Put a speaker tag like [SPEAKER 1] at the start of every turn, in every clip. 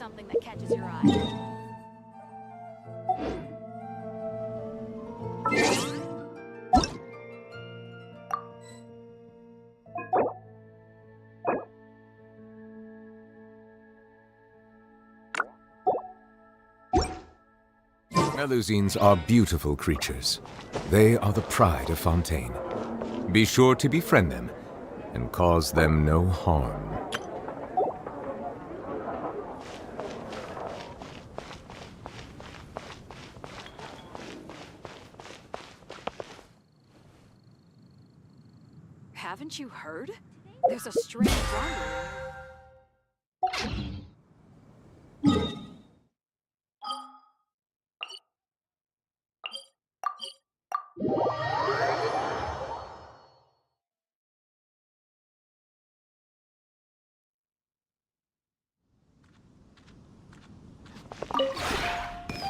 [SPEAKER 1] something that catches your eye.
[SPEAKER 2] Melusines are beautiful creatures. They are the pride of Fontaine. Be sure to befriend them and cause them no harm.
[SPEAKER 1] Haven't you heard? There's a strange rumble.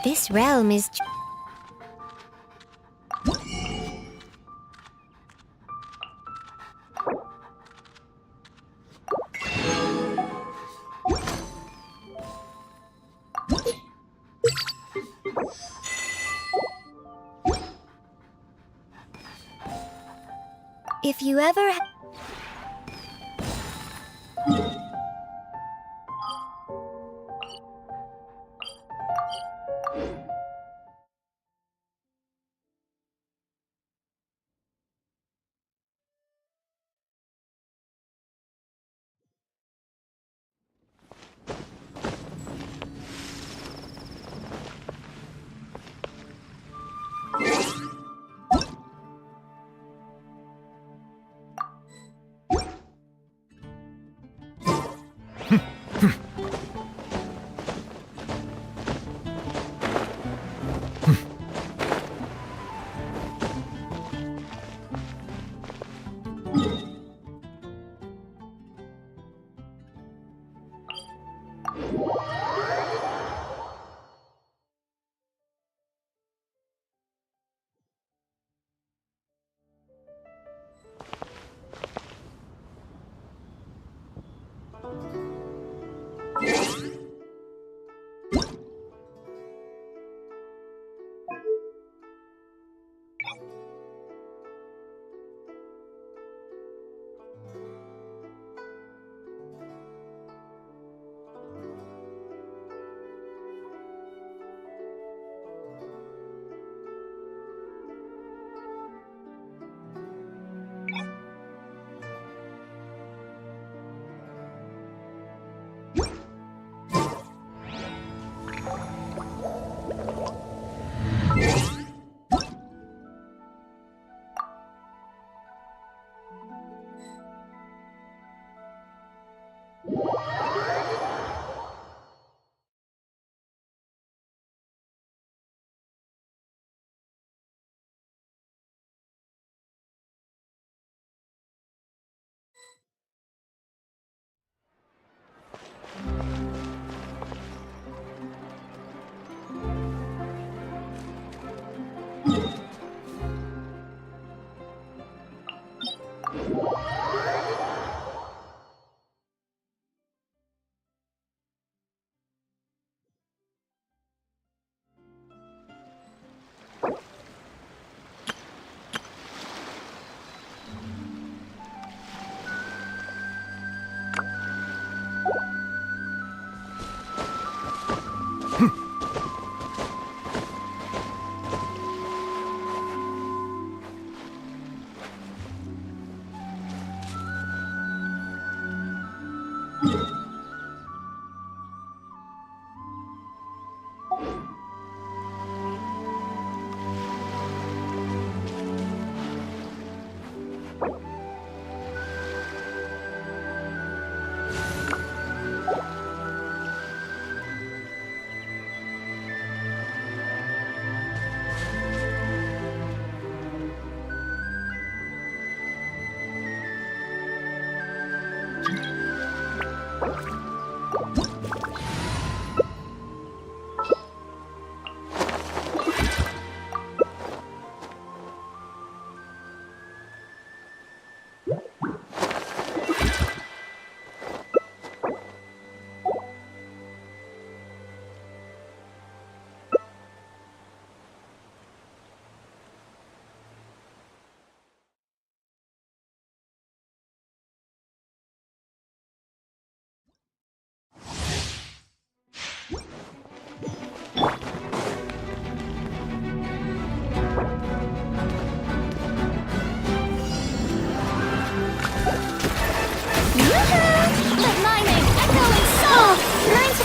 [SPEAKER 3] This realm is... If you ever...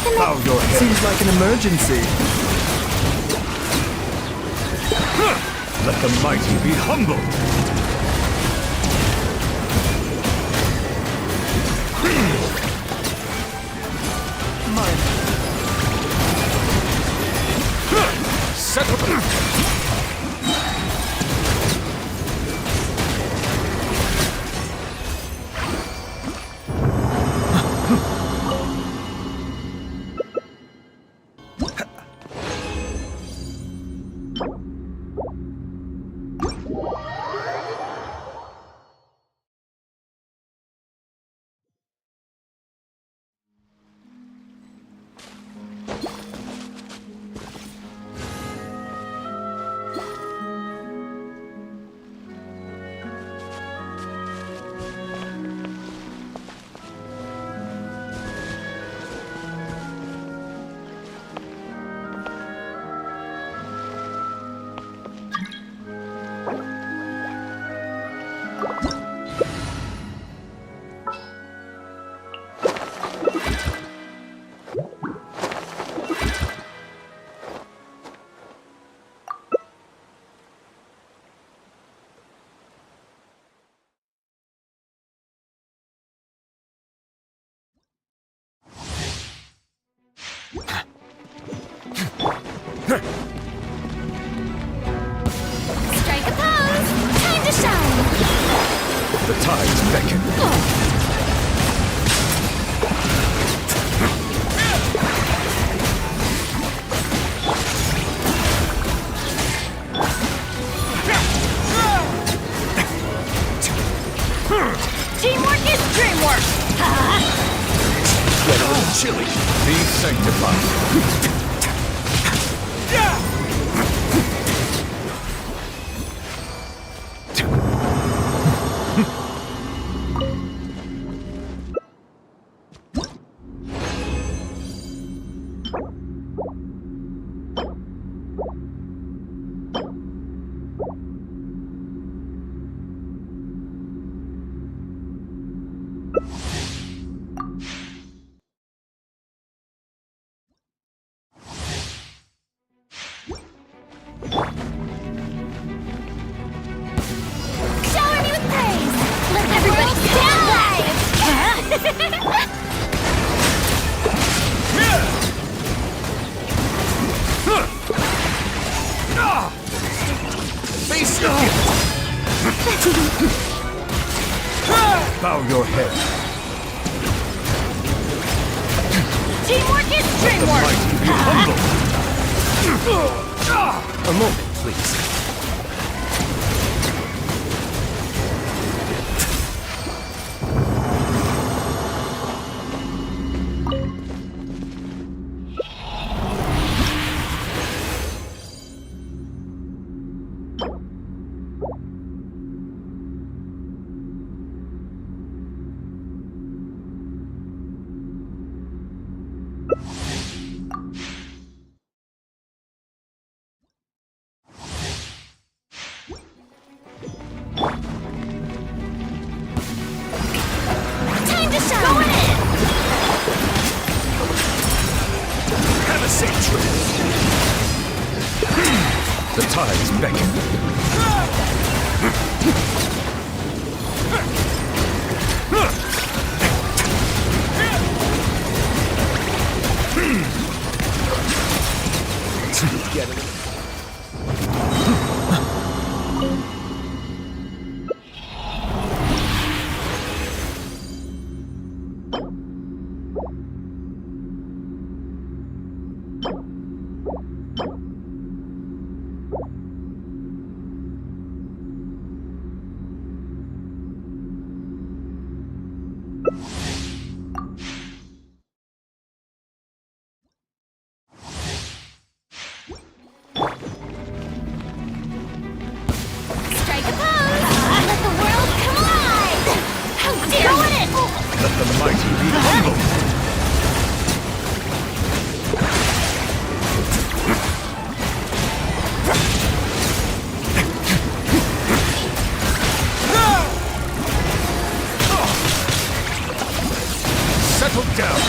[SPEAKER 3] Bow
[SPEAKER 4] your head. Seems like an emergency. Let the mighty be humble.
[SPEAKER 2] Settle down.
[SPEAKER 3] Strike a pose! Time to shine!
[SPEAKER 4] The tides beckon.
[SPEAKER 3] Teamwork is dreamwork!
[SPEAKER 4] Get a little chilly.
[SPEAKER 2] Be sanctified.
[SPEAKER 3] Shower me with praise! Let everybody stand live!
[SPEAKER 2] Face your
[SPEAKER 4] Bow your head.
[SPEAKER 3] Teamwork is dreamwork!
[SPEAKER 4] Mighty be humble. A moment, please.
[SPEAKER 3] Time to shine! Going in!
[SPEAKER 4] Have a safe trip. The tides beckon. Get it.
[SPEAKER 3] Strike a pose! Let the world come alive! How dare you!
[SPEAKER 4] Let the mighty be humble.
[SPEAKER 2] settle down.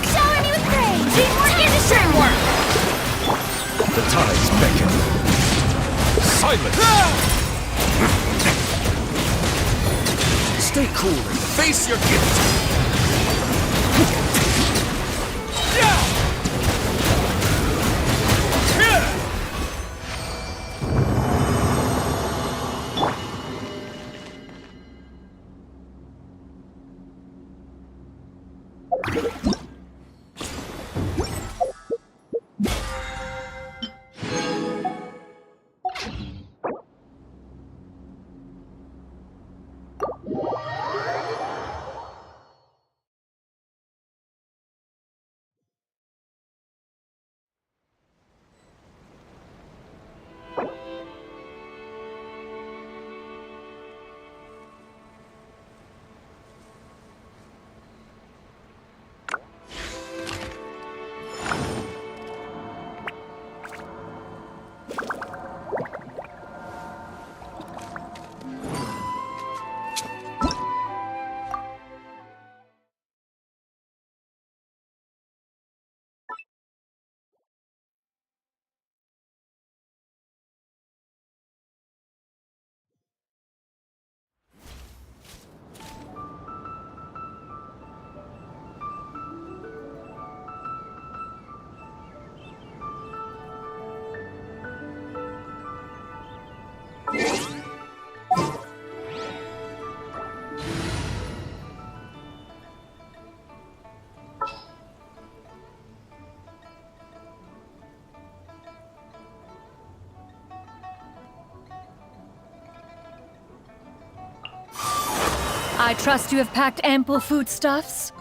[SPEAKER 3] Shower me with praise! Teamwork is a streamwork!
[SPEAKER 4] The tides beckon. Silence! Stay cool and face your gift.
[SPEAKER 5] I trust you have packed ample foodstuffs?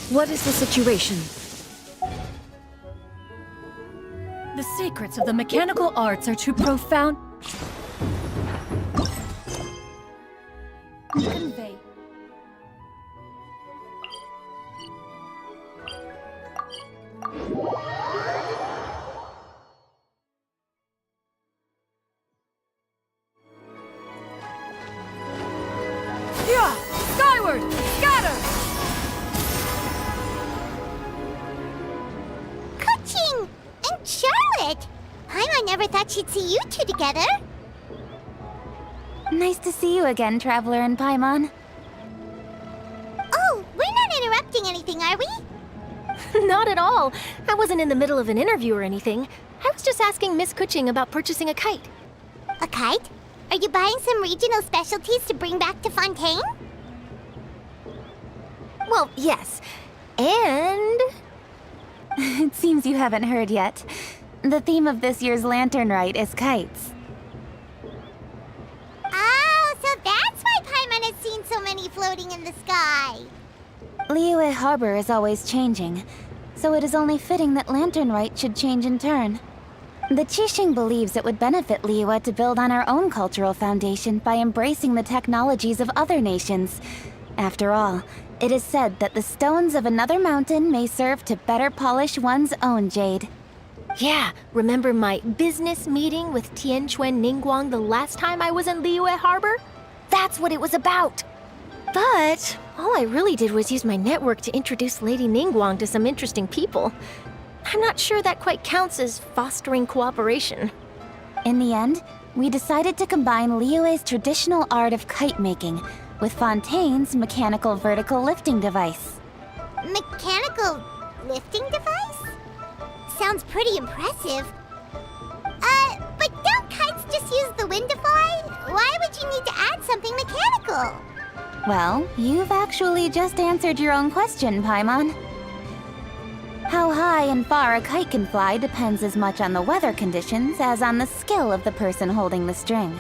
[SPEAKER 5] What is the situation? The secrets of the mechanical arts are too profound. Convey.
[SPEAKER 1] Yeah! Skyward! Scatter!
[SPEAKER 3] Coaching! And Charlotte! I never thought she'd see you two together.
[SPEAKER 6] Nice to see you again, Traveler and Paimon.
[SPEAKER 3] Oh, we're not interrupting anything, are we?
[SPEAKER 7] Not at all. I wasn't in the middle of an interview or anything. I was just asking Miss Kuching about purchasing a kite.
[SPEAKER 3] A kite? Are you buying some regional specialties to bring back to Fontaine?
[SPEAKER 7] Well, yes. And...
[SPEAKER 6] It seems you haven't heard yet. The theme of this year's Lantern Rite is kites.
[SPEAKER 3] Oh, so that's why Paimon has seen so many floating in the sky.
[SPEAKER 6] Liyue Harbor is always changing, so it is only fitting that Lantern Rite should change in turn. The Qixing believes it would benefit Liyue to build on our own cultural foundation by embracing the technologies of other nations. After all, it is said that the stones of another mountain may serve to better polish one's own jade.
[SPEAKER 7] Yeah, remember my business meeting with Tianquan Ningguang the last time I was in Liyue Harbor? That's what it was about. But all I really did was use my network to introduce Lady Ningguang to some interesting people. I'm not sure that quite counts as fostering cooperation.
[SPEAKER 6] In the end, we decided to combine Liyue's traditional art of kite making with Fontaine's mechanical vertical lifting device.
[SPEAKER 3] Mechanical lifting device? Sounds pretty impressive. But don't kites just use the wind to fly? Why would you need to add something mechanical?
[SPEAKER 6] Well, you've actually just answered your own question, Paimon. How high and far a kite can fly depends as much on the weather conditions as on the skill of the person holding the string.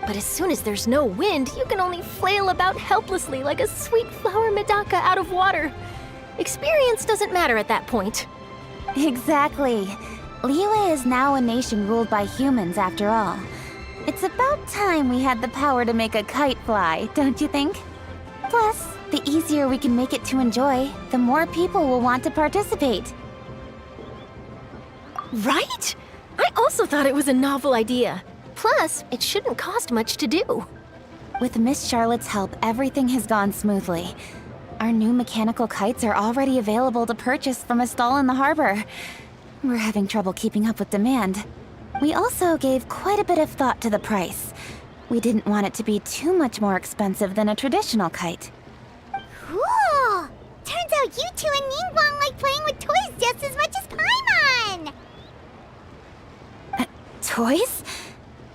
[SPEAKER 7] But as soon as there's no wind, you can only flail about helplessly like a sweet flower medaka out of water. Experience doesn't matter at that point.
[SPEAKER 6] Exactly. Liyue is now a nation ruled by humans after all. It's about time we had the power to make a kite fly, don't you think? Plus, the easier we can make it to enjoy, the more people will want to participate.
[SPEAKER 7] Right? I also thought it was a novel idea. Plus, it shouldn't cost much to do.
[SPEAKER 6] With Miss Charlotte's help, everything has gone smoothly. Our new mechanical kites are already available to purchase from a stall in the harbor. We're having trouble keeping up with demand. We also gave quite a bit of thought to the price. We didn't want it to be too much more expensive than a traditional kite.
[SPEAKER 3] Cool! Turns out you two and Ningguang like playing with toys just as much as Paimon!
[SPEAKER 6] Toys?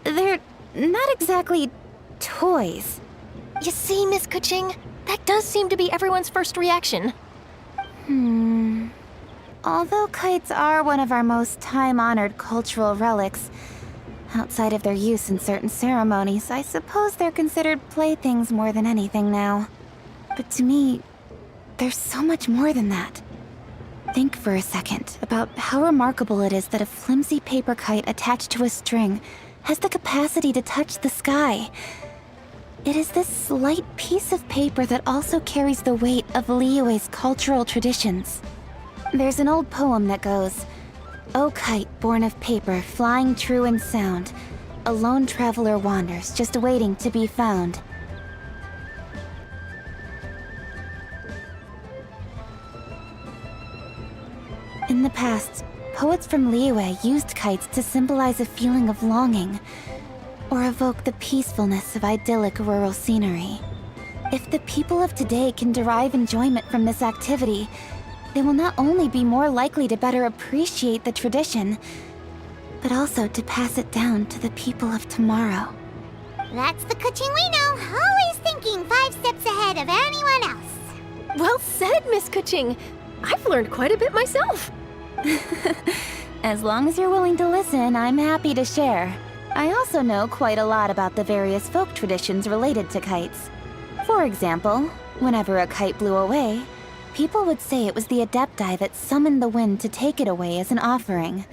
[SPEAKER 6] They're not exactly toys.
[SPEAKER 7] You see, Miss Kuching? That does seem to be everyone's first reaction.
[SPEAKER 6] Although kites are one of our most time-honored cultural relics, outside of their use in certain ceremonies, I suppose they're considered playthings more than anything now. But to me, there's so much more than that. Think for a second about how remarkable it is that a flimsy paper kite attached to a string has the capacity to touch the sky. It is this slight piece of paper that also carries the weight of Liyue's cultural traditions. There's an old poem that goes, "O kite born of paper, flying true in sound, a lone traveler wanders, just waiting to be found." In the past, poets from Liyue used kites to symbolize a feeling of longing, or evoke the peacefulness of idyllic rural scenery. If the people of today can derive enjoyment from this activity, they will not only be more likely to better appreciate the tradition, but also to pass it down to the people of tomorrow.
[SPEAKER 3] That's the Kuching we know, always thinking 5 steps ahead of anyone else.
[SPEAKER 7] Well said, Miss Kuching. I've learned quite a bit myself.
[SPEAKER 6] As long as you're willing to listen, I'm happy to share. I also know quite a lot about the various folk traditions related to kites. For example, whenever a kite blew away, people would say it was the Adepti that summoned the wind to take it away as an offering.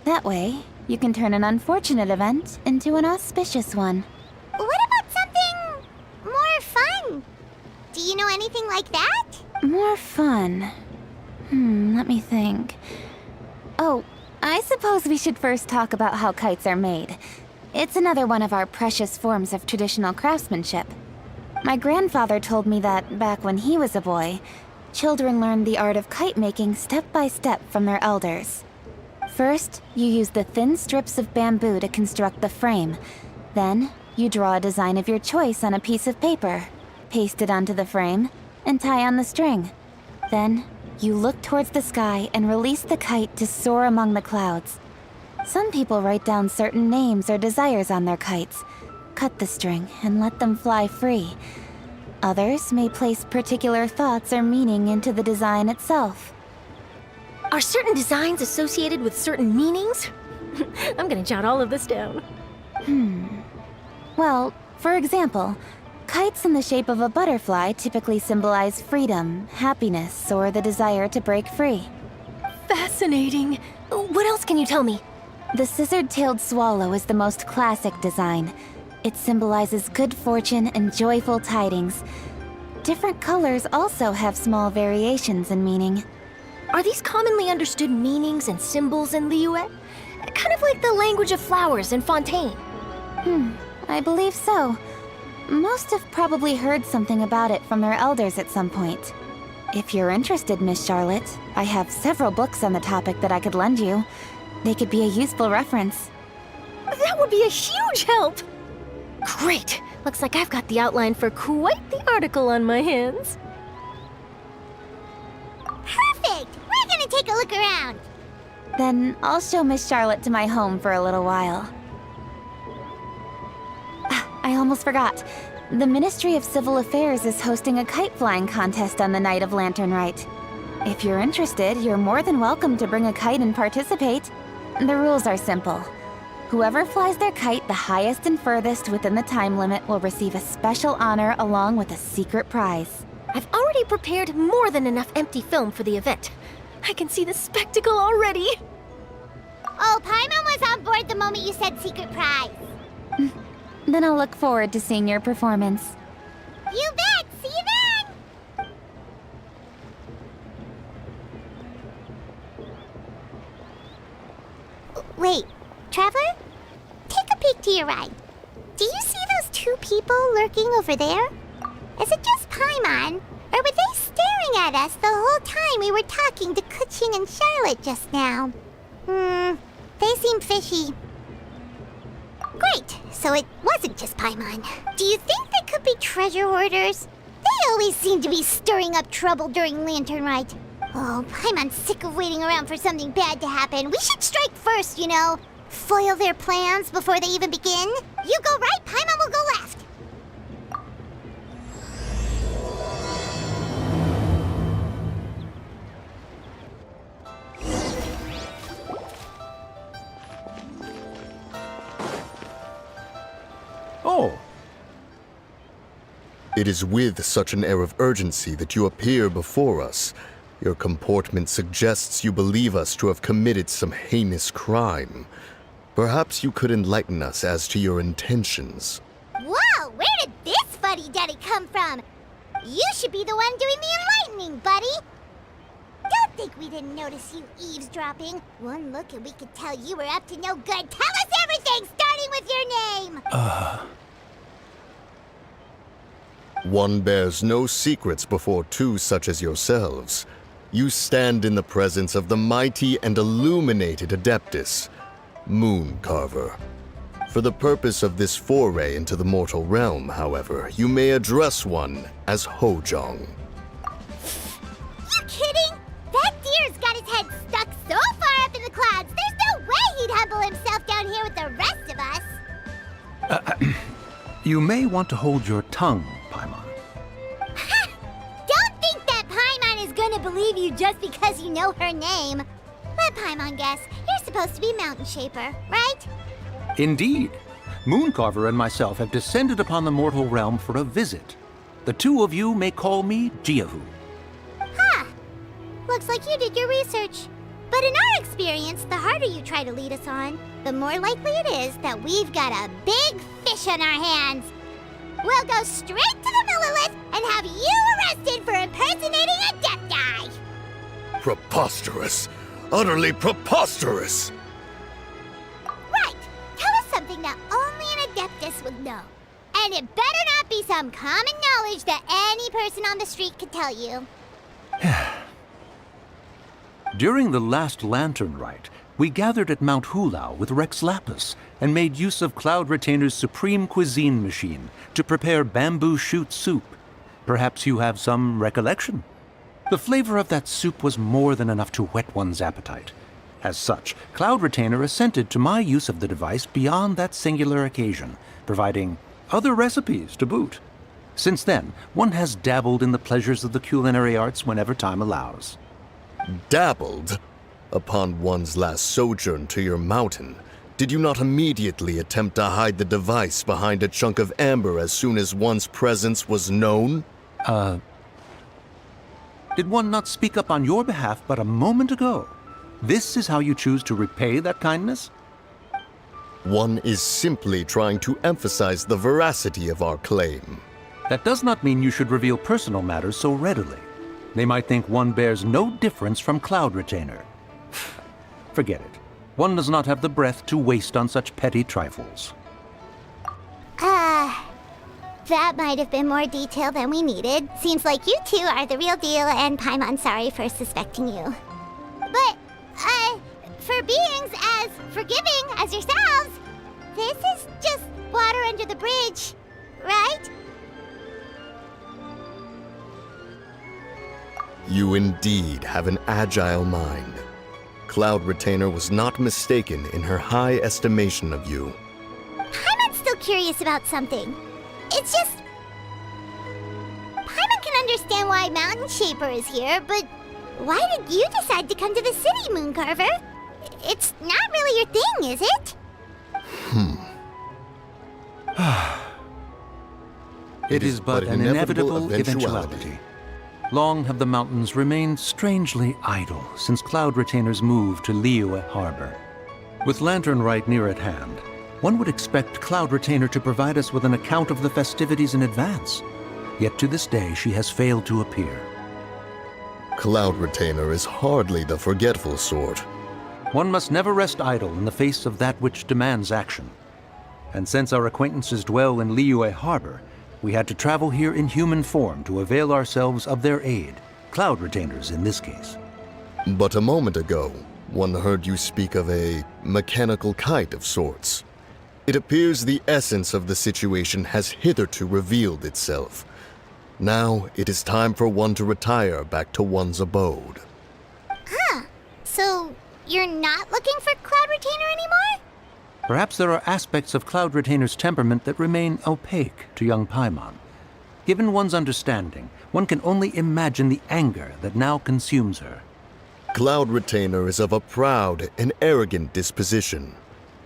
[SPEAKER 6] That way, you can turn an unfortunate event into an auspicious one.
[SPEAKER 3] What about something more fun? Do you know anything like that?
[SPEAKER 6] More fun. Let me think. Oh, I suppose we should first talk about how kites are made. It's another one of our precious forms of traditional craftsmanship. My grandfather told me that back when he was a boy, children learned the art of kite making step by step from their elders. First, you use the thin strips of bamboo to construct the frame. Then, you draw a design of your choice on a piece of paper, paste it onto the frame, and tie on the string. Then, you look towards the sky and release the kite to soar among the clouds. Some people write down certain names or desires on their kites, cut the string, and let them fly free. Others may place particular thoughts or meaning into the design itself.
[SPEAKER 7] Are certain designs associated with certain meanings? I'm gonna jot all of this down.
[SPEAKER 6] Well, for example, kites in the shape of a butterfly typically symbolize freedom, happiness, or the desire to break free.
[SPEAKER 7] Fascinating. What else can you tell me?
[SPEAKER 6] The scissored-tailed swallow is the most classic design. It symbolizes good fortune and joyful tidings. Different colors also have small variations in meaning.
[SPEAKER 7] Are these commonly understood meanings and symbols in Liyue? Kind of like the language of flowers in Fontaine.
[SPEAKER 6] I believe so. Most have probably heard something about it from their elders at some point. If you're interested, Miss Charlotte, I have several books on the topic that I could lend you. They could be a useful reference.
[SPEAKER 7] That would be a huge help! Great! Looks like I've got the outline for quite the article on my hands.
[SPEAKER 3] Perfect! We're gonna take a look around.
[SPEAKER 6] Then I'll show Miss Charlotte to my home for a little while. I almost forgot. The Ministry of Civil Affairs is hosting a kite flying contest on the night of Lantern Rite. If you're interested, you're more than welcome to bring a kite and participate. The rules are simple. Whoever flies their kite the highest and furthest within the time limit will receive a special honor along with a secret prize.
[SPEAKER 7] I've already prepared more than enough empty film for the event. I can see the spectacle already.
[SPEAKER 3] Oh, Paimon was on board the moment you said secret prize.
[SPEAKER 6] Then I'll look forward to seeing your performance.
[SPEAKER 3] You bet! See you then! Wait, Traveler? Take a peek to your right. Do you see those two people lurking over there? Is it just Paimon? Or were they staring at us the whole time we were talking to Kuching and Charlotte just now? They seem fishy. Great, so it wasn't just Paimon. Do you think they could be treasure hoarders? They always seem to be stirring up trouble during Lantern Rite. Oh, Paimon's sick of waiting around for something bad to happen. We should strike first, you know. Foil their plans before they even begin. You go right, Paimon will go left.
[SPEAKER 4] Oh,
[SPEAKER 8] It is with such an air of urgency that you appear before us. Your comportment suggests you believe us to have committed some heinous crime. Perhaps you could enlighten us as to your intentions.
[SPEAKER 3] Whoa, where did this fuddy-duddy come from? You should be the one doing the enlightening, buddy. Don't think we didn't notice you eavesdropping. One look and we could tell you were up to no good. Tell us everything, starting with your name.
[SPEAKER 8] One bears no secrets before two such as yourselves. You stand in the presence of the mighty and illuminated Adeptus, Moon Carver. For the purpose of this foray into the mortal realm, however, you may address one as Hojong.
[SPEAKER 3] You kidding? That deer's got his head stuck so far up in the clouds, there's no way he'd humble himself down here with the rest of us.
[SPEAKER 4] you may want to hold your tongue, Paimon.
[SPEAKER 3] Don't think that Paimon is gonna believe you just because you know her name. Let Paimon guess. You're supposed to be Mountain Shaper, right?
[SPEAKER 4] Indeed. Mooncarver and myself have descended upon the mortal realm for a visit. The two of you may call me Jiahu.
[SPEAKER 3] Huh. Looks like you did your research. But in our experience, the harder you try to lead us on, the more likely it is that we've got a big fish on our hands. We'll go straight to the Millilith and have you arrested for impersonating a Adepti.
[SPEAKER 8] Preposterous! Utterly preposterous!
[SPEAKER 3] Right. Tell us something that only an Adeptus would know. And it better not be some common knowledge that any person on the street could tell you.
[SPEAKER 4] During the last Lantern Rite, we gathered at Mount Hulao with Rex Lapis and made use of Cloud Retainer's supreme cuisine machine to prepare bamboo shoot soup. Perhaps you have some recollection? The flavor of that soup was more than enough to whet one's appetite. As such, Cloud Retainer assented to my use of the device beyond that singular occasion, providing other recipes to boot. Since then, one has dabbled in the pleasures of the culinary arts whenever time allows.
[SPEAKER 8] Dabbled? Upon one's last sojourn to your mountain, did you not immediately attempt to hide the device behind a chunk of amber as soon as one's presence was known?
[SPEAKER 4] Did one not speak up on your behalf but a moment ago? This is how you choose to repay that kindness?
[SPEAKER 8] One is simply trying to emphasize the veracity of our claim.
[SPEAKER 4] That does not mean you should reveal personal matters so readily. They might think one bears no difference from Cloud Retainer. Forget it. One does not have the breath to waste on such petty trifles.
[SPEAKER 3] That might have been more detail than we needed. Seems like you two are the real deal, and Paimon's sorry for suspecting you. But, for beings as forgiving as yourselves, this is just water under the bridge, right?
[SPEAKER 8] You indeed have an agile mind. Cloud Retainer was not mistaken in her high estimation of you.
[SPEAKER 3] Paimon's still curious about something. It's just... Paimon can understand why Mountain Shaper is here, but why did you decide to come to the city, Mooncarver? It's not really your thing, is it?
[SPEAKER 4] It is but an inevitable eventuality. Long have the mountains remained strangely idle since Cloud Retainer's move to Liyue Harbor. With Lantern Rite near at hand, one would expect Cloud Retainer to provide us with an account of the festivities in advance. Yet to this day, she has failed to appear.
[SPEAKER 8] Cloud Retainer is hardly the forgetful sort.
[SPEAKER 4] One must never rest idle in the face of that which demands action. And since our acquaintances dwell in Liyue Harbor, we had to travel here in human form to avail ourselves of their aid, Cloud Retainers in this case.
[SPEAKER 8] But a moment ago, one heard you speak of a mechanical kite of sorts. It appears the essence of the situation has hitherto revealed itself. Now it is time for one to retire back to one's abode.
[SPEAKER 3] So, you're not looking for Cloud Retainer anymore?
[SPEAKER 4] Perhaps there are aspects of Cloud Retainer's temperament that remain opaque to young Paimon. Given one's understanding, one can only imagine the anger that now consumes her.
[SPEAKER 8] Cloud Retainer is of a proud and arrogant disposition.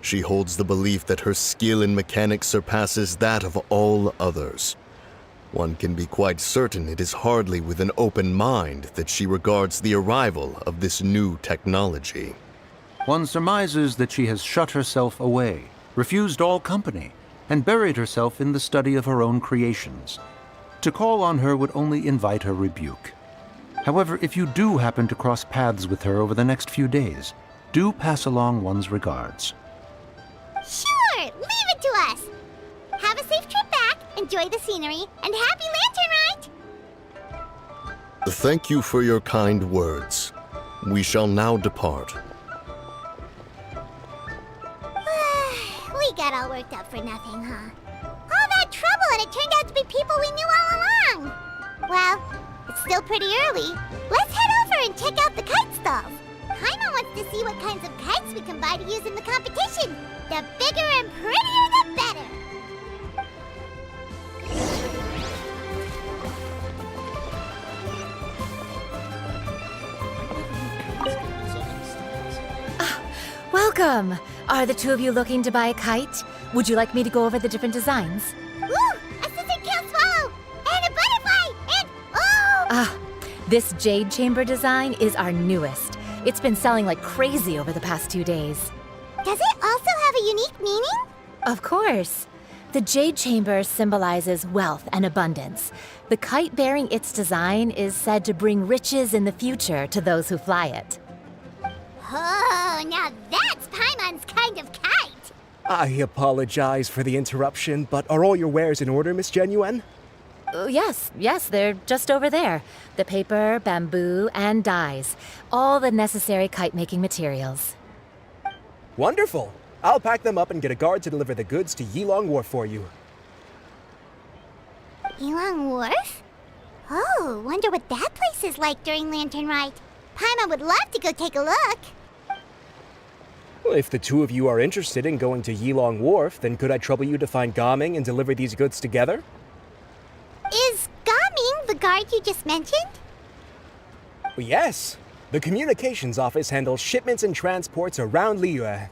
[SPEAKER 8] She holds the belief that her skill in mechanics surpasses that of all others. One can be quite certain it is hardly with an open mind that she regards the arrival of this new technology.
[SPEAKER 4] One surmises that she has shut herself away, refused all company, and buried herself in the study of her own creations. To call on her would only invite her rebuke. However, if you do happen to cross paths with her over the next few days, do pass along one's regards.
[SPEAKER 3] Sure, leave it to us. Have a safe trip back, enjoy the scenery, and happy Lantern Rite!
[SPEAKER 8] Thank you for your kind words. We shall now depart.
[SPEAKER 3] We got all worked up for nothing, huh? All that trouble and it turned out to be people we knew all along. Well, it's still pretty early. Let's head over and check out the kite stalls. Paimon wants to see what kinds of kites we can buy to use in the competition. The bigger and prettier, the better.
[SPEAKER 5] Welcome! Are the two of you looking to buy a kite? Would you like me to go over the different designs?
[SPEAKER 3] Ooh, a scissor-kill swallow! And a butterfly! And, oh!
[SPEAKER 5] This jade chamber design is our newest. It's been selling like crazy over the past 2 days.
[SPEAKER 3] Does it also have a unique meaning?
[SPEAKER 5] Of course. The jade chamber symbolizes wealth and abundance. The kite bearing its design is said to bring riches in the future to those who fly it.
[SPEAKER 3] Oh, now that's Paimon's kind of kite!
[SPEAKER 9] I apologize for the interruption, but are all your wares in order, Miss xianyun?
[SPEAKER 5] Yes, they're just over there. The paper, bamboo, and dyes. All the necessary kite-making materials.
[SPEAKER 9] Wonderful! I'll pack them up and get a guard to deliver the goods to Yilong Wharf for you.
[SPEAKER 3] Yilong Wharf? Oh, wonder what that place is like during Lantern Rite. Paimon would love to go take a look.
[SPEAKER 9] Well, if the two of you are interested in going to Yilong Wharf, then could I trouble you to find Gaming and deliver these goods together?
[SPEAKER 3] Is Gaming the guard you just mentioned?
[SPEAKER 9] Well, yes. The communications office handles shipments and transports around Liyue.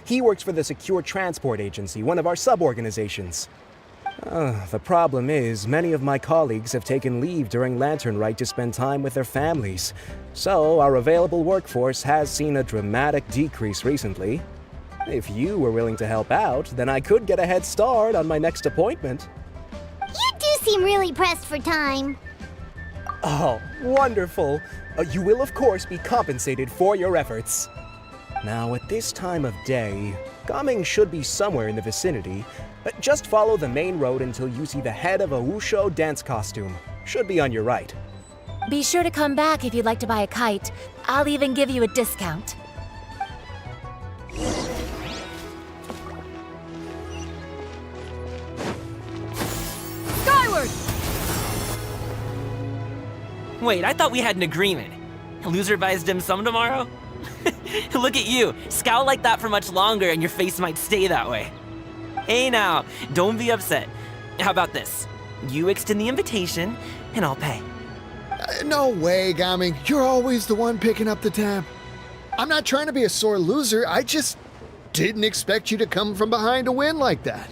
[SPEAKER 9] He works for the Secure Transport Agency, one of our sub-organizations. The problem is, many of my colleagues have taken leave during Lantern Rite to spend time with their families. So, our available workforce has seen a dramatic decrease recently. If you were willing to help out, then I could get a head start on my next appointment.
[SPEAKER 3] You do seem really pressed for time.
[SPEAKER 9] Oh, wonderful. You will, of course, be compensated for your efforts. Now, at this time of day, Gaming should be somewhere in the vicinity. Just follow the main road until you see the head of a Wushu dance costume. Should be on your right.
[SPEAKER 5] Be sure to come back if you'd like to buy a kite. I'll even give you a discount.
[SPEAKER 1] Skyward!
[SPEAKER 10] Wait, I thought we had an agreement. Loser buys dim sum tomorrow? Look at you, scowl like that for much longer and your face might stay that way. Hey now, don't be upset. How about this? You extend the invitation, and I'll pay.
[SPEAKER 11] No way, Gaming. You're always the one picking up the tab. I'm not trying to be a sore loser. I just didn't expect you to come from behind to win like that.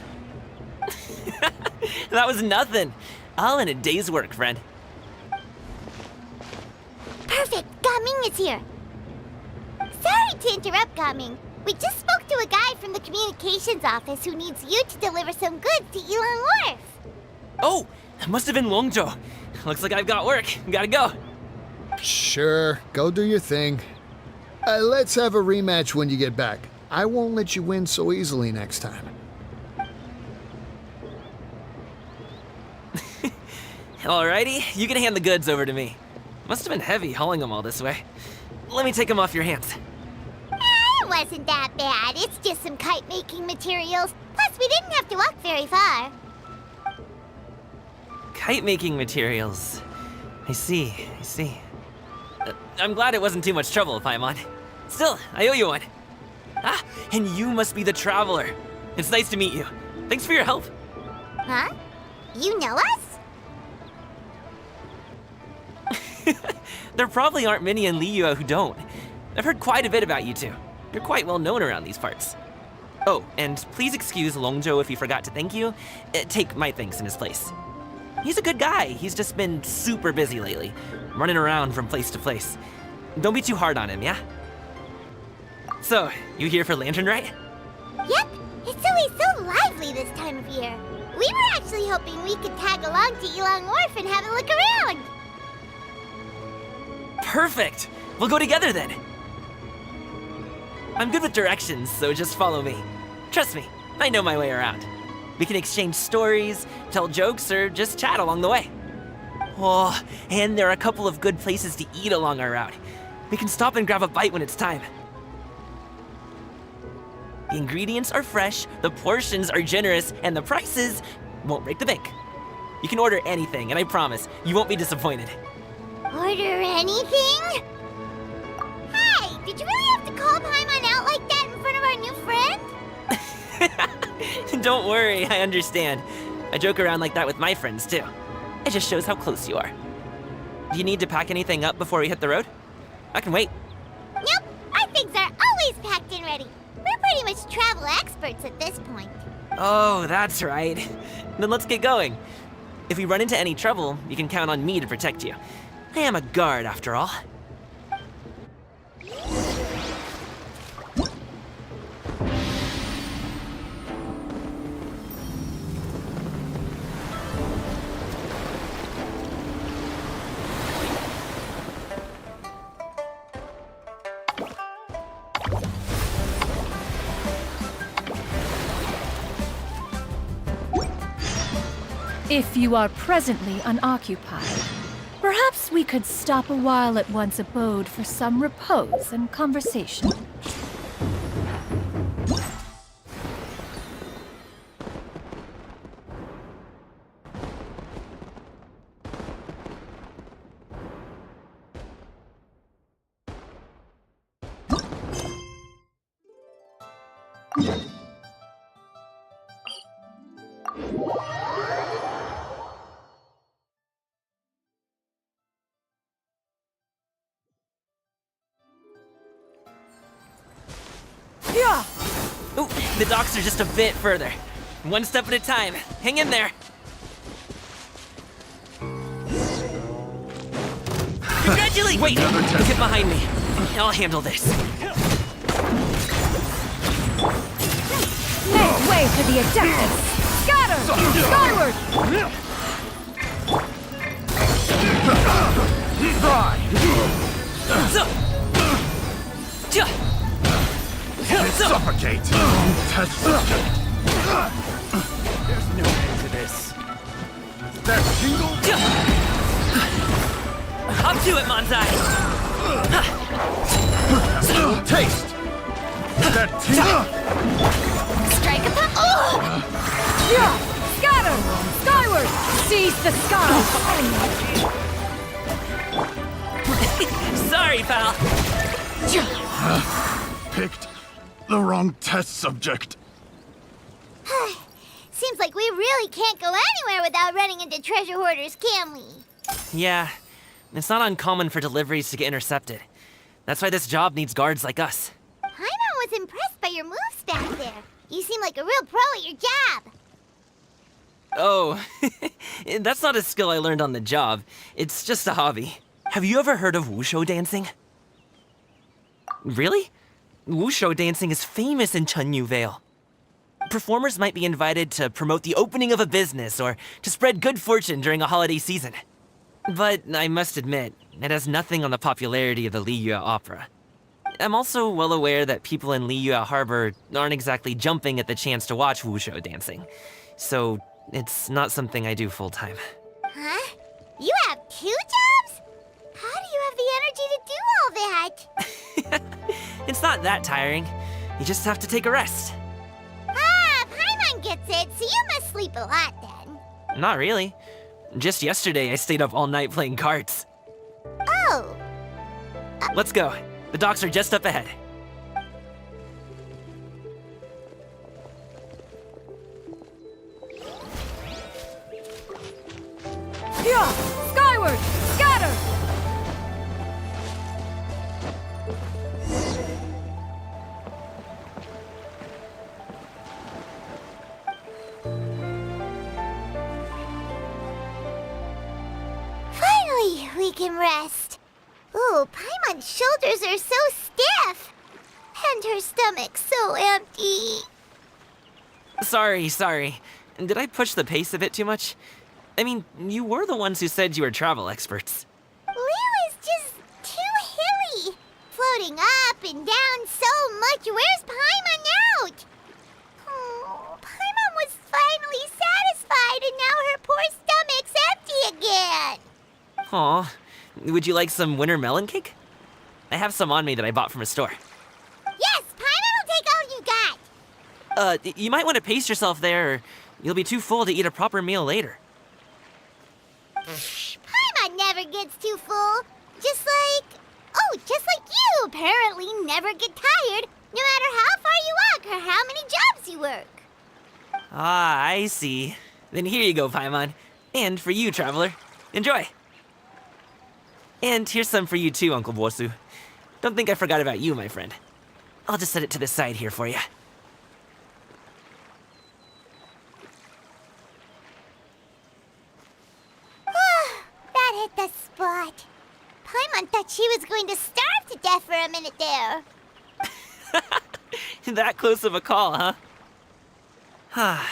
[SPEAKER 10] That was nothing. All in a day's work, friend.
[SPEAKER 3] Perfect! Gaming is here! Sorry to interrupt, Gaming. We just spoke to a guy from the communications office who needs you to deliver some goods to Ilang Wharf.
[SPEAKER 10] Oh, it must have been Longzhou. Looks like I've got work. Gotta go.
[SPEAKER 11] Sure, go do your thing. Let's have a rematch when you get back. I won't let you win so easily next time.
[SPEAKER 10] Alrighty, you can hand the goods over to me. Must have been heavy hauling them all this way. Let me take them off your hands.
[SPEAKER 3] It wasn't that bad. It's just some kite-making materials. Plus, we didn't have to walk very far.
[SPEAKER 10] Kite-making materials. I see. I'm glad it wasn't too much trouble, Paimon. Still, I owe you one. Ah, and you must be the traveler. It's nice to meet you. Thanks for your help.
[SPEAKER 3] Huh? You know us?
[SPEAKER 10] There probably aren't many in Liyue who don't. I've heard quite a bit about you two. You're quite well known around these parts. Oh, and please excuse Longzhou if he forgot to thank you. Take my thanks in his place. He's a good guy. He's just been super busy lately, running around from place to place. Don't be too hard on him, yeah? So, you here for Lantern Rite?
[SPEAKER 3] Yep. It's always so lively this time of year. We were actually hoping we could tag along to Ilang Wharf and have a look around.
[SPEAKER 10] Perfect! We'll go together then. I'm good with directions, so just follow me. Trust me, I know my way around. We can exchange stories, tell jokes, or just chat along the way. Oh, and there are a couple of good places to eat along our route. We can stop and grab a bite when it's time. The ingredients are fresh, the portions are generous, and the prices won't break the bank. You can order anything, and I promise, you won't be disappointed.
[SPEAKER 3] Order anything? Hey, did you really have to call Paimon out like that in front of our new friend?
[SPEAKER 10] Don't worry, I understand. I joke around like that with my friends, too. It just shows how close you are. Do you need to pack anything up before we hit the road? I can wait.
[SPEAKER 3] Nope, our things are always packed and ready. We're pretty much travel experts at this point.
[SPEAKER 10] Oh, that's right. Then let's get going. If we run into any trouble, you can count on me to protect you. I am a guard, after all.
[SPEAKER 12] If you are presently unoccupied, perhaps we could stop a while at one's abode for some repose and conversation.
[SPEAKER 10] Yeah! Ooh, the docks are just a bit further. One step at a time. Hang in there. Congratulations! Wait! Get behind me. I'll handle this.
[SPEAKER 12] Make way for the Adeptus! Scatter! Skyward!
[SPEAKER 13] Suffocate! Test subject!
[SPEAKER 10] There's no end to this.
[SPEAKER 13] That tingle?
[SPEAKER 10] Up to it, Manzai!
[SPEAKER 13] Taste! That tingle?
[SPEAKER 3] Strike attack.
[SPEAKER 12] Scatter! Skyward! Seize the sky!
[SPEAKER 10] Sorry, pal.
[SPEAKER 13] Picked the wrong test subject.
[SPEAKER 3] Seems like we really can't go anywhere without running into treasure hoarders, can we?
[SPEAKER 10] Yeah, it's not uncommon for deliveries to get intercepted. That's why this job needs guards like us.
[SPEAKER 3] Paimon was impressed by your moves back there. You seem like a real pro at your job.
[SPEAKER 10] Oh, that's not a skill I learned on the job. It's just a hobby. Have you ever heard of wushu dancing? Really? Wushu dancing is famous in Chunyu Vale. Performers might be invited to promote the opening of a business or to spread good fortune during a holiday season. But I must admit, it has nothing on the popularity of the Liyue opera. I'm also well aware that people in Liyue Harbor aren't exactly jumping at the chance to watch wushu dancing. So it's not something I do full-time.
[SPEAKER 3] Huh? You have 2 jobs? How do you have the energy to do all that?
[SPEAKER 10] It's not that tiring. You just have to take a rest.
[SPEAKER 3] Ah, Paimon gets it, so you must sleep a lot then.
[SPEAKER 10] Not really. Just yesterday, I stayed up all night playing cards.
[SPEAKER 3] Oh.
[SPEAKER 10] Let's go. The docks are just up ahead.
[SPEAKER 12] Yeah! Skyward! Scatter!
[SPEAKER 3] Finally, we can rest. Ooh, Paimon's shoulders are so stiff. And her stomach's so empty.
[SPEAKER 10] Sorry. Did I push the pace a bit too much? I mean, you were the ones who said you were travel experts.
[SPEAKER 3] Liu is just too hilly. Floating up and down so much. Where's Paimon out? Oh, Paimon was finally satisfied and now her poor stomach's empty again.
[SPEAKER 10] Aw, would you like some winter melon cake? I have some on me that I bought from a store.
[SPEAKER 3] Yes, Paimon will take all you got.
[SPEAKER 10] You might want to pace yourself there, or you'll be too full to eat a proper meal later.
[SPEAKER 3] Paimon never gets too full. Just like you apparently never get tired, no matter how far you walk or how many jobs you work.
[SPEAKER 10] Ah, I see. Then here you go, Paimon. And for you, traveler. Enjoy. And here's some for you too, Uncle Bosu. Don't think I forgot about you, my friend. I'll just set it to the side here for you.
[SPEAKER 3] That hit the spot. Paimon thought she was going to starve to death for a minute there.
[SPEAKER 10] That close of a call, huh?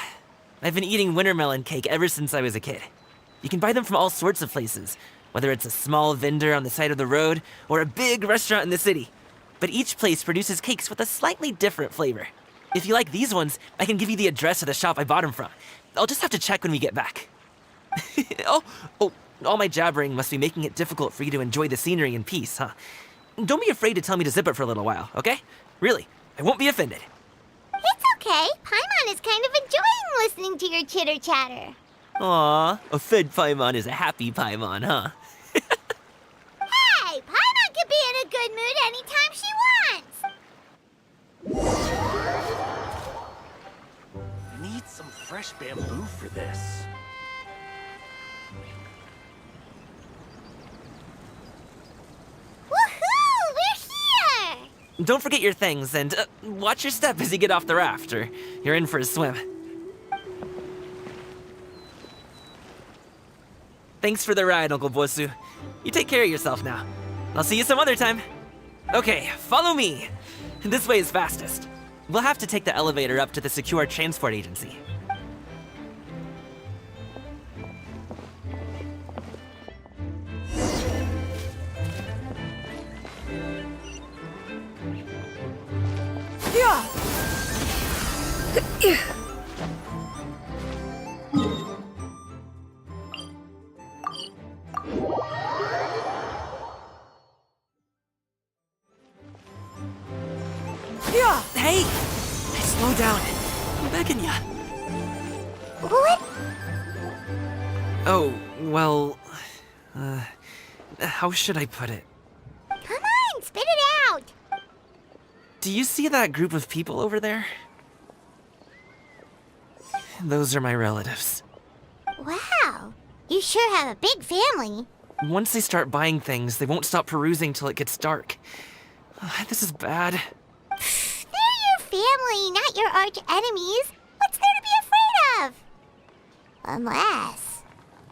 [SPEAKER 10] I've been eating winter melon cake ever since I was a kid. You can buy them from all sorts of places, whether it's a small vendor on the side of the road or a big restaurant in the city. But each place produces cakes with a slightly different flavor. If you like these ones, I can give you the address of the shop I bought them from. I'll just have to check when we get back. Oh, all my jabbering must be making it difficult for you to enjoy the scenery in peace, huh? Don't be afraid to tell me to zip it for a little while, okay? Really, I won't be offended.
[SPEAKER 3] It's okay. Paimon is kind of enjoying listening to your chitter-chatter.
[SPEAKER 10] Aw, a fed Paimon is a happy Paimon, huh?
[SPEAKER 3] Hey, Paimon can be in a good mood anytime she wants.
[SPEAKER 13] Need some fresh bamboo for this.
[SPEAKER 3] Woohoo! We're here!
[SPEAKER 10] Don't forget your things, and watch your step as you get off the raft, or you're in for a swim. Thanks for the ride, Uncle Bosu. You take care of yourself now. I'll see you some other time. Okay, follow me. This way is fastest. We'll have to take the elevator up to the secure transport agency. Hey! Slow down. I'm begging ya.
[SPEAKER 3] What?
[SPEAKER 10] Oh, well... how should I put it?
[SPEAKER 3] Come on, spit it out!
[SPEAKER 10] Do you see that group of people over there? Those are my relatives.
[SPEAKER 3] Wow, you sure have a big family.
[SPEAKER 10] Once they start buying things, they won't stop perusing till it gets dark. This is bad.
[SPEAKER 3] They're your family, not your arch enemies. What's there to be afraid of? Unless...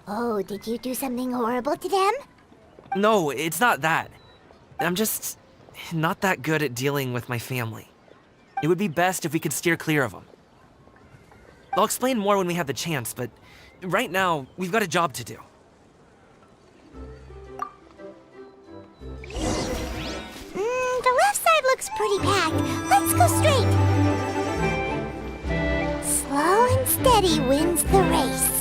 [SPEAKER 3] Oh, did you do something horrible to them?
[SPEAKER 10] No, it's not that. I'm just not that good at dealing with my family. It would be best if we could steer clear of them. I'll explain more when we have the chance, but right now, we've got a job to do.
[SPEAKER 3] The left side looks pretty packed. Let's go straight. Slow and steady wins the race.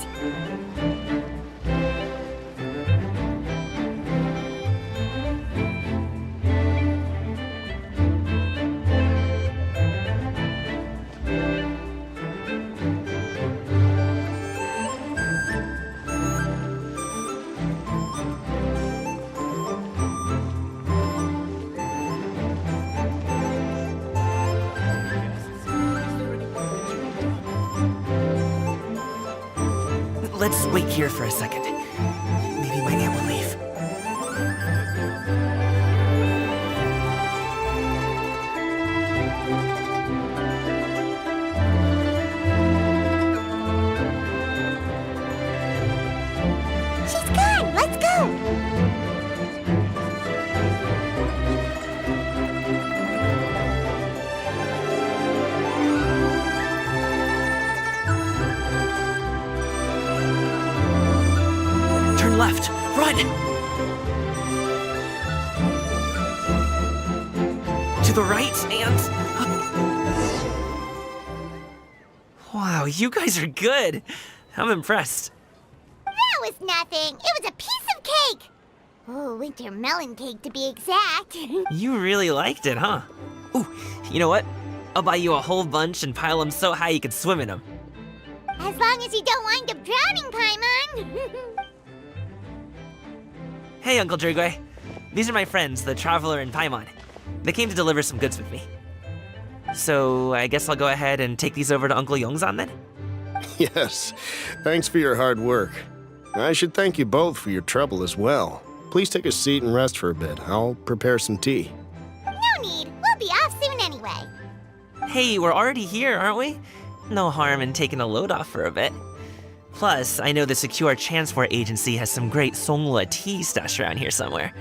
[SPEAKER 10] Let's wait here for a second. Maybe my aunt will leave.
[SPEAKER 3] She's gone. Let's go.
[SPEAKER 10] Turn left. Run! To the right and... Wow, you guys are good. I'm impressed.
[SPEAKER 3] That was nothing. It was a piece of cake. Oh, winter melon cake to be exact.
[SPEAKER 10] You really liked it, huh? Ooh, you know what? I'll buy you a whole bunch and pile them so high you could swim in them.
[SPEAKER 3] As long as you don't wind up drowning, Paimon.
[SPEAKER 10] Hey, Uncle Drigway. These are my friends, the Traveler and Paimon. They came to deliver some goods with me. So, I guess I'll go ahead and take these over to Uncle Yongzan then?
[SPEAKER 14] Yes. Thanks for your hard work. I should thank you both for your trouble as well. Please take a seat and rest for a bit. I'll prepare some tea.
[SPEAKER 3] No need. We'll be off soon anyway.
[SPEAKER 10] Hey, we're already here, aren't we? No harm in taking a load off for a bit. Plus, I know the Secure Transport Agency has some great Songhua tea stashed around here somewhere.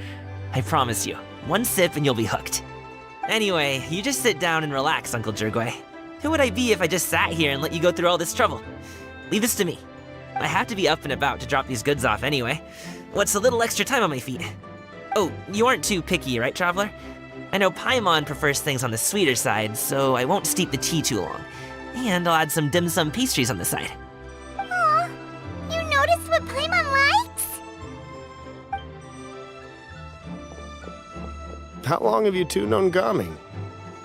[SPEAKER 10] I promise you, one sip and you'll be hooked. Anyway, you just sit down and relax, Uncle Jirgway. Who would I be if I just sat here and let you go through all this trouble? Leave this to me. I have to be up and about to drop these goods off anyway. What's a little extra time on my feet? Oh, you aren't too picky, right, Traveler? I know Paimon prefers things on the sweeter side, so I won't steep the tea too long. And I'll add some dim sum pastries on the side.
[SPEAKER 3] Aw, you noticed what Paimon likes?
[SPEAKER 14] How long have you two known Gaming?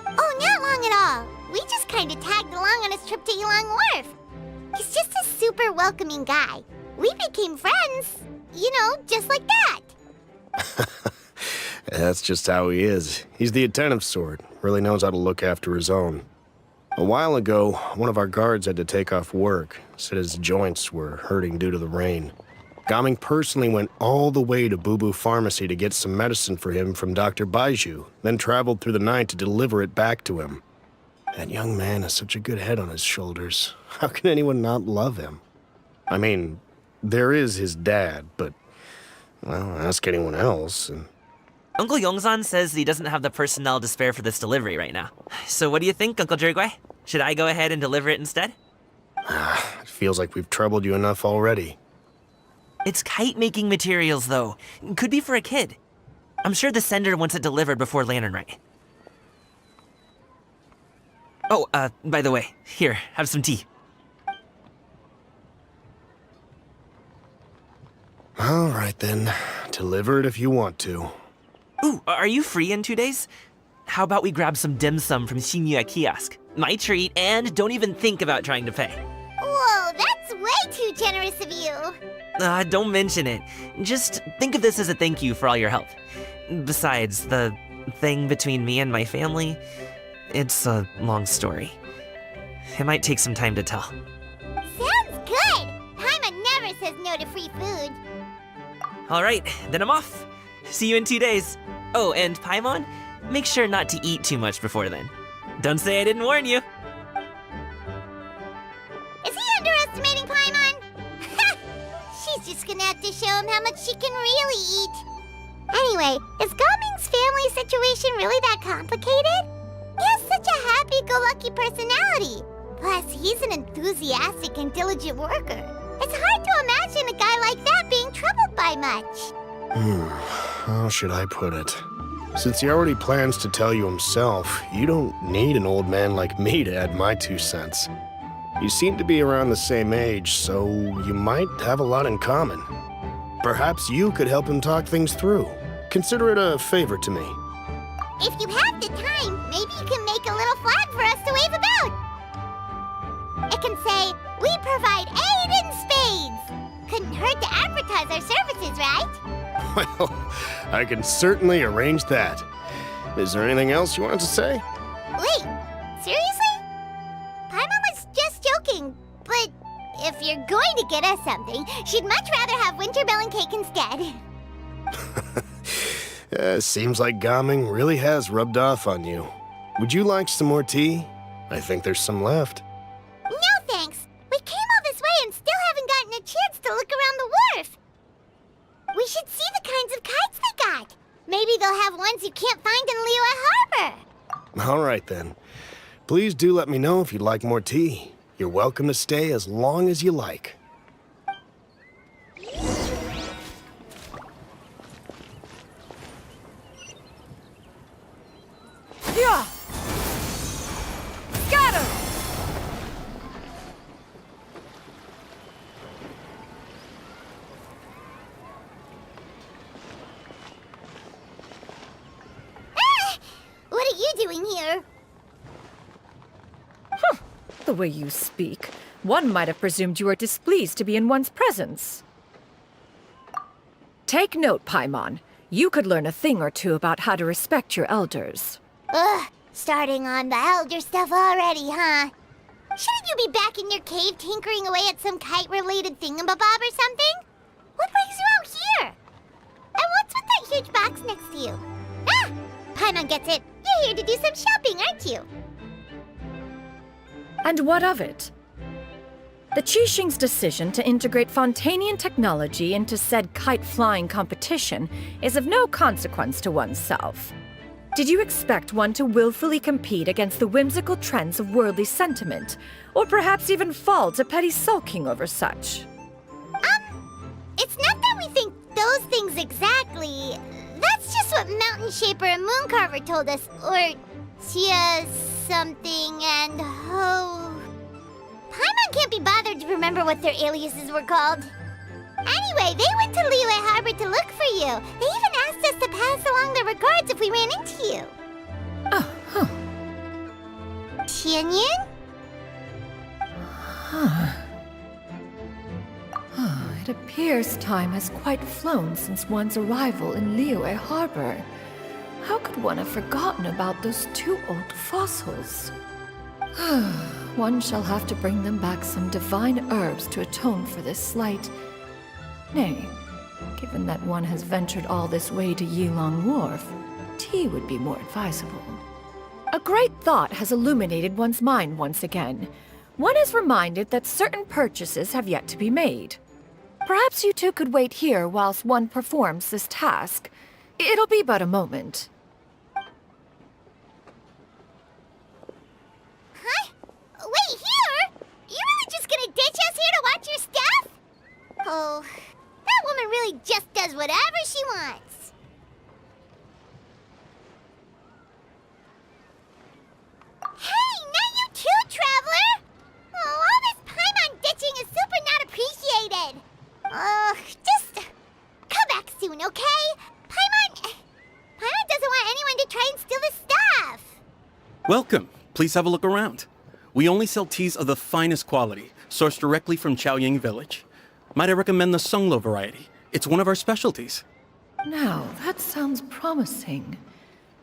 [SPEAKER 3] Oh, not long at all. We just kind of tagged along on his trip to Yulong Wharf. He's just a super welcoming guy. We became friends, you know, just like that.
[SPEAKER 14] That's just how he is. He's the attentive sort, really knows how to look after his own. A while ago, one of our guards had to take off work, said his joints were hurting due to the rain. Gaming personally went all the way to Boo Boo Pharmacy to get some medicine for him from Dr. Baiju, then traveled through the night to deliver it back to him. That young man has such a good head on his shoulders. How can anyone not love him? I mean, there is his dad, but, well, ask anyone else, and...
[SPEAKER 10] Uncle Yongzan says he doesn't have the personnel to spare for this delivery right now. So what do you think, Uncle Jirgway? Should I go ahead and deliver it instead?
[SPEAKER 14] It feels like we've troubled you enough already.
[SPEAKER 10] It's kite-making materials, though. Could be for a kid. I'm sure the sender wants it delivered before Lantern Rite. Oh, by the way, here, have some tea.
[SPEAKER 14] All right then. Deliver it if you want to.
[SPEAKER 10] Ooh, are you free in 2 days? How about we grab some dim sum from xianyun kiosk? My treat, and don't even think about trying to pay.
[SPEAKER 3] Whoa, that's way too generous of you.
[SPEAKER 10] Don't mention it. Just think of this as a thank you for all your help. Besides, the thing between me and my family, it's a long story. It might take some time to tell.
[SPEAKER 3] Sounds good! Paimon never says no to free food.
[SPEAKER 10] Alright, then I'm off. See you in 2 days. Oh, and Paimon, make sure not to eat too much before then. Don't say I didn't warn you.
[SPEAKER 3] Is he underestimating Paimon? She's just gonna have to show him how much she can really eat. Anyway, is Gaming's family situation really that complicated? He has such a happy-go-lucky personality. Plus, he's an enthusiastic and diligent worker. It's hard to imagine a guy like that being troubled by much.
[SPEAKER 14] How should I put it? Since he already plans to tell you himself, you don't need an old man like me to add my 2 cents. You seem to be around the same age, so you might have a lot in common. Perhaps you could help him talk things through. Consider it a favor to me.
[SPEAKER 3] If you have the time, maybe you can make a little flag for us to wave about. It can say, "We provide aid in spades." Couldn't hurt to advertise our services, right?
[SPEAKER 14] Well, I can certainly arrange that. Is there anything else you wanted to say?
[SPEAKER 3] Wait, seriously? Paimon was just joking, but if you're going to get us something, she'd much rather have winter melon cake instead.
[SPEAKER 14] Seems like Gaming really has rubbed off on you. Would you like some more tea? I think there's some left.
[SPEAKER 3] No thanks. We came all this way and still haven't gotten a chance to look around the wharf. We should see the kinds of kites they got. Maybe they'll have ones you can't find in Liyue Harbor.
[SPEAKER 14] All right then. Please do let me know if you'd like more tea. You're welcome to stay as long as you like.
[SPEAKER 12] Yeah! Scatter!
[SPEAKER 3] What are you doing here?
[SPEAKER 12] The way you speak, one might have presumed you were displeased to be in one's presence. Take note, Paimon. You could learn a thing or two about how to respect your elders.
[SPEAKER 3] Ugh, starting on the elder stuff already, huh? Shouldn't you be back in your cave tinkering away at some kite-related thingamabob or something? What brings you out here? And what's with that huge box next to you? Ah! Paimon gets it. You're here to do some shopping, aren't you?
[SPEAKER 12] And what of it? The Qixing's decision to integrate Fontanian technology into said kite-flying competition is of no consequence to oneself. Did you expect one to willfully compete against the whimsical trends of worldly sentiment, or perhaps even fall to petty sulking over such?
[SPEAKER 3] It's not that we think those things exactly. That's just what Mountain Shaper and Moon Carver told us, or Tia something and Ho. Paimon can't be bothered to remember what their aliases were called. Anyway, they went to Liyue Harbor to look for you. They even asked us to pass along their regards if we ran into you.
[SPEAKER 12] Oh, huh.
[SPEAKER 3] Xianyun?
[SPEAKER 12] It appears time has quite flown since one's arrival in Liyue Harbor. How could one have forgotten about those 2 old fossils? One shall have to bring them back some divine herbs to atone for this slight. Nay, given that one has ventured all this way to Yilong Wharf, tea would be more advisable. A great thought has illuminated one's mind once again. One is reminded that certain purchases have yet to be made. Perhaps you two could wait here whilst one performs this task. It'll be but a moment.
[SPEAKER 3] Huh? Wait, here? You really just gonna ditch us here to watch your stuff? Oh, that woman really just does whatever she wants. Hey, now you
[SPEAKER 15] Welcome. Please have a look around. We only sell teas of the finest quality, sourced directly from Xiaoying village. Might I recommend the Sunglo variety? It's one of our specialties.
[SPEAKER 12] Now, that sounds promising.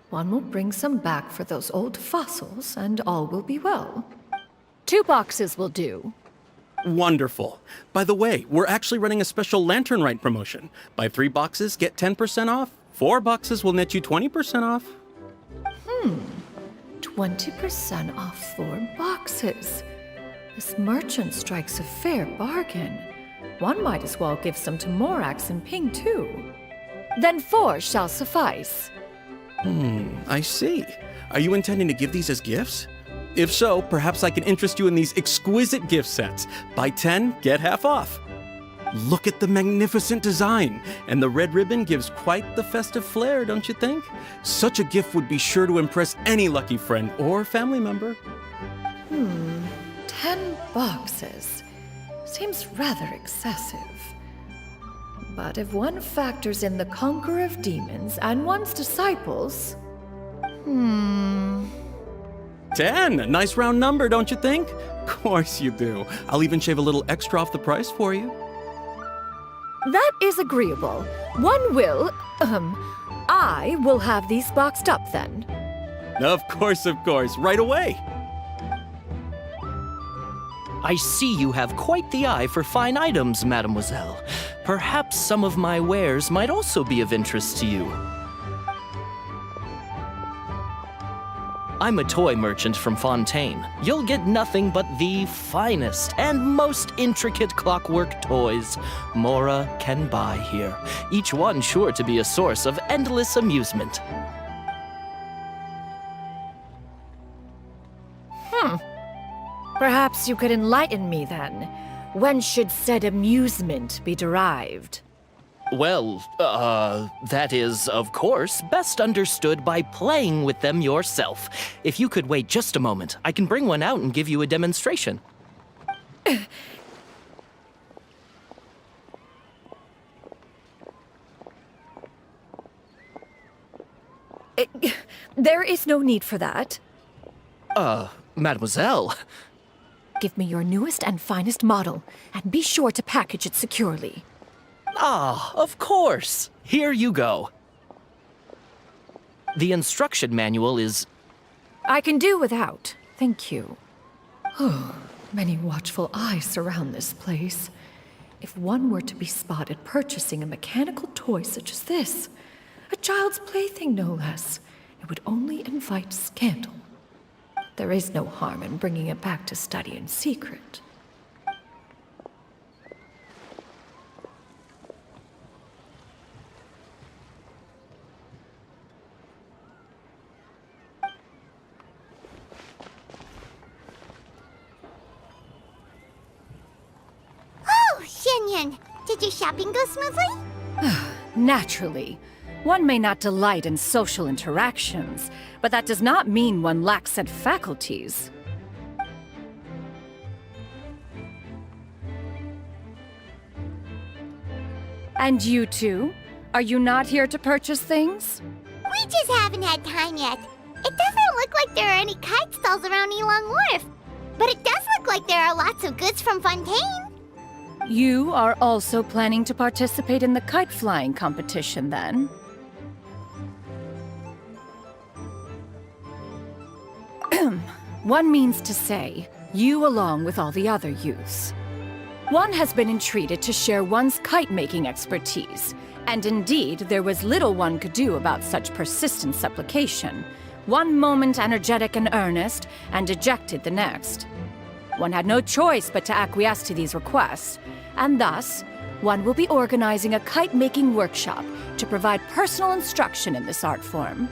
[SPEAKER 12] One will bring some back for those old fossils, and all will be well.
[SPEAKER 1] 2 boxes will do.
[SPEAKER 15] Wonderful. By the way, we're actually running a special Lantern Rite promotion. Buy 3 boxes, get 10% off. 4 boxes will net you 20% off.
[SPEAKER 12] 20% off 4 boxes. This merchant strikes a fair bargain. One might as well give some to Morax and Ping, too. Then 4 shall suffice.
[SPEAKER 15] I see. Are you intending to give these as gifts? If so, perhaps I can interest you in these exquisite gift sets. Buy 10, get half off. Look at the magnificent design, and the red ribbon gives quite the festive flair, don't you think? Such a gift would be sure to impress any lucky friend or family member.
[SPEAKER 12] 10 boxes. Seems rather excessive. But if one factors in the conqueror of demons and one's disciples...
[SPEAKER 15] 10! A nice round number, don't you think? Of course you do. I'll even shave a little extra off the price for you.
[SPEAKER 1] That is agreeable. One will, I will have these boxed up then.
[SPEAKER 15] Of course, right away.
[SPEAKER 13] I see you have quite the eye for fine items, mademoiselle. Perhaps some of my wares might also be of interest to you. I'm a toy merchant from Fontaine. You'll get nothing but the finest and most intricate clockwork toys Mora can buy here, each one sure to be a source of endless amusement.
[SPEAKER 1] Perhaps you could enlighten me then. When should said amusement be derived?
[SPEAKER 13] Well, that is, of course, best understood by playing with them yourself. If you could wait just a moment, I can bring one out and give you a demonstration.
[SPEAKER 1] There is no need for that.
[SPEAKER 13] Mademoiselle.
[SPEAKER 1] Give me your newest and finest model, and be sure to package it securely.
[SPEAKER 13] Ah, of course. Here you go. The instruction manual is...
[SPEAKER 1] I can do without, thank you.
[SPEAKER 12] Many watchful eyes surround this place. If one were to be spotted purchasing a mechanical toy such as this, a child's plaything no less, it would only invite scandal. There is no harm in bringing it back to study in secret.
[SPEAKER 3] Oh, xianyun, did your shopping go smoothly?
[SPEAKER 1] Naturally. One may not delight in social interactions, but that does not mean one lacks said faculties. And you two? Are you not here to purchase things?
[SPEAKER 3] We just haven't had time yet. It doesn't look like there are any kite stalls around Elong Wharf, but it does look like there are lots of goods from Fontaine.
[SPEAKER 1] You are also planning to participate in the kite flying competition, then? One means to say, you along with all the other youths. One has been entreated to share one's kite-making expertise, and indeed, there was little one could do about such persistent supplication. One moment energetic and earnest, and dejected the next. One had no choice but to acquiesce to these requests, and thus, one will be organizing a kite-making workshop to provide personal instruction in this art form.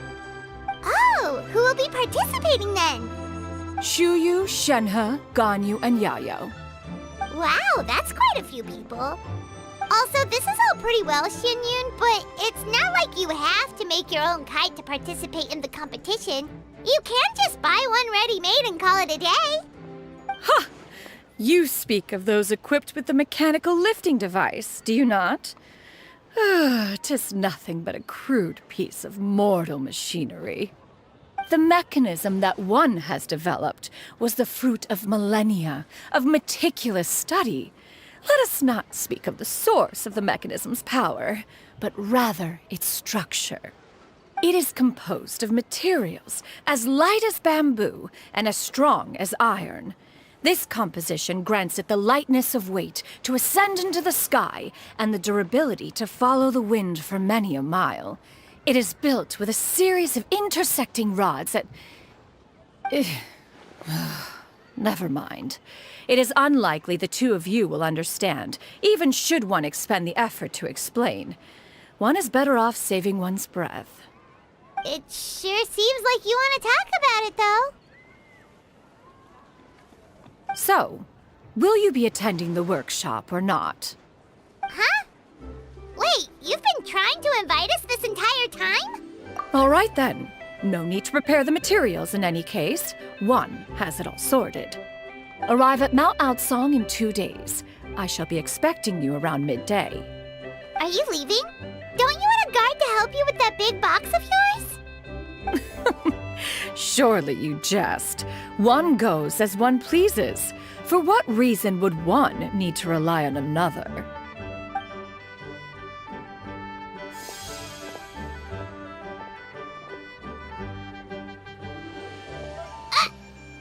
[SPEAKER 3] Oh, who will be participating then?
[SPEAKER 1] Shuyu, Shenhe, Ganyu, and Yayo.
[SPEAKER 3] Wow, that's quite a few people. Also, this is all pretty well, xianyun, but it's not like you have to make your own kite to participate in the competition. You can't just buy one ready-made and call it a day.
[SPEAKER 1] Ha! You speak of those equipped with the mechanical lifting device, do you not? 'Tis nothing but a crude piece of mortal machinery. The mechanism that one has developed was the fruit of millennia of meticulous study. Let us not speak of the source of the mechanism's power, but rather its structure. It is composed of materials as light as bamboo and as strong as iron. This composition grants it the lightness of weight to ascend into the sky and the durability to follow the wind for many a mile. It is built with a series of intersecting rods that... Never mind. It is unlikely the two of you will understand, even should one expend the effort to explain. One is better off saving one's breath.
[SPEAKER 3] It sure seems like you want to talk about it, though.
[SPEAKER 1] So, will you be attending the workshop or not?
[SPEAKER 3] Huh? Wait, you've been trying to invite us this entire time?
[SPEAKER 1] All right then. No need to prepare the materials in any case. One has it all sorted. Arrive at Mount Outsong in 2 days. I shall be expecting you around midday.
[SPEAKER 3] Are you leaving? Don't you want a guard to help you with that big box of yours?
[SPEAKER 1] Surely you jest. One goes as one pleases. For what reason would one need to rely on another?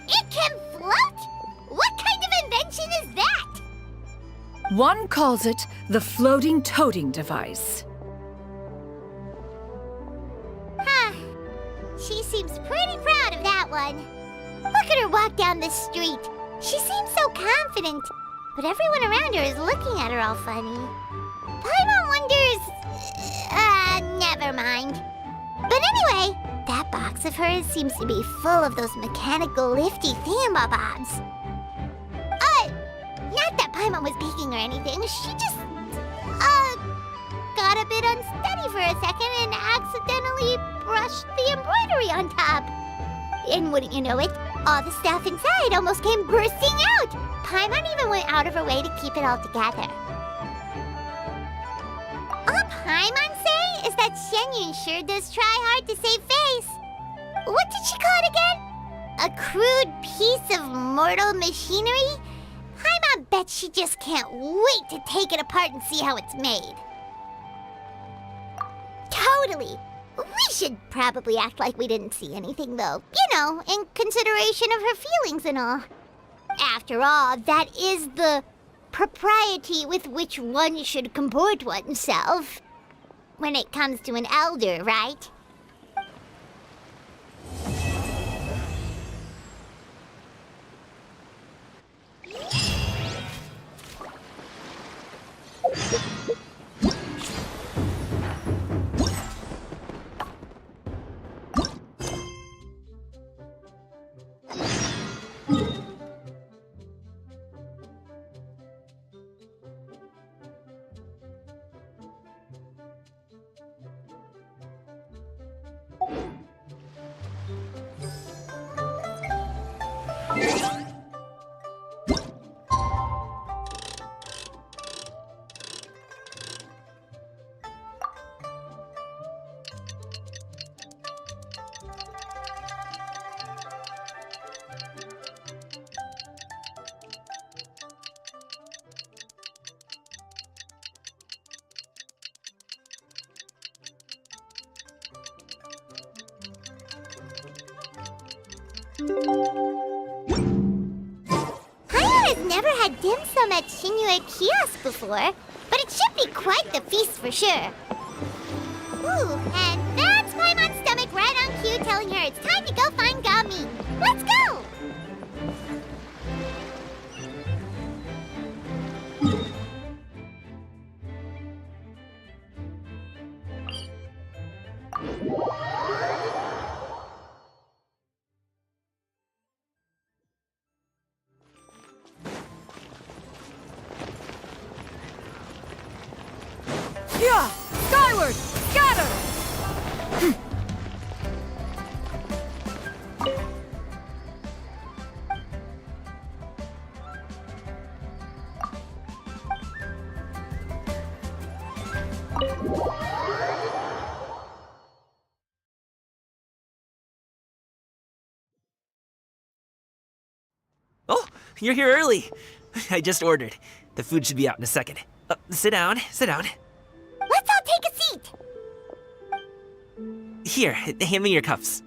[SPEAKER 3] It can float? What kind of invention is that?
[SPEAKER 1] One calls it the floating toting device.
[SPEAKER 3] Huh. She seems pretty proud of that one. Look at her walk down the street. She seems so confident, but everyone around her is looking at her all funny. Paimon wonders... never mind. But anyway, that box of hers seems to be full of those mechanical lifty thingamabobs. Not that Paimon was peeking or anything. She just, got a bit unsteady for a second and accidentally brushed the embroidery on top. And wouldn't you know it, all the stuff inside almost came bursting out. Paimon even went out of her way to keep it all together. All Paimon say is that xianyun sure does try hard to save face. What did she call it again? A crude piece of mortal machinery? Paimon bet she just can't wait to take it apart and see how it's made. Totally. We should probably act like we didn't see anything, though. You know, in consideration of her feelings and all. After all, that is the propriety with which one should comport oneself. When it comes to an elder, right? Paimon has never had dim sum at Xinyue kiosk before, but it should be quite the feast for sure. Ooh, and that's Paimon's stomach right on cue telling her it's time to go find Gami. Let's go!
[SPEAKER 1] Yeah! Skyward! Scatter!
[SPEAKER 10] Oh, you're here early. I just ordered. The food should be out in a second. Sit down, sit down.
[SPEAKER 3] Let's all take a seat.
[SPEAKER 10] Here, hand me your cups.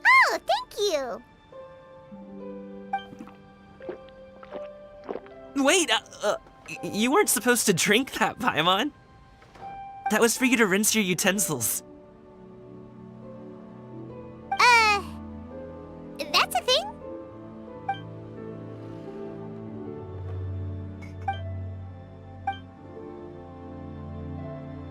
[SPEAKER 3] Oh, thank you.
[SPEAKER 10] Wait, you weren't supposed to drink that, Paimon. That was for you to rinse your utensils.
[SPEAKER 3] That's a thing?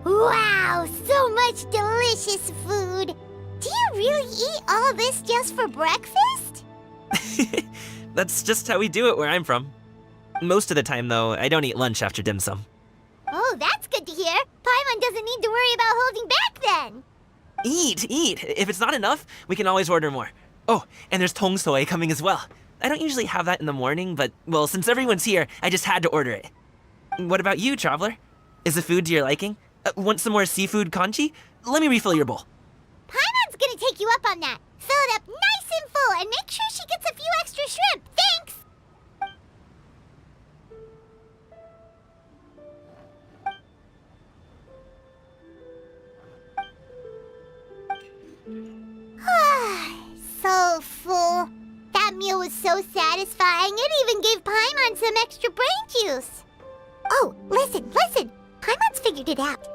[SPEAKER 3] Wow, so much delicious food. Do you really eat all this just for breakfast?
[SPEAKER 10] That's just how we do it where I'm from. Most of the time, though, I don't eat lunch after dim sum.
[SPEAKER 3] Oh, that's good to hear. Paimon doesn't need to worry about holding back then.
[SPEAKER 10] Eat! If it's not enough, we can always order more. Oh, and there's tong soy coming as well. I don't usually have that in the morning, but, well, since everyone's here, I just had to order it. What about you, Traveler? Is the food to your liking? Want some more seafood congee? Let me refill your bowl.
[SPEAKER 3] Paimon's gonna take you up on that. Fill it up nice and full and make sure she gets a few extra shrimp. Thanks! So full. That meal was so satisfying, it even gave Paimon some extra brain juice. Oh, listen. Paimon's figured it out.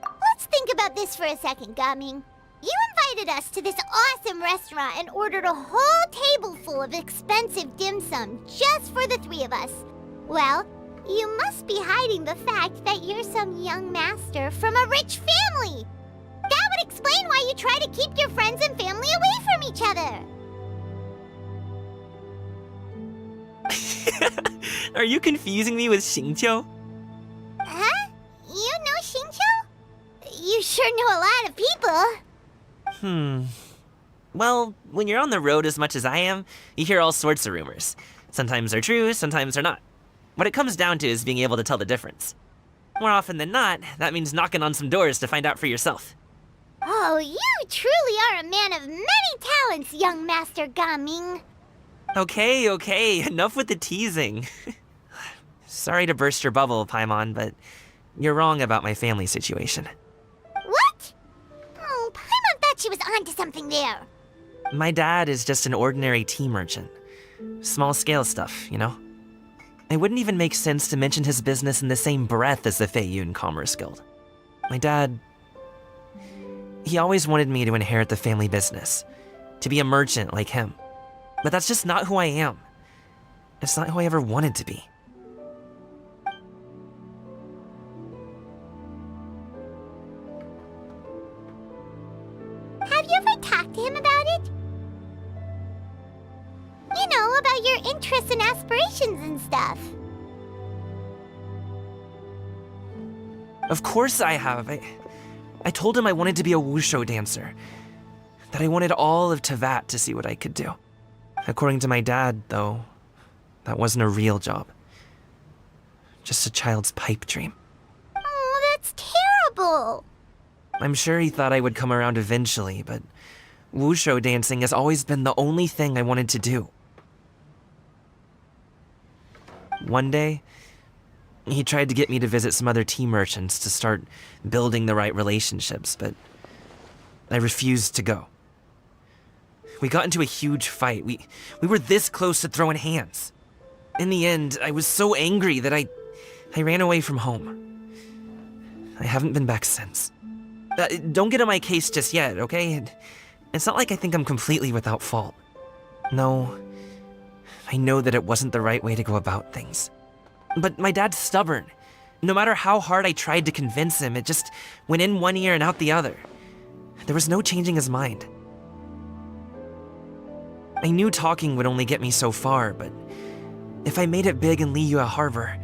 [SPEAKER 3] Let's think about this for a second, Gaming. You invited us to this awesome restaurant and ordered a whole table full of expensive dim sum just for the three of us. Well, you must be hiding the fact that you're some young master from a rich family. That would explain why you try to keep your friends and family away from each other.
[SPEAKER 10] Are you confusing me with Xingqiu?
[SPEAKER 3] Huh? You know Xingqiu? You sure know a lot of people.
[SPEAKER 10] Well, when you're on the road as much as I am, you hear all sorts of rumors. Sometimes they're true, sometimes they're not. What it comes down to is being able to tell the difference. More often than not, that means knocking on some doors to find out for yourself.
[SPEAKER 3] Oh, you truly are a man of many talents, young Master Gaming.
[SPEAKER 10] Okay, enough with the teasing. Sorry to burst your bubble, Paimon, but you're wrong about my family situation.
[SPEAKER 3] What? Oh, Paimon thought she was onto something there.
[SPEAKER 10] My dad is just an ordinary tea merchant. Small-scale stuff, you know? It wouldn't even make sense to mention his business in the same breath as the xianyun Commerce Guild. My dad... he always wanted me to inherit the family business, to be a merchant like him. But that's just not who I am. It's not who I ever wanted to be.
[SPEAKER 3] Have you ever talked to him about it? You know, about your interests and aspirations and stuff.
[SPEAKER 10] Of course I have. I told him I wanted to be a wushu dancer. That I wanted all of Tevat to see what I could do. According to my dad, though, that wasn't a real job. Just a child's pipe dream.
[SPEAKER 3] Oh, that's terrible.
[SPEAKER 10] I'm sure he thought I would come around eventually, but wushu dancing has always been the only thing I wanted to do. One day, he tried to get me to visit some other tea merchants to start building the right relationships, but I refused to go. We got into a huge fight. We were this close to throwing hands. In the end, I was so angry that I ran away from home. I haven't been back since. Don't get on my case just yet, okay? It's not like I think I'm completely without fault. No, I know that it wasn't the right way to go about things. But my dad's stubborn. No matter how hard I tried to convince him, it just went in one ear and out the other. There was no changing his mind. I knew talking would only get me so far, but if I made it big in Liyue Harbor,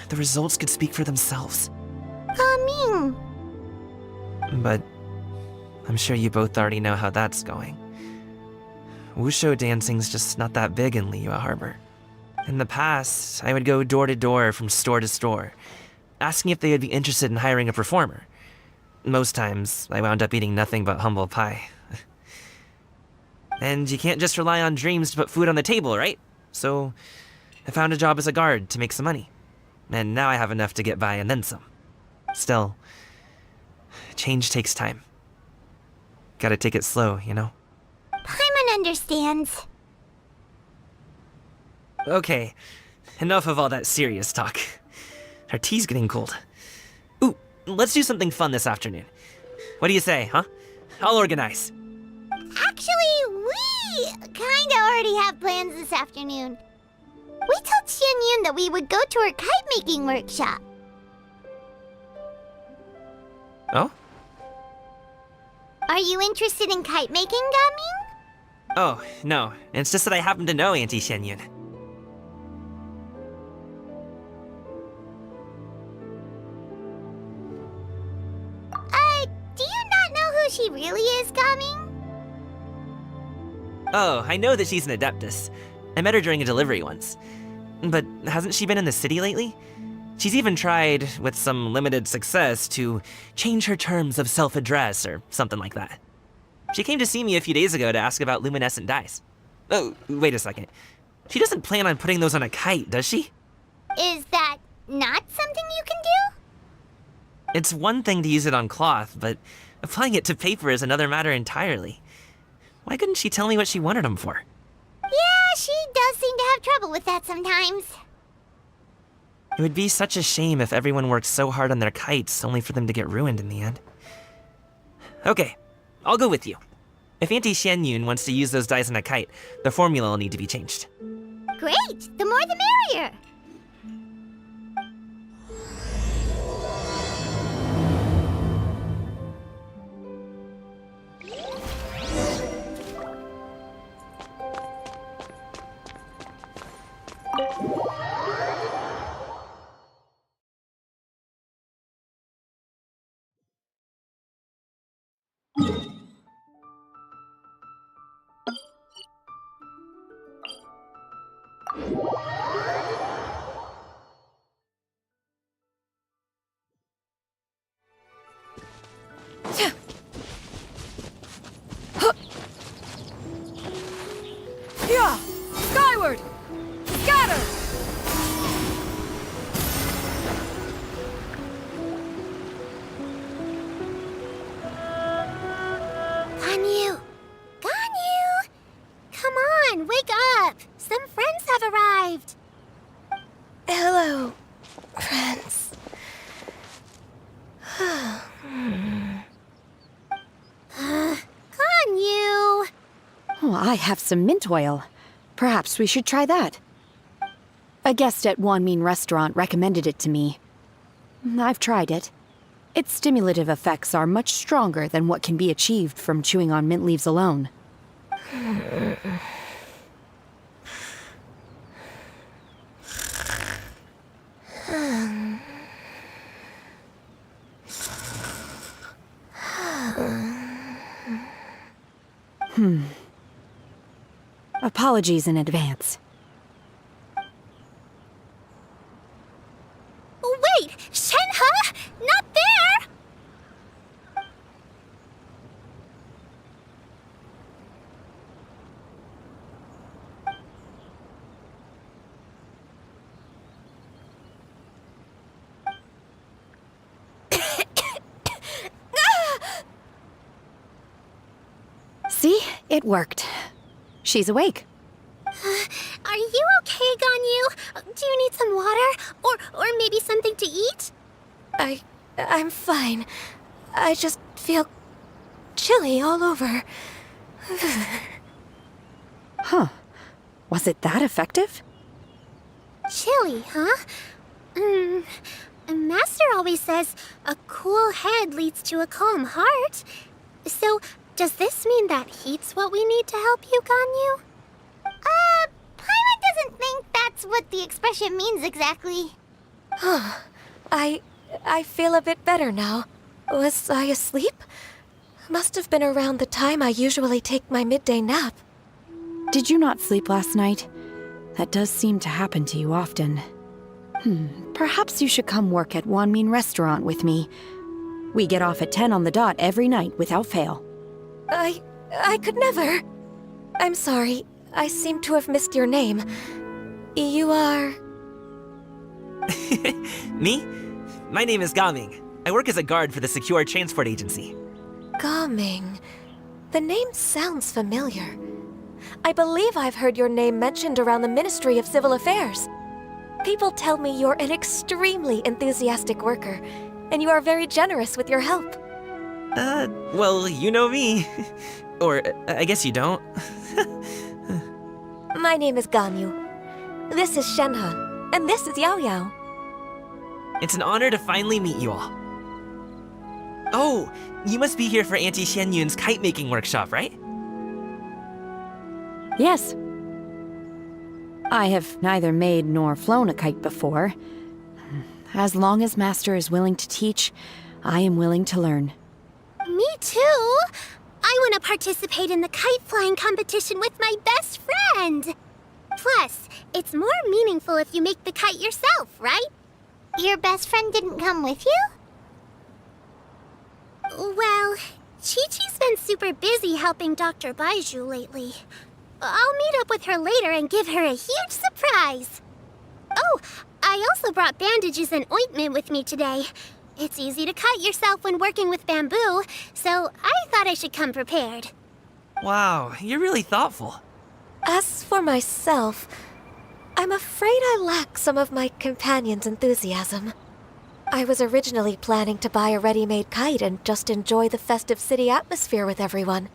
[SPEAKER 10] the results could speak for themselves.
[SPEAKER 3] Gaming.
[SPEAKER 10] But I'm sure you both already know how that's going. Wushu dancing's just not that big in Liyue Harbor. In the past, I would go door to door from store to store, asking if they would be interested in hiring a performer. Most times, I wound up eating nothing but humble pie. And you can't just rely on dreams to put food on the table, right? So I found a job as a guard to make some money. And now I have enough to get by and then some. Still, change takes time. Gotta take it slow, you know?
[SPEAKER 3] Paimon understands.
[SPEAKER 10] Okay, enough of all that serious talk. Our tea's getting cold. Ooh, let's do something fun this afternoon. What do you say, huh? I'll organize.
[SPEAKER 3] Actually, we kinda already have plans this afternoon. We told Xianyun that we would go to her kite-making workshop.
[SPEAKER 10] Oh?
[SPEAKER 3] Are you interested in kite-making, Gaming?
[SPEAKER 10] Oh, no. It's just that I happen to know Auntie xianyun.
[SPEAKER 3] Do you not know who she really is, Gaming?
[SPEAKER 10] Oh, I know that she's an Adeptus. I met her during a delivery once. But hasn't she been in the city lately? She's even tried, with some limited success, to change her terms of self-address or something like that. She came to see me a few days ago to ask about luminescent dyes. Oh, wait a second. She doesn't plan on putting those on a kite, does she?
[SPEAKER 3] Is that not something you can do?
[SPEAKER 10] It's one thing to use it on cloth, but applying it to paper is another matter entirely. Why couldn't she tell me what she wanted them for?
[SPEAKER 3] Yeah, she does seem to have trouble with that sometimes.
[SPEAKER 10] It would be such a shame if everyone worked so hard on their kites only for them to get ruined in the end. Okay, I'll go with you. If Auntie xianyun wants to use those dyes on a kite, the formula will need to be changed.
[SPEAKER 3] Great! The more the merrier!
[SPEAKER 1] Yeah! Skyward! Scatter!
[SPEAKER 3] Ganyu! Ganyu! Come on, wake up! Some friends have arrived!
[SPEAKER 7] Hello, friends.
[SPEAKER 3] Ganyu!
[SPEAKER 16] Oh, I have some mint oil. Perhaps we should try that. A guest at Wanmin restaurant recommended it to me. I've tried it. Its stimulative effects are much stronger than what can be achieved from chewing on mint leaves alone. Apologies in advance.
[SPEAKER 3] Wait! Shenhe? Not there!
[SPEAKER 16] See? It worked. She's awake.
[SPEAKER 3] Are you okay, Ganyu? Do you need some water? Or maybe something to eat?
[SPEAKER 7] I'm fine. I just feel chilly all over.
[SPEAKER 16] Huh. Was it that effective?
[SPEAKER 3] Chilly, huh? Master always says a cool head leads to a calm heart. So, does this mean that heat's what we need to help you, Ganyu? Paimon doesn't think that's what the expression means exactly.
[SPEAKER 7] I feel a bit better now. Was I asleep? Must have been around the time I usually take my midday nap.
[SPEAKER 16] Did you not sleep last night? That does seem to happen to you often. Perhaps you should come work at Wanmin restaurant with me. We get off at 10 on the dot every night without fail.
[SPEAKER 7] I could never. I'm sorry. I seem to have missed your name. You are...
[SPEAKER 10] Me? My name is Gaming. I work as a guard for the Secure Transport Agency.
[SPEAKER 7] Gaming. The name sounds familiar. I believe I've heard your name mentioned around the Ministry of Civil Affairs. People tell me you're an extremely enthusiastic worker, and you are very generous with your help.
[SPEAKER 10] Well, you know me. Or, I guess you don't.
[SPEAKER 7] My name is Ganyu. This is Shenhe, and this is Yao Yao.
[SPEAKER 10] It's an honor to finally meet you all. Oh, you must be here for Auntie Xianyun's kite-making workshop, right?
[SPEAKER 16] Yes. I have neither made nor flown a kite before. As long as Master is willing to teach, I am willing to learn.
[SPEAKER 3] Me too! I want to participate in the kite flying competition with my best friend! Plus, it's more meaningful if you make the kite yourself, right? Your best friend didn't come with you? Well, Chi-Chi's been super busy helping Dr. Baiju lately. I'll meet up with her later and give her a huge surprise. Oh, I also brought bandages and ointment with me today. It's easy to cut yourself when working with bamboo, so I thought I should come prepared.
[SPEAKER 10] Wow, you're really thoughtful.
[SPEAKER 7] As for myself, I'm afraid I lack some of my companion's enthusiasm. I was originally planning to buy a ready-made kite and just enjoy the festive city atmosphere with everyone.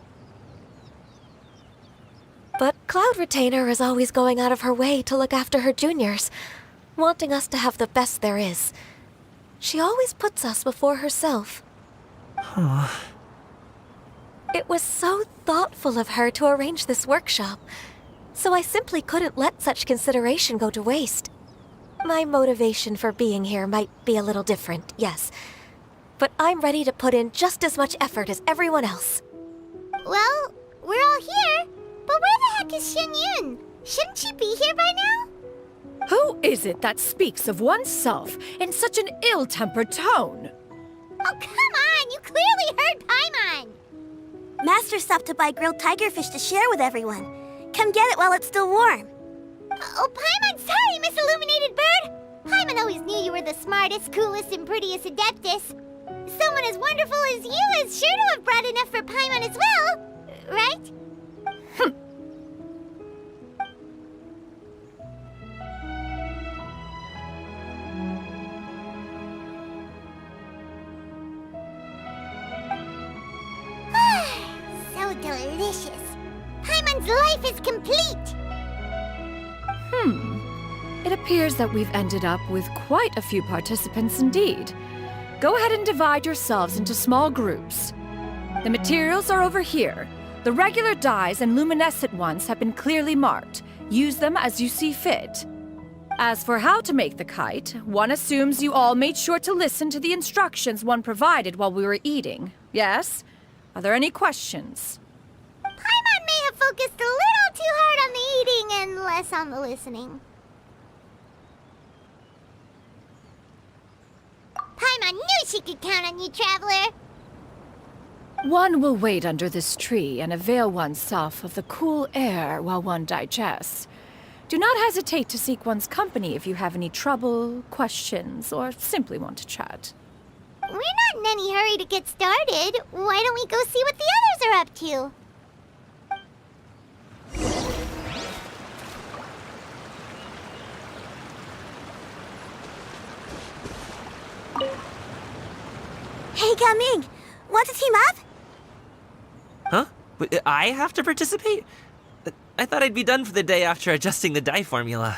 [SPEAKER 7] But Cloud Retainer is always going out of her way to look after her juniors, wanting us to have the best there is. She always puts us before herself.
[SPEAKER 10] Huh.
[SPEAKER 7] It was so thoughtful of her to arrange this workshop, so I simply couldn't let such consideration go to waste. My motivation for being here might be a little different, yes, but I'm ready to put in just as much effort as everyone else.
[SPEAKER 3] Well, we're all here, but where the heck is Xianyun? Shouldn't she be here by now?
[SPEAKER 1] Who is it that speaks of oneself in such an ill-tempered tone?
[SPEAKER 3] Oh, come on! You clearly heard Paimon!
[SPEAKER 17] Master stopped to buy grilled tigerfish to share with everyone. Come get it while it's still warm.
[SPEAKER 3] Oh, Paimon, sorry, Miss Illuminated Bird! Paimon always knew you were the smartest, coolest, and prettiest Adeptus. Someone as wonderful as you is sure to have brought enough for Paimon as well, right? So delicious. Paimon's life is complete!
[SPEAKER 1] It appears that we've ended up with quite a few participants indeed. Go ahead and divide yourselves into small groups. The materials are over here. The regular dyes and luminescent ones have been clearly marked. Use them as you see fit. As for how to make the kite, one assumes you all made sure to listen to the instructions one provided while we were eating. Yes? Are there any questions?
[SPEAKER 3] Paimon may have focused a little too hard on the eating and less on the listening. Paimon knew she could count on you, Traveler!
[SPEAKER 1] One will wait under this tree and avail oneself of the cool air while one digests. Do not hesitate to seek one's company if you have any trouble, questions, or simply want to chat.
[SPEAKER 3] We're not in any hurry to get started. Why don't we go see what the others are up to?
[SPEAKER 17] Hey, Gaming! Want to team up?
[SPEAKER 10] Huh? But I have to participate? I thought I'd be done for the day after adjusting the dye formula.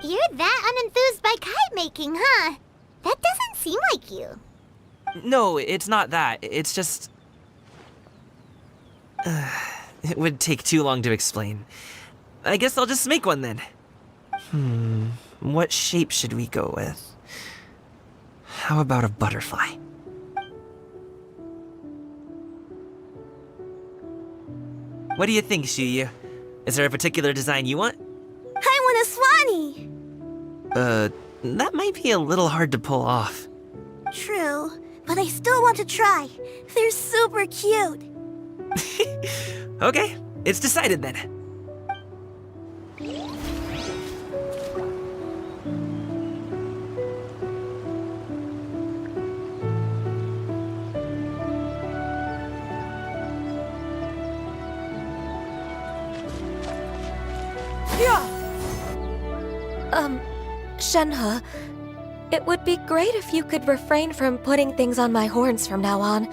[SPEAKER 3] You're that unenthused by kite making, huh? That doesn't seem like you.
[SPEAKER 10] No, it's not that. It's just... it would take too long to explain. I guess I'll just make one then. What shape should we go with? How about a butterfly? What do you think, Xiyu? Is there a particular design you want?
[SPEAKER 17] I want a swanee!
[SPEAKER 10] That might be a little hard to pull off.
[SPEAKER 17] True, but I still want to try. They're super cute.
[SPEAKER 10] Okay, it's decided then.
[SPEAKER 7] Shenhe, it would be great if you could refrain from putting things on my horns from now on.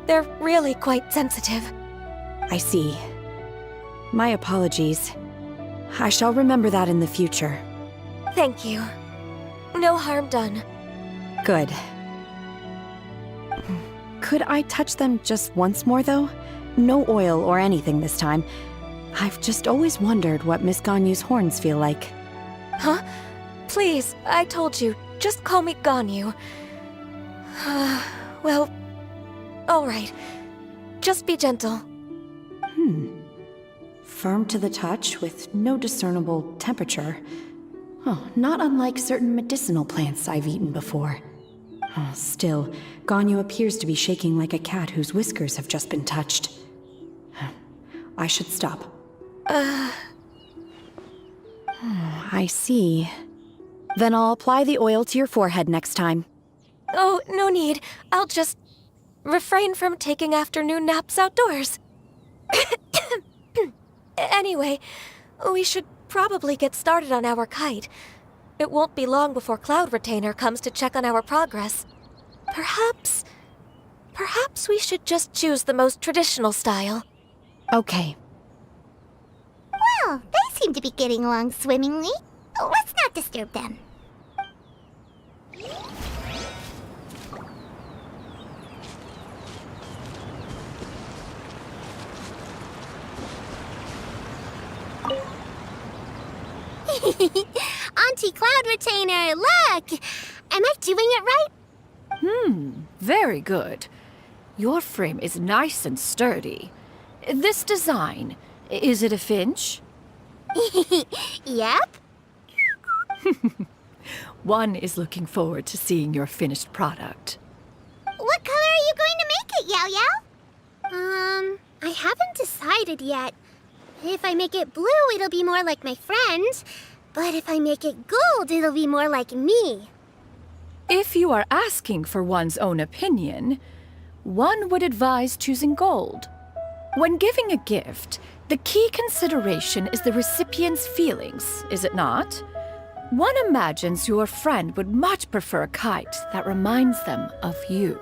[SPEAKER 7] They're really quite sensitive.
[SPEAKER 16] I see. My apologies. I shall remember that in the future.
[SPEAKER 7] Thank you. No harm done.
[SPEAKER 16] Good. Could I touch them just once more, though? No oil or anything this time. I've just always wondered what Miss Ganyu's horns feel like.
[SPEAKER 7] Huh? Please, I told you, just call me Ganyu. Well, alright. Just be gentle.
[SPEAKER 16] Firm to the touch with no discernible temperature. Oh, not unlike certain medicinal plants I've eaten before. Oh, still, Ganyu appears to be shaking like a cat whose whiskers have just been touched. I should stop. I see. Then I'll apply the oil to your forehead next time.
[SPEAKER 7] Oh, no need. I'll just refrain from taking afternoon naps outdoors. Anyway, we should probably get started on our kite. It won't be long before Cloud Retainer comes to check on our progress. Perhaps we should just choose the most traditional style.
[SPEAKER 16] Okay.
[SPEAKER 3] Well, they seem to be getting along swimmingly. Let's not disturb them. Auntie Cloud Retainer, look! Am I doing it right?
[SPEAKER 1] Very good. Your frame is nice and sturdy. This design, is it a finch?
[SPEAKER 3] Yep.
[SPEAKER 1] One is looking forward to seeing your finished product.
[SPEAKER 3] What color are you going to make it, Xiao Xiao? I haven't decided yet. If I make it blue, it'll be more like my friend. But if I make it gold, it'll be more like me.
[SPEAKER 1] If you are asking for one's own opinion, one would advise choosing gold. When giving a gift, the key consideration is the recipient's feelings, is it not? One imagines your friend would much prefer a kite that reminds them of you.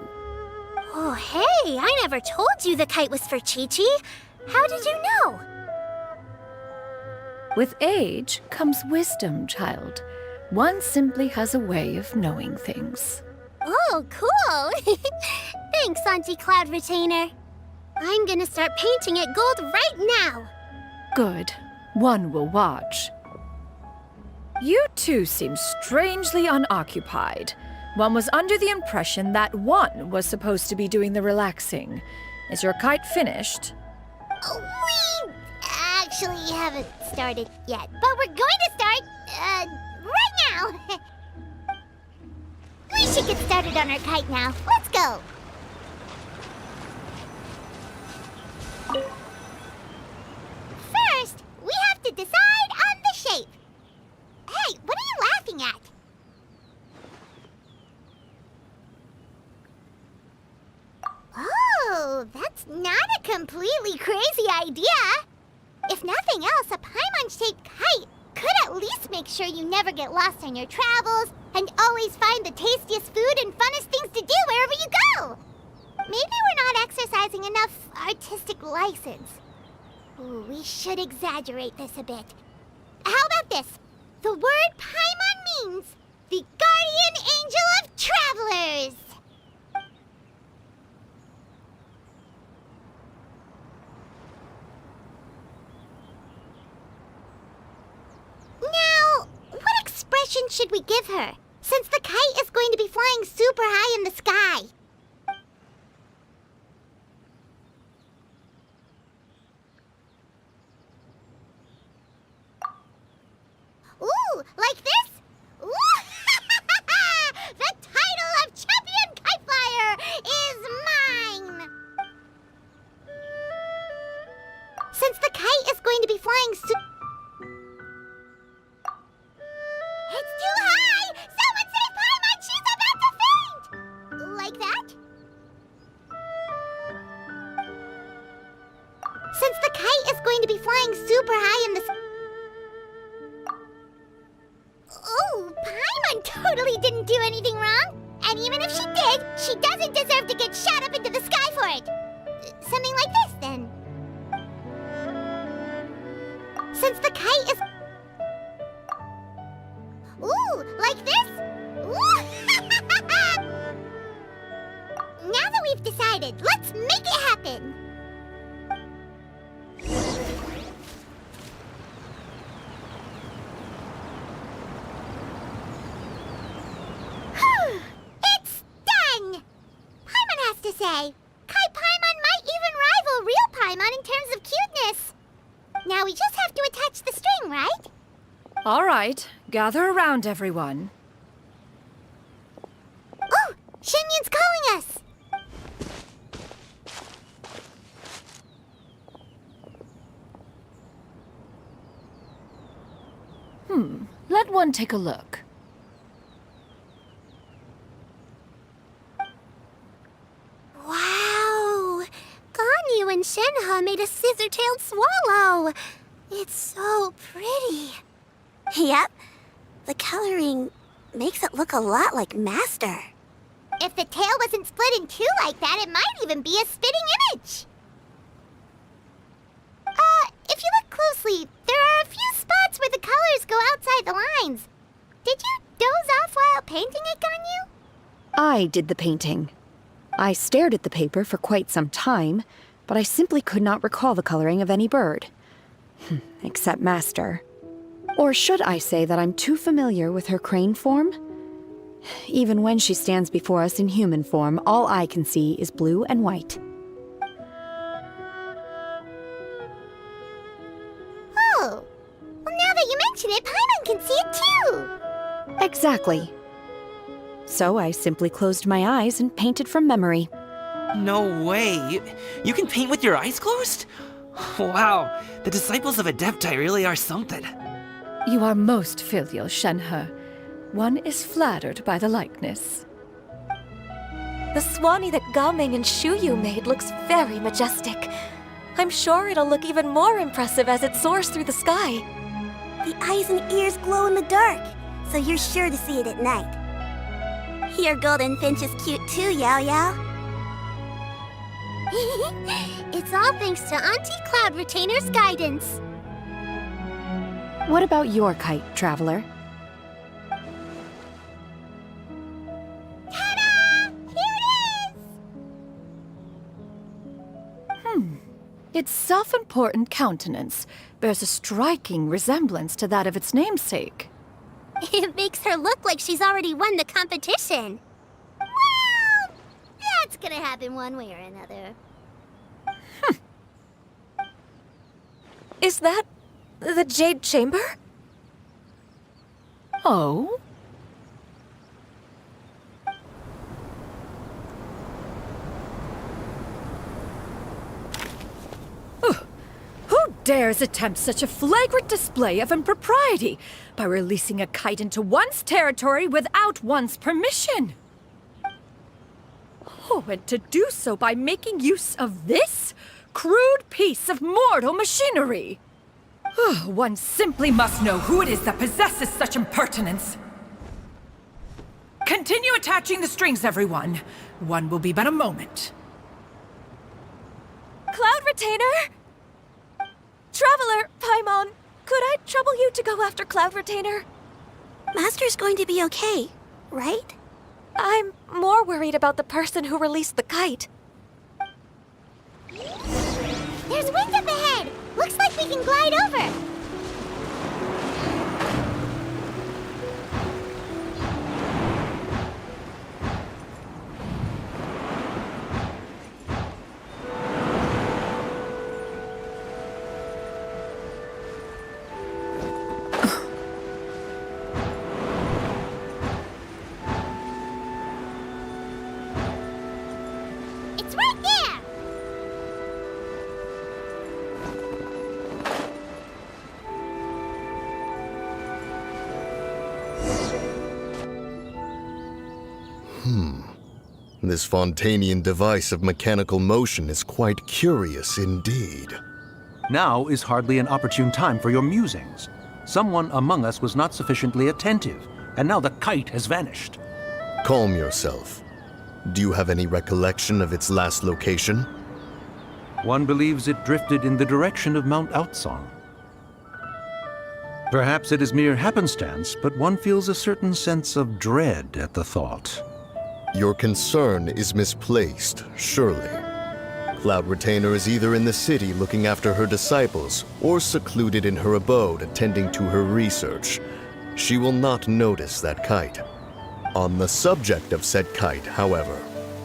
[SPEAKER 3] Oh, hey, I never told you the kite was for Chi-Chi. How did you know?
[SPEAKER 1] With age comes wisdom, child. One simply has a way of knowing things.
[SPEAKER 3] Oh, cool. Thanks, Auntie Cloud Retainer. I'm gonna start painting it gold right now.
[SPEAKER 1] Good. One will watch. You two seem strangely unoccupied. One was under the impression that one was supposed to be doing the relaxing. Is your kite finished?
[SPEAKER 3] We actually haven't started yet, but we're going to start, right now. We should get started on our kite now. Let's go. First, we have to decide on the shape. Hey, what are you laughing at? Oh, that's not a completely crazy idea. If nothing else, a Paimon-shaped kite could at least make sure you never get lost on your travels and always find the tastiest food and funnest things to do wherever you go. Maybe we're not exercising enough artistic license. Ooh, we should exaggerate this a bit. How about this? The word Paimon means the guardian angel of travelers. Now, what expression should we give her, since the kite is going to be flying super high in the sky? Ooh, like this? Ooh, the title of Champion Kite Flyer is mine! going to be flying It's too high! Someone save Paimon! She's about to faint! Like that? Since the kite is going to be flying super high in the Oh, Paimon totally didn't do anything wrong! And even if she did, she doesn't deserve to get shot up into the sky for it! Something like this, then. Since the kite is... Ooh, like this? Ooh. Now that we've decided, let's make it happen! It's done! Paimon has to say, Kai Paimon might even rival real Paimon in terms of cuteness. Now we just have to attach the string, right?
[SPEAKER 1] All right, gather around, everyone.
[SPEAKER 3] Oh, xianyun's calling us!
[SPEAKER 1] Let one take a look.
[SPEAKER 17] Wow! Ganyu and Shenhe made a scissor-tailed swallow. It's so pretty. Yep. The coloring makes it look a lot like Master.
[SPEAKER 3] If the tail wasn't split in two like that, it might even be a spitting image. If you look closely, there are a few spots where the colors go outside the lines. Did you doze off while painting it, Ganyu?
[SPEAKER 16] I did the painting. I stared at the paper for quite some time, but I simply could not recall the coloring of any bird. Except Master. Or should I say that I'm too familiar with her crane form? Even when she stands before us in human form, all I can see is blue and white.
[SPEAKER 3] Oh. Well, now that you mention it, Paimon can see it too.
[SPEAKER 16] Exactly. So I simply closed my eyes and painted from memory.
[SPEAKER 10] No way! You can paint with your eyes closed? Wow, the disciples of Adepti really are something.
[SPEAKER 1] You are most filial, Shenhe. One is flattered by the likeness.
[SPEAKER 7] The Swanee that Gaming and Shuyu made looks very majestic. I'm sure it'll look even more impressive as it soars through the sky.
[SPEAKER 17] The eyes and ears glow in the dark, so you're sure to see it at night. Your golden finch is cute too, Xiao. It's all thanks to Auntie Cloud Retainer's guidance.
[SPEAKER 16] What about your kite, Traveler?
[SPEAKER 3] Ta-da! Here it is!
[SPEAKER 1] Its self-important countenance bears a striking resemblance to that of its namesake.
[SPEAKER 17] It makes her look like she's already won the competition. Well, that's gonna happen one way or another.
[SPEAKER 7] Is that the Jade Chamber?
[SPEAKER 1] Oh? Who dares attempt such a flagrant display of impropriety by releasing a kite into one's territory without one's permission? Oh, and to do so by making use of this crude piece of mortal machinery. One simply must know who it is that possesses such impertinence. Continue attaching the strings, everyone. One will be but a moment.
[SPEAKER 7] Cloud Retainer? Traveler, Paimon, could I trouble you to go after Cloud Retainer?
[SPEAKER 17] Master's going to be okay, right?
[SPEAKER 7] I'm more worried about the person who released the kite.
[SPEAKER 3] There's wind up ahead! Looks like we can glide over! It's right there!
[SPEAKER 8] This Fontanian device of mechanical motion is quite curious indeed.
[SPEAKER 4] Now is hardly an opportune time for your musings. Someone among us was not sufficiently attentive, and now the kite has vanished.
[SPEAKER 8] Calm yourself. Do you have any recollection of its last location?
[SPEAKER 4] One believes it drifted in the direction of Mount Outsong. Perhaps it is mere happenstance, but one feels a certain sense of dread at the thought.
[SPEAKER 8] Your concern is misplaced, surely. Cloud Retainer is either in the city looking after her disciples, or secluded in her abode attending to her research. She will not notice that kite. On the subject of said kite, however,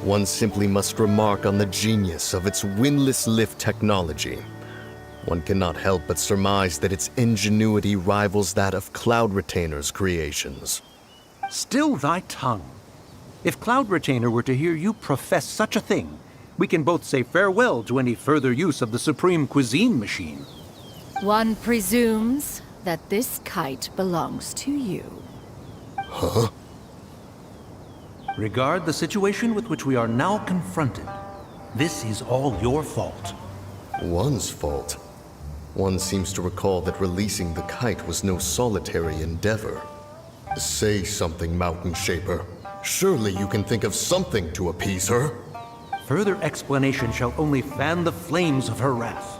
[SPEAKER 8] one simply must remark on the genius of its windless lift technology. One cannot help but surmise that its ingenuity rivals that of Cloud Retainer's creations.
[SPEAKER 4] Still thy tongue. If Cloud Retainer were to hear you profess such a thing, we can both say farewell to any further use of the Supreme Cuisine machine.
[SPEAKER 1] One presumes that this kite belongs to you.
[SPEAKER 8] Huh?
[SPEAKER 4] Regard the situation with which we are now confronted. This is all your fault.
[SPEAKER 8] One's fault? One seems to recall that releasing the kite was no solitary endeavor. Say something, Mountain Shaper. Surely you can think of something to appease her.
[SPEAKER 4] Further explanation shall only fan the flames of her wrath.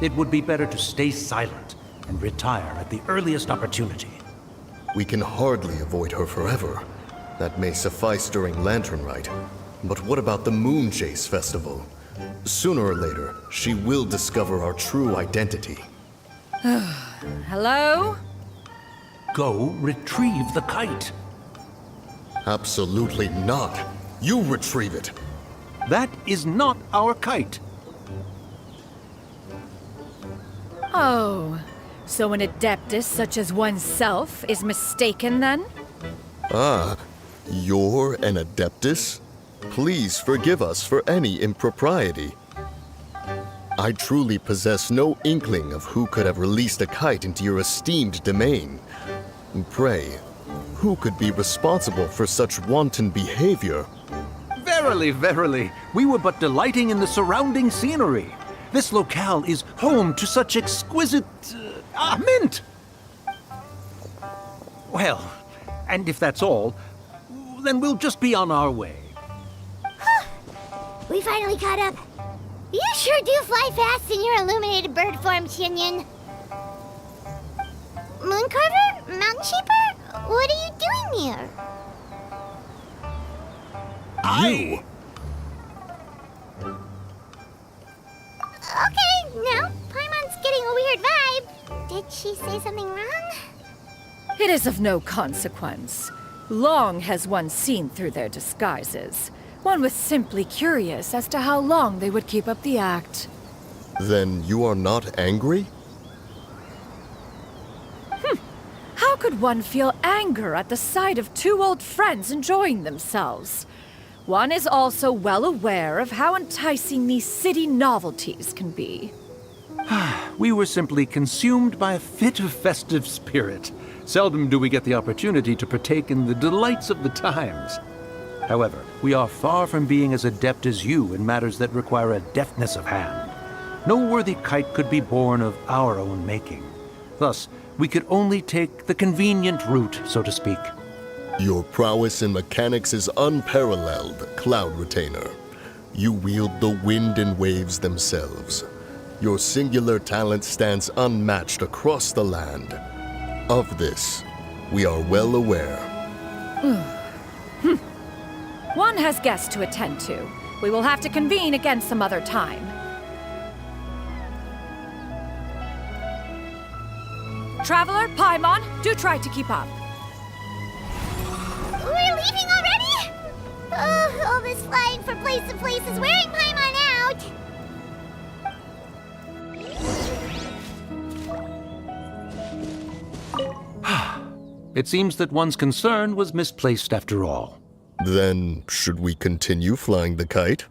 [SPEAKER 4] It would be better to stay silent and retire at the earliest opportunity.
[SPEAKER 8] We can hardly avoid her forever. That may suffice during Lantern Rite. But what about the Moon Chase Festival? Sooner or later, she will discover our true identity.
[SPEAKER 1] Hello?
[SPEAKER 4] Go retrieve the kite.
[SPEAKER 8] Absolutely not. You retrieve it.
[SPEAKER 4] That is not our kite.
[SPEAKER 1] Oh, so an adeptus such as oneself is mistaken then?
[SPEAKER 8] Ah, you're an adeptus? Please forgive us for any impropriety. I truly possess no inkling of who could have released a kite into your esteemed domain. Pray, who could be responsible for such wanton behavior?
[SPEAKER 4] Verily, verily, we were but delighting in the surrounding scenery. This locale is home to such exquisite... mint! Well, and if that's all, then we'll just be on our way.
[SPEAKER 3] We finally caught up. You sure do fly fast in your illuminated bird form, xianyun. Mooncarver? Mountain Shaper? What are you doing here?
[SPEAKER 8] You!
[SPEAKER 3] Okay, now Paimon's getting a weird vibe. Did she say something wrong?
[SPEAKER 1] It is of no consequence. Long has one seen through their disguises. One was simply curious as to how long they would keep up the act.
[SPEAKER 8] Then you are not angry?
[SPEAKER 1] How could one feel anger at the sight of two old friends enjoying themselves? One is also well aware of how enticing these city novelties can be.
[SPEAKER 4] We were simply consumed by a fit of festive spirit. Seldom do we get the opportunity to partake in the delights of the times. However, we are far from being as adept as you in matters that require a deftness of hand. No worthy kite could be born of our own making. Thus, we could only take the convenient route, so to speak.
[SPEAKER 8] Your prowess in mechanics is unparalleled, Cloud Retainer. You wield the wind and waves themselves. Your singular talent stands unmatched across the land. Of this, we are well aware.
[SPEAKER 1] One has guests to attend to. We will have to convene again some other time. Traveler, Paimon, do try to keep up.
[SPEAKER 3] We're leaving already? All this flying from place to place is wearing Paimon out.
[SPEAKER 4] It seems that one's concern was misplaced after all.
[SPEAKER 8] Then, should we continue flying the kite?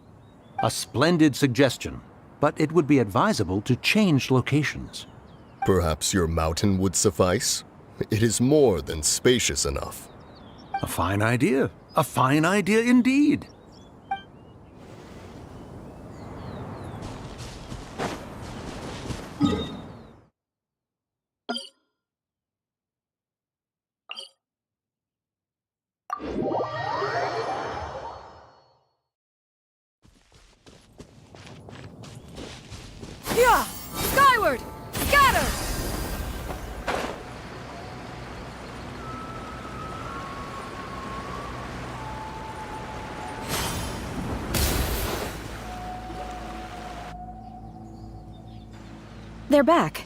[SPEAKER 4] A splendid suggestion, but it would be advisable to change locations.
[SPEAKER 8] Perhaps your mountain would suffice? It is more than spacious enough.
[SPEAKER 4] A fine idea. A fine idea indeed.
[SPEAKER 1] Yeah! Skyward! Scatter!
[SPEAKER 16] They're back.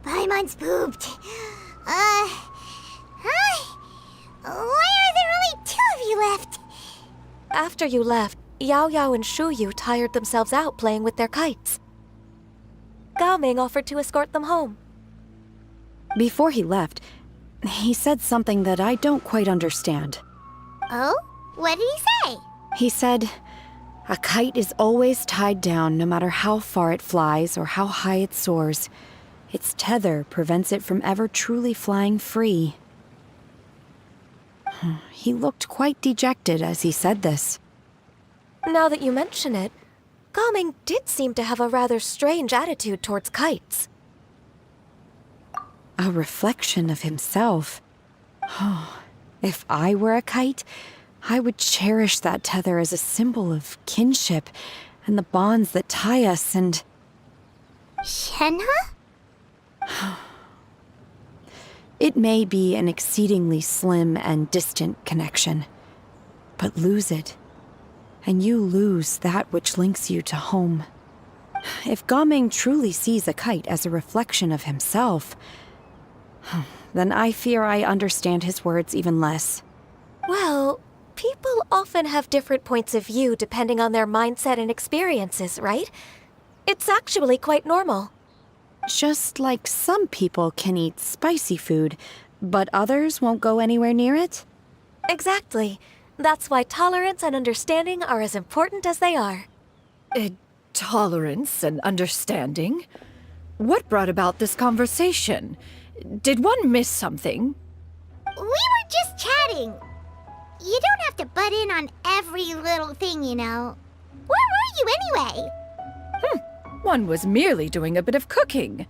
[SPEAKER 3] Paimon's pooped. Hi. Why are there only 2 of you left?
[SPEAKER 7] After you left, Yao Yao and Shu Yu tired themselves out playing with their kites. Gao Ming offered to escort them home.
[SPEAKER 16] Before he left, he said something that I don't quite understand.
[SPEAKER 3] Oh? What did he say?
[SPEAKER 16] He said, a kite is always tied down no matter how far it flies or how high it soars. Its tether prevents it from ever truly flying free. He looked quite dejected as he said this.
[SPEAKER 7] Now that you mention it, Gao Ming did seem to have a rather strange attitude towards kites.
[SPEAKER 16] A reflection of himself. If I were a kite, I would cherish that tether as a symbol of kinship and the bonds that tie us and...
[SPEAKER 3] Shenhe?
[SPEAKER 16] It may be an exceedingly slim and distant connection, but lose it, and you lose that which links you to home. If Gao Ming truly sees a kite as a reflection of himself, then I fear I understand his words even less.
[SPEAKER 7] Well, people often have different points of view depending on their mindset and experiences, right? It's actually quite normal.
[SPEAKER 16] Just like some people can eat spicy food, but others won't go anywhere near it?
[SPEAKER 7] Exactly. That's why tolerance and understanding are as important as they are.
[SPEAKER 1] Tolerance and understanding? What brought about this conversation? Did one miss something?
[SPEAKER 3] We were just chatting. You don't have to butt in on every little thing, you know. Where were you anyway?
[SPEAKER 1] One was merely doing a bit of cooking.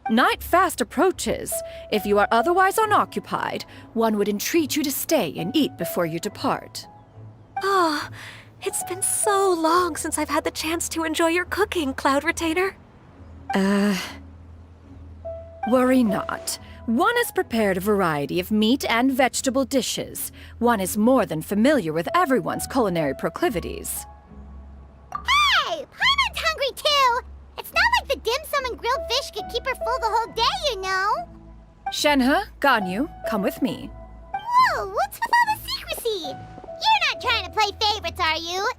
[SPEAKER 1] Night fast approaches. If you are otherwise unoccupied, one would entreat you to stay and eat before you depart.
[SPEAKER 7] Oh, it's been so long since I've had the chance to enjoy your cooking, Cloud Retainer.
[SPEAKER 1] Worry not. One has prepared a variety of meat and vegetable dishes. One is more than familiar with everyone's culinary proclivities.
[SPEAKER 3] Hey! Paimon's hungry too! It's not like the dim sum and grilled fish could keep her full the whole day, you know!
[SPEAKER 1] Shenhe, Ganyu, come with me.
[SPEAKER 3] Whoa, what's with all the secrecy? You're not trying to play favorites, are you?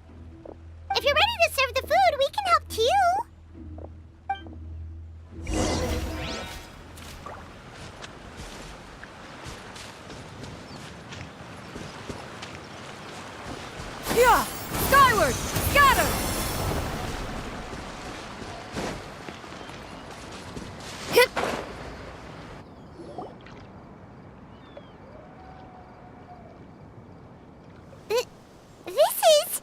[SPEAKER 3] If you're ready to serve the food, we can help too.
[SPEAKER 1] Yeah! Skyward! Scatter! Hit!
[SPEAKER 3] This is...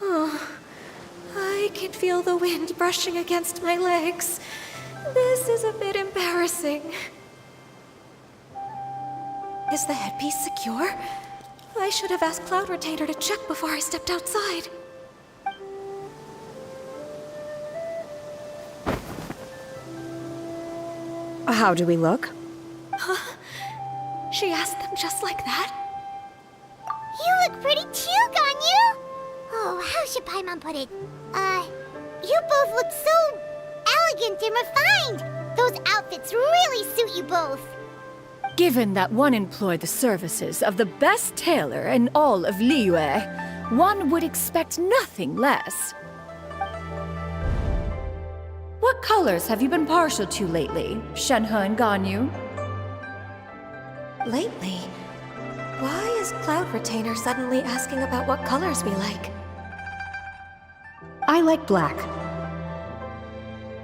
[SPEAKER 7] Oh, I can feel the wind brushing against my legs. This is a bit embarrassing. Is the headpiece secure? I should have asked Cloud Retainer to check before I stepped outside.
[SPEAKER 16] How do we look?
[SPEAKER 7] Huh? She asked them just like that?
[SPEAKER 3] You look pretty too, Ganyu! Oh, how should Paimon put it? You both look so elegant and refined! Those outfits really suit you both!
[SPEAKER 1] Given that one employed the services of the best tailor in all of Liyue, one would expect nothing less. What colors have you been partial to lately, Shenhe and Ganyu?
[SPEAKER 7] Lately? Why is Cloud Retainer suddenly asking about what colors we like?
[SPEAKER 16] I like black.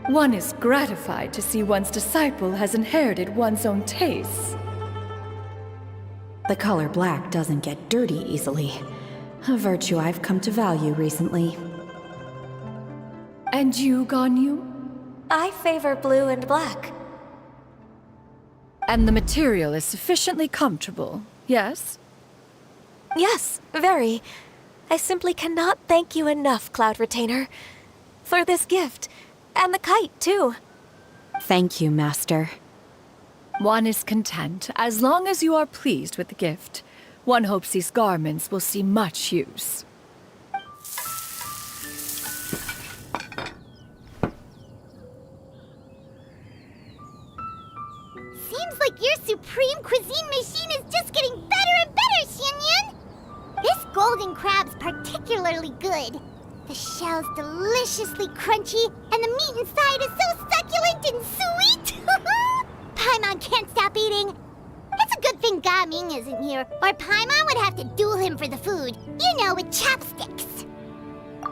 [SPEAKER 1] One is gratified to see one's disciple has inherited one's own tastes.
[SPEAKER 16] The color black doesn't get dirty easily, a virtue I've come to value recently.
[SPEAKER 12] And you, Ganyu?
[SPEAKER 7] I favor blue and black.
[SPEAKER 1] And the material is sufficiently comfortable, yes?
[SPEAKER 7] Yes, very. I simply cannot thank you enough, Cloud Retainer. For this gift. And the kite, too.
[SPEAKER 16] Thank you, Master.
[SPEAKER 1] One is content, as long as you are pleased with the gift. One hopes these garments will see much use.
[SPEAKER 3] Seems like your supreme cuisine machine is just getting better and better, xianyun! This golden crab's particularly good. The shell's deliciously crunchy, and the meat inside is so succulent and sweet! Paimon can't stop eating. It's a good thing Gaming isn't here, or Paimon would have to duel him for the food. You know, with chopsticks.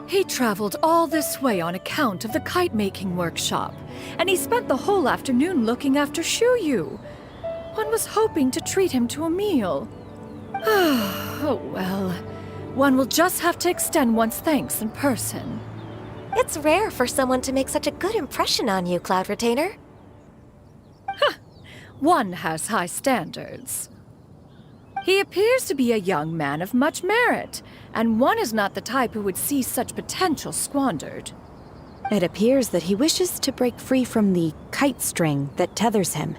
[SPEAKER 1] He traveled all this way on account of the kite-making workshop, and he spent the whole afternoon looking after Xiaoyu. One was hoping to treat him to a meal. Oh well, one will just have to extend one's thanks in person.
[SPEAKER 7] It's rare for someone to make such a good impression on you, Cloud Retainer.
[SPEAKER 1] One has high standards. He appears to be a young man of much merit, and one is not the type who would see such potential squandered.
[SPEAKER 16] It appears that he wishes to break free from the kite string that tethers him.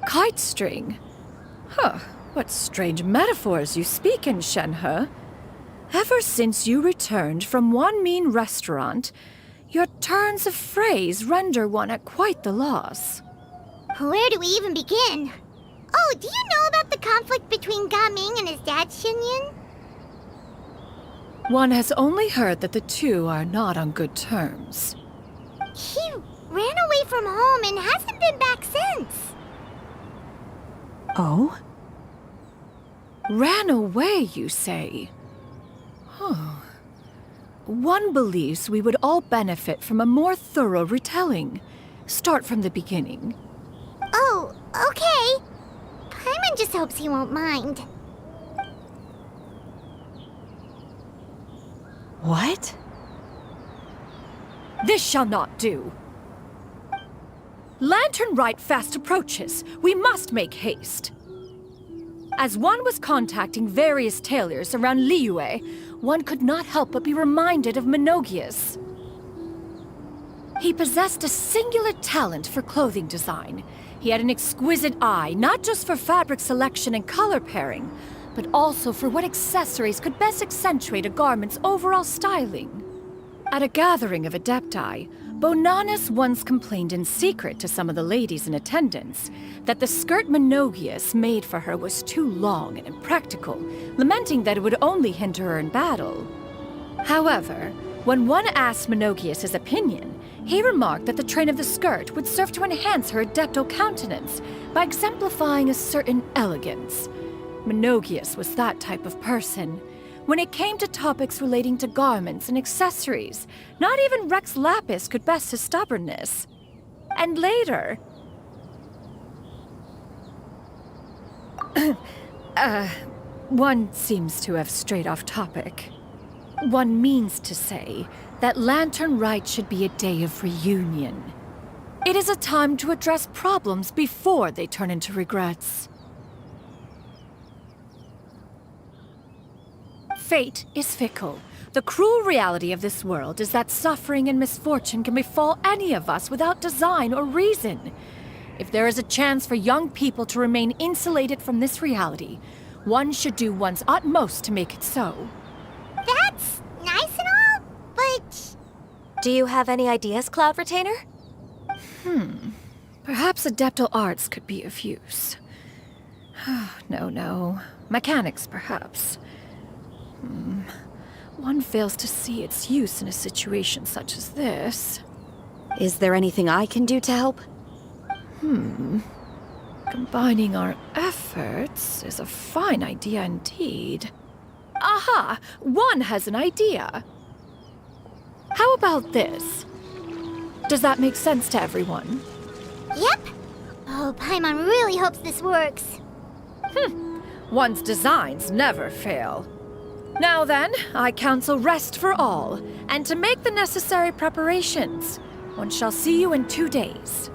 [SPEAKER 1] Kite string? Huh, what strange metaphors you speak in, Shenhe. Ever since you returned from one mean restaurant, your turns of phrase render one at quite the loss.
[SPEAKER 3] Where do we even begin? Oh, do you know about the conflict between Gaming and his dad, xianyun?
[SPEAKER 1] One has only heard that the two are not on good terms.
[SPEAKER 3] He ran away from home and hasn't been back since.
[SPEAKER 16] Oh?
[SPEAKER 1] Ran away, you say? Huh. One believes we would all benefit from a more thorough retelling. Start from the beginning.
[SPEAKER 3] Oh, okay. Paimon just hopes he won't mind.
[SPEAKER 16] What?
[SPEAKER 1] This shall not do. Lantern Rite fast approaches. We must make haste. As one was contacting various tailors around Liyue, one could not help but be reminded of Menogius. He possessed a singular talent for clothing design. He had an exquisite eye, not just for fabric selection and color pairing, but also for what accessories could best accentuate a garment's overall styling. At a gathering of Adepti, Bonanis once complained in secret to some of the ladies in attendance that the skirt Menogius made for her was too long and impractical, lamenting that it would only hinder her in battle. However, when one asked Menogius his opinion, he remarked that the train of the skirt would serve to enhance her adeptal countenance by exemplifying a certain elegance. Menogius was that type of person. When it came to topics relating to garments and accessories, not even Rex Lapis could best his stubbornness. And later... one seems to have strayed off topic. One means to say that Lantern Rite should be a day of reunion. It is a time to address problems before they turn into regrets. Fate is fickle. The cruel reality of this world is that suffering and misfortune can befall any of us without design or reason. If there is a chance for young people to remain insulated from this reality, one should do one's utmost to make it so.
[SPEAKER 3] That's nice and all, but...
[SPEAKER 7] Do you have any ideas, Cloud Retainer?
[SPEAKER 1] Perhaps adeptal arts could be of use. No. Mechanics, perhaps. One fails to see its use in a situation such as this.
[SPEAKER 16] Is there anything I can do to help?
[SPEAKER 1] Combining our efforts is a fine idea indeed. Aha! One has an idea. How about this? Does that make sense to everyone?
[SPEAKER 3] Yep. Oh, Paimon really hopes this works.
[SPEAKER 1] One's designs never fail. Now then, I counsel rest for all, and to make the necessary preparations. One shall see you in 2 days.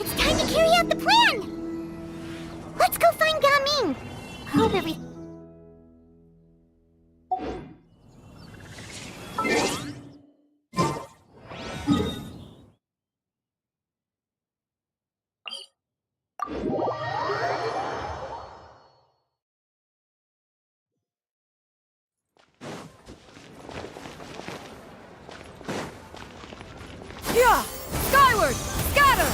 [SPEAKER 3] It's time to carry out the plan! Let's go find Gaming! Hope everything.
[SPEAKER 1] Yeah! Skyward! Scatter!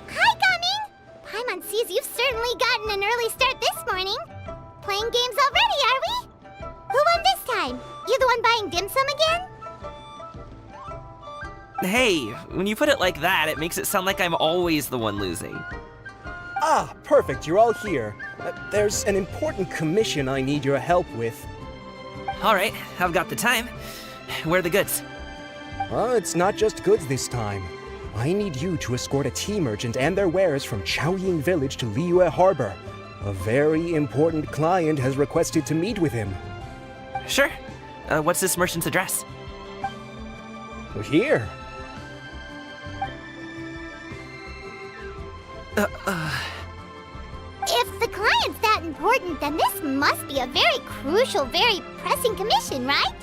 [SPEAKER 3] Hi, Gaming! Paimon sees you've certainly gotten an early start this morning. Playing games already, are we? Who won this time? You the one buying dim sum again?
[SPEAKER 10] Hey, when you put it like that, it makes it sound like I'm always the one losing.
[SPEAKER 9] Ah, perfect, you're all here. There's an important commission I need your help with.
[SPEAKER 10] Alright, I've got the time. Where are the goods?
[SPEAKER 9] It's not just goods this time. I need you to escort a tea merchant and their wares from Xiaoying Village to Liyue Harbor. A very important client has requested to meet with him.
[SPEAKER 10] Sure. What's this merchant's address?
[SPEAKER 9] Here.
[SPEAKER 3] If the client's that important, then this must be a very crucial, very pressing commission, right?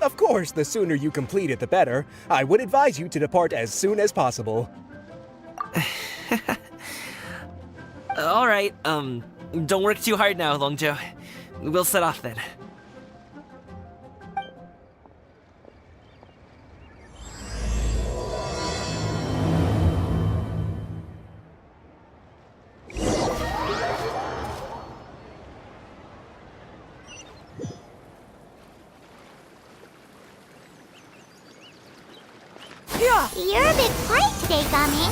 [SPEAKER 9] Of course, the sooner you complete it, the better. I would advise you to depart as soon as possible.
[SPEAKER 10] Alright, don't work too hard now, Longzhou. We'll set off then.
[SPEAKER 3] You're a bit quiet today, Gaming.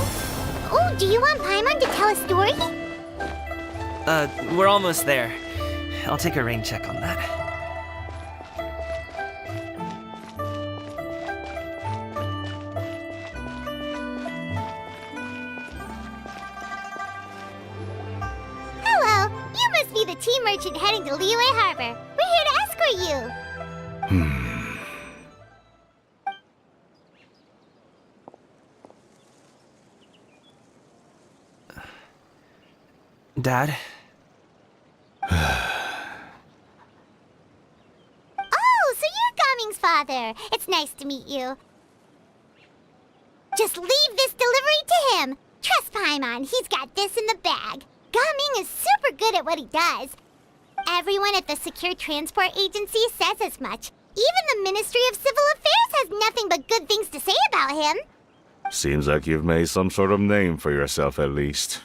[SPEAKER 3] Oh, do you want Paimon to tell a story?
[SPEAKER 10] We're almost there. I'll take a rain check on that.
[SPEAKER 3] Hello, you must be the tea merchant heading to Liyue Harbor. We're here to escort you.
[SPEAKER 10] Dad?
[SPEAKER 3] Oh, so you're Gaming's father. It's nice to meet you. Just leave this delivery to him. Trust Paimon, he's got this in the bag. Gaming is super good at what he does. Everyone at the Secure Transport Agency says as much. Even the Ministry of Civil Affairs has nothing but good things to say about him.
[SPEAKER 18] Seems like you've made some sort of name for yourself at least.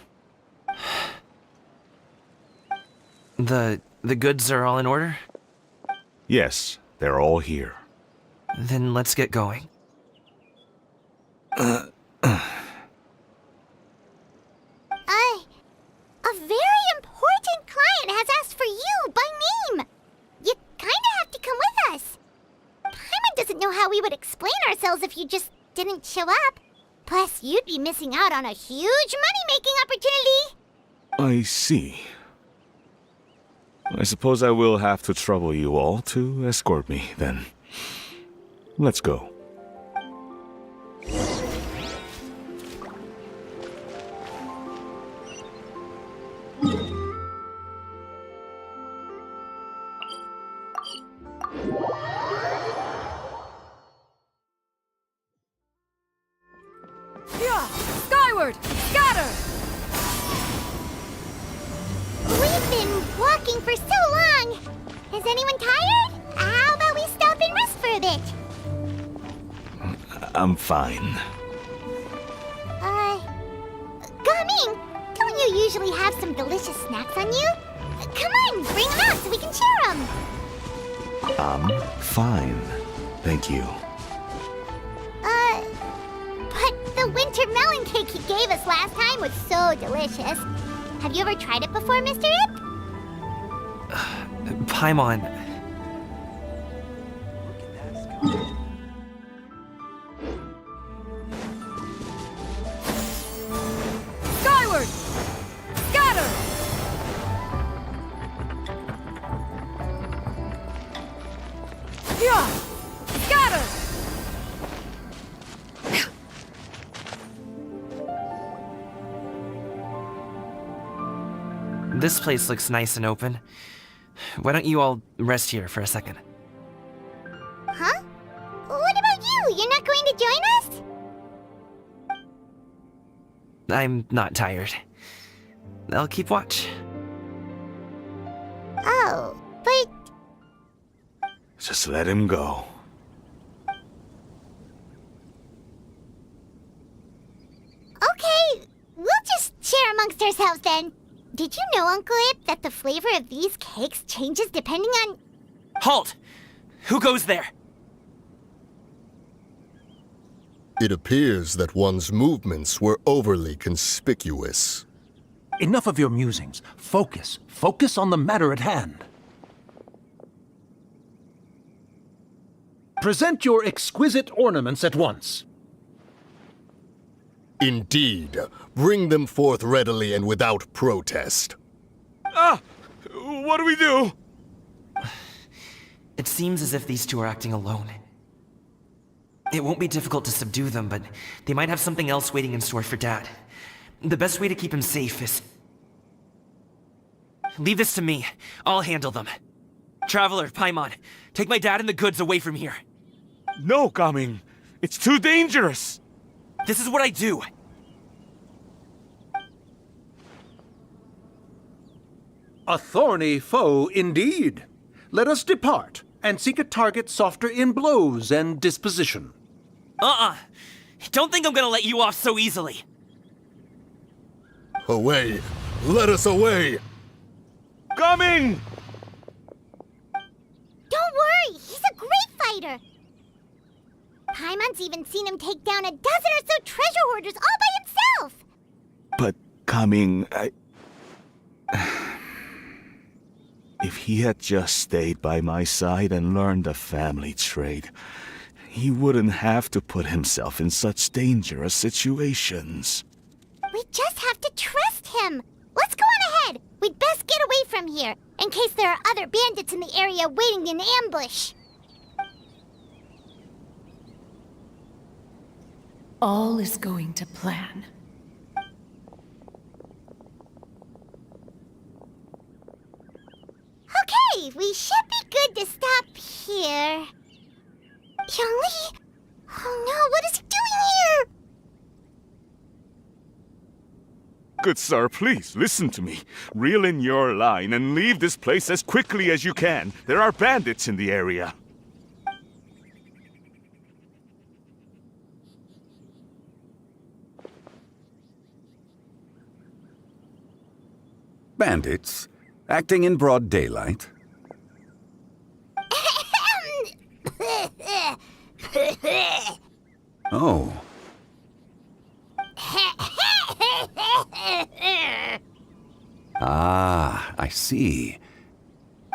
[SPEAKER 10] The goods are all in order?
[SPEAKER 18] Yes, they're all here.
[SPEAKER 10] Then let's get going.
[SPEAKER 3] A very important client has asked for you by name. You kinda have to come with us. Paimon doesn't know how we would explain ourselves if you just didn't show up. Plus, you'd be missing out on a huge money-making opportunity.
[SPEAKER 18] I see. I suppose I will have to trouble you all to escort me, then. Let's go.
[SPEAKER 1] Skyward! Scatter!
[SPEAKER 3] We've been walking for so long. Is anyone tired? How about we stop and rest for a bit?
[SPEAKER 18] I'm fine.
[SPEAKER 3] Gaming, don't you usually have some delicious snacks on you? Come on, bring them out so we can share them.
[SPEAKER 18] I'm fine. Thank you.
[SPEAKER 3] But the winter melon cake he gave us last time was so delicious. Have you ever tried it before, Mr. Ip?
[SPEAKER 10] Paimon.
[SPEAKER 1] Skyward! Scatter! Yeah! Scatter!
[SPEAKER 10] This place looks nice and open. Why don't you all rest here for a second?
[SPEAKER 3] Huh? What about you? You're not going to join us?
[SPEAKER 10] I'm not tired. I'll keep watch.
[SPEAKER 3] Oh, but
[SPEAKER 18] Just let him go.
[SPEAKER 3] okay, we'll just share amongst ourselves then. Did you know, Uncle Ip, that the flavor of these cakes changes depending on...
[SPEAKER 10] Halt! Who goes there?
[SPEAKER 8] It appears that one's movements were overly conspicuous.
[SPEAKER 4] Enough of your musings. Focus. Focus on the matter at hand. Present your exquisite ornaments at once.
[SPEAKER 8] Indeed. Bring them forth readily and without protest.
[SPEAKER 18] Ah! What do we do?
[SPEAKER 10] It seems as if these two are acting alone. It won't be difficult to subdue them, but they might have something else waiting in store for Dad. The best way to keep him safe is... Leave this to me. I'll handle them. Traveler, Paimon, take my dad and the goods away from here.
[SPEAKER 18] No, Gaming. It's too dangerous.
[SPEAKER 10] This is what I do.
[SPEAKER 4] A thorny foe indeed. Let us depart and seek a target softer in blows and disposition.
[SPEAKER 10] Don't think I'm gonna let you off so easily.
[SPEAKER 8] Away! Let us away!
[SPEAKER 18] Coming!
[SPEAKER 3] Don't worry, he's a great fighter. Paimon's even seen him take down a dozen or so treasure hoarders all by himself.
[SPEAKER 18] But Coming, if he had just stayed by my side and learned the family trade, he wouldn't have to put himself in such dangerous situations.
[SPEAKER 3] We just have to trust him. Let's go on ahead. We'd best get away from here, in case there are other bandits in the area waiting in ambush.
[SPEAKER 12] All is going to plan.
[SPEAKER 3] Okay, we should be good to stop here. Youngli? Oh no, what is he doing here?
[SPEAKER 18] Good sir, please, listen to me. Reel in your line and leave this place as quickly as you can. There are bandits in the area.
[SPEAKER 19] Bandits? Acting in broad daylight? Oh. Ah, I see.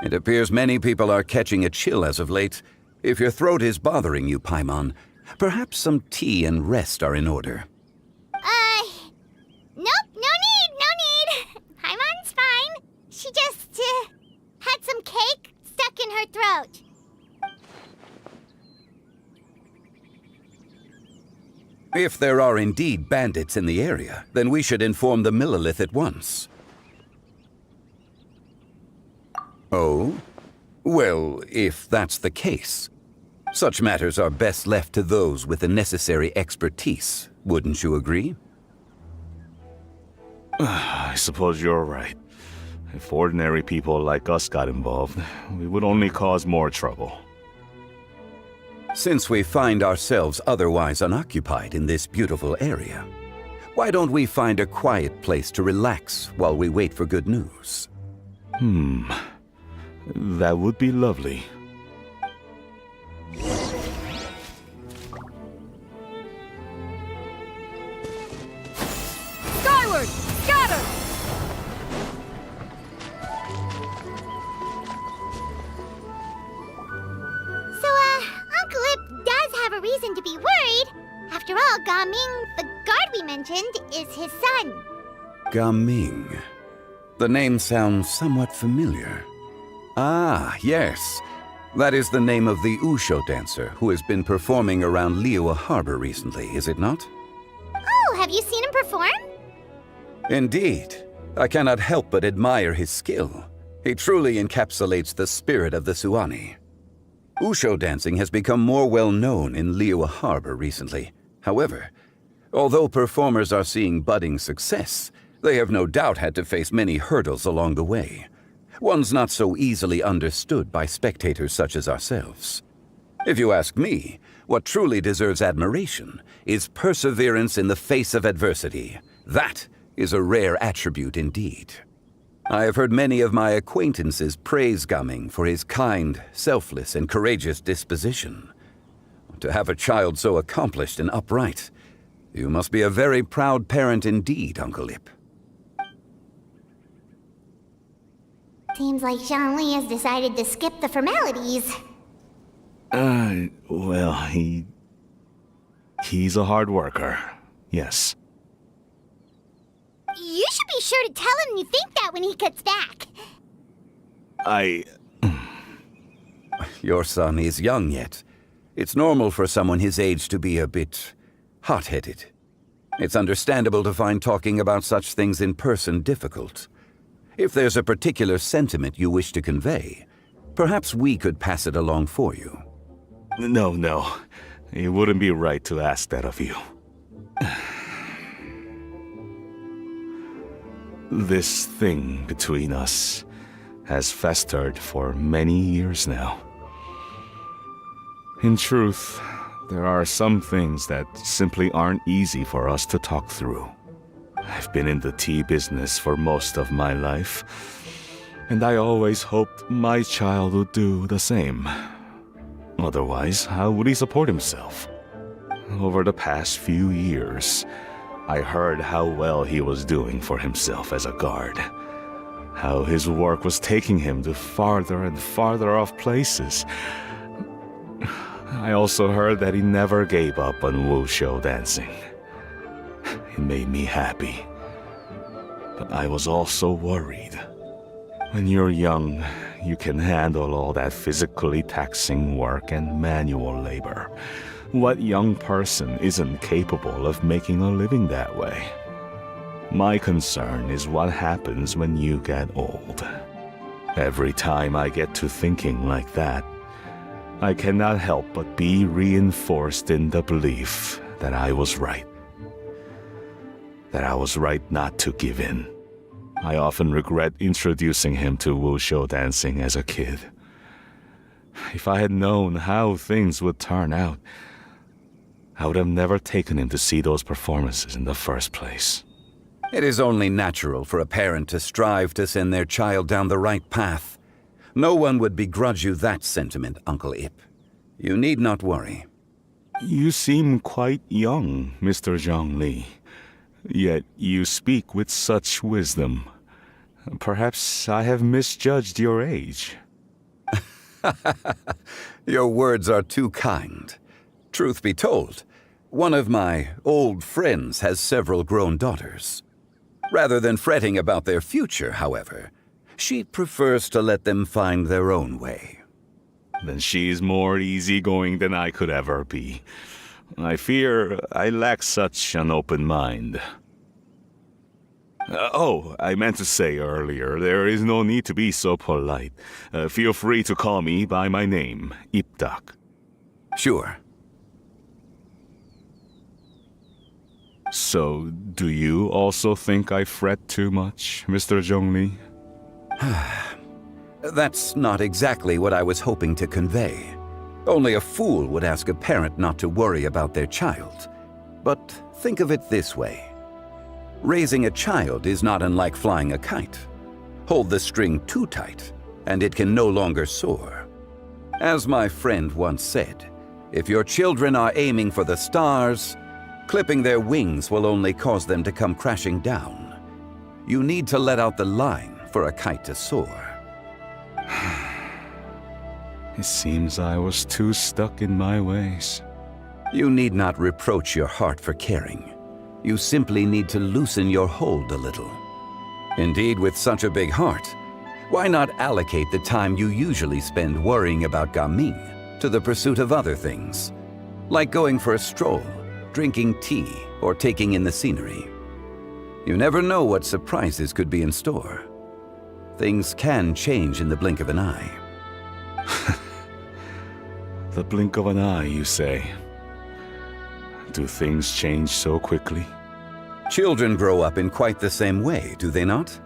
[SPEAKER 19] It appears many people are catching a chill as of late. If your throat is bothering you, Paimon, perhaps some tea and rest are in order.
[SPEAKER 3] Nope, no need. Paimon's fine. She just, had some cake stuck in her throat.
[SPEAKER 19] If there are indeed bandits in the area, then we should inform the Millilith at once. Oh? Well, if that's the case, such matters are best left to those with the necessary expertise, wouldn't you agree?
[SPEAKER 18] I suppose you're right. If ordinary people like us got involved, we would only cause more trouble.
[SPEAKER 19] Since we find ourselves otherwise unoccupied in this beautiful area, why don't we find a quiet place to relax while we wait for good news?
[SPEAKER 18] That would be lovely.
[SPEAKER 1] Skyward! Scatter!
[SPEAKER 3] So, Uncle Ip does have a reason to be worried. After all, Gaming, the guard we mentioned, is his son.
[SPEAKER 19] Gaming. The name sounds somewhat familiar. Ah, yes. That is the name of the Wushu dancer who has been performing around Liyue Harbor recently, is it not?
[SPEAKER 3] Oh, have you seen him perform?
[SPEAKER 19] Indeed. I cannot help but admire his skill. He truly encapsulates the spirit of the Suani. Wushu dancing has become more well known in Liyue Harbor recently. However, although performers are seeing budding success, they have no doubt had to face many hurdles along the way. One's not so easily understood by spectators such as ourselves. If you ask me, what truly deserves admiration is perseverance in the face of adversity. That is a rare attribute indeed. I have heard many of my acquaintances praise Gaming for his kind, selfless, and courageous disposition. To have a child so accomplished and upright, you must be a very proud parent indeed, Uncle Ip.
[SPEAKER 3] Seems like Zhongli has decided to skip the formalities.
[SPEAKER 18] Well, he's a hard worker. Yes.
[SPEAKER 3] You should be sure to tell him you think that when he gets back.
[SPEAKER 19] Your son is young yet. It's normal for someone his age to be a bit hot-headed. It's understandable to find talking about such things in person difficult. If there's a particular sentiment you wish to convey, perhaps we could pass it along for you.
[SPEAKER 18] No. It wouldn't be right to ask that of you. This thing between us has festered for many years now. In truth, there are some things that simply aren't easy for us to talk through. I've been in the tea business for most of my life, and I always hoped my child would do the same. Otherwise, how would he support himself? Over the past few years, I heard how well he was doing for himself as a guard. How his work was taking him to farther and farther off places. I also heard that he never gave up on Wushu dancing. It made me happy. But I was also worried. When you're young, you can handle all that physically taxing work and manual labor. What young person isn't capable of making a living that way? My concern is what happens when you get old. Every time I get to thinking like that, I cannot help but be reinforced in the belief that I was right. That I was right not to give in. I often regret introducing him to Wushu dancing as a kid. If I had known how things would turn out, I would have never taken him to see those performances in the first place.
[SPEAKER 19] It is only natural for a parent to strive to send their child down the right path. No one would begrudge you that sentiment, Uncle Ip. You need not worry.
[SPEAKER 18] You seem quite young, Mr. Zhongli. Yet you speak with such wisdom. Perhaps I have misjudged your age.
[SPEAKER 19] Your words are too kind. Truth be told, one of my old friends has several grown daughters. Rather than fretting about their future, however, she prefers to let them find their own way.
[SPEAKER 18] Then she's more easygoing than I could ever be. I fear I lack such an open mind. I meant to say earlier, there is no need to be so polite. Feel free to call me by my name, Ipdak.
[SPEAKER 19] Sure.
[SPEAKER 18] So, do you also think I fret too much, Mr. Zhongli?
[SPEAKER 19] That's not exactly what I was hoping to convey. Only a fool would ask a parent not to worry about their child. But think of it this way. Raising a child is not unlike flying a kite. Hold the string too tight, and it can no longer soar. As my friend once said, if your children are aiming for the stars, clipping their wings will only cause them to come crashing down. You need to let out the line for a kite to soar.
[SPEAKER 18] It seems I was too stuck in my ways.
[SPEAKER 19] You need not reproach your heart for caring. You simply need to loosen your hold a little. Indeed, with such a big heart, why not allocate the time you usually spend worrying about Gaming to the pursuit of other things, like going for a stroll, drinking tea, or taking in the scenery. You never know what surprises could be in store. Things can change in the blink of an eye.
[SPEAKER 18] The blink of an eye, you say? Do things change so quickly?
[SPEAKER 19] Children grow up in quite the same way, do they not?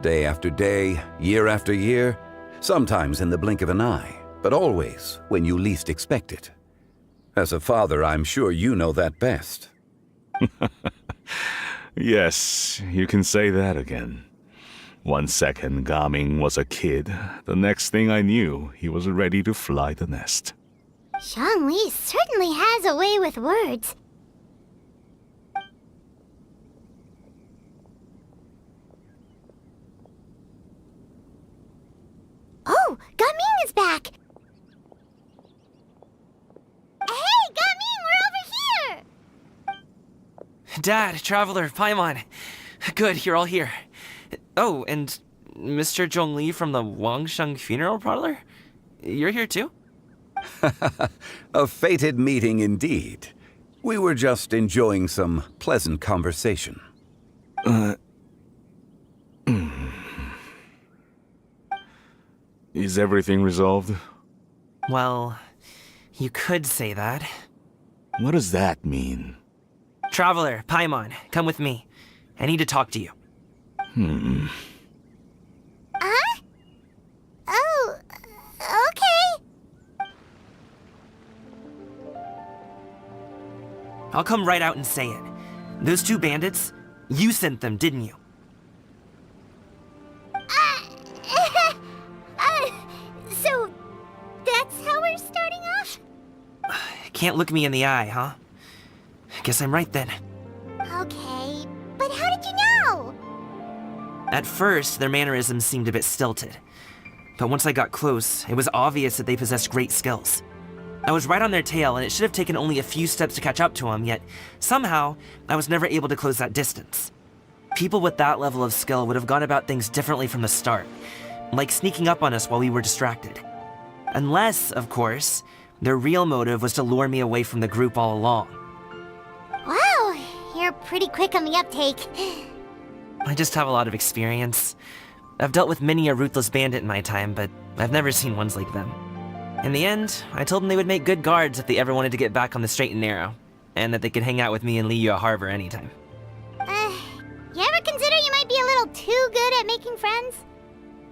[SPEAKER 19] Day after day, year after year, sometimes in the blink of an eye, but always when you least expect it. As a father, I'm sure you know that best.
[SPEAKER 18] Yes, you can say that again. 1 second, Gaming was a kid. The next thing I knew, he was ready to fly the nest.
[SPEAKER 3] Zhongli certainly has a way with words. Oh, Gaming is back! Hey, Gaming, we're over here!
[SPEAKER 10] Dad, Traveler, Paimon. Good, you're all here. Oh, and Mr. Zhongli from the Wangsheng Funeral Parlor? You're here too?
[SPEAKER 19] A fated meeting indeed. We were just enjoying some pleasant conversation.
[SPEAKER 18] Is everything resolved?
[SPEAKER 10] Well, you could say that.
[SPEAKER 18] What does that mean?
[SPEAKER 10] Traveler, Paimon, come with me. I need to talk to you.
[SPEAKER 3] Huh? Oh, okay.
[SPEAKER 10] I'll come right out and say it. Those two bandits, you sent them, didn't you?
[SPEAKER 3] So that's how we're starting off?
[SPEAKER 10] Can't look me in the eye, huh? Guess I'm right then.
[SPEAKER 3] Okay, but how did you know?
[SPEAKER 10] At first, their mannerisms seemed a bit stilted. But once I got close, it was obvious that they possessed great skills. I was right on their tail, and it should have taken only a few steps to catch up to them, yet somehow, I was never able to close that distance. People with that level of skill would have gone about things differently from the start, like sneaking up on us while we were distracted. Unless, of course, their real motive was to lure me away from the group all along.
[SPEAKER 3] Wow, you're pretty quick on the uptake.
[SPEAKER 10] I just have a lot of experience. I've dealt with many a ruthless bandit in my time, but I've never seen ones like them. In the end, I told them they would make good guards if they ever wanted to get back on the straight and narrow, and that they could hang out with me in Liyue Harbor anytime.
[SPEAKER 3] You ever consider you might be a little too good at making friends?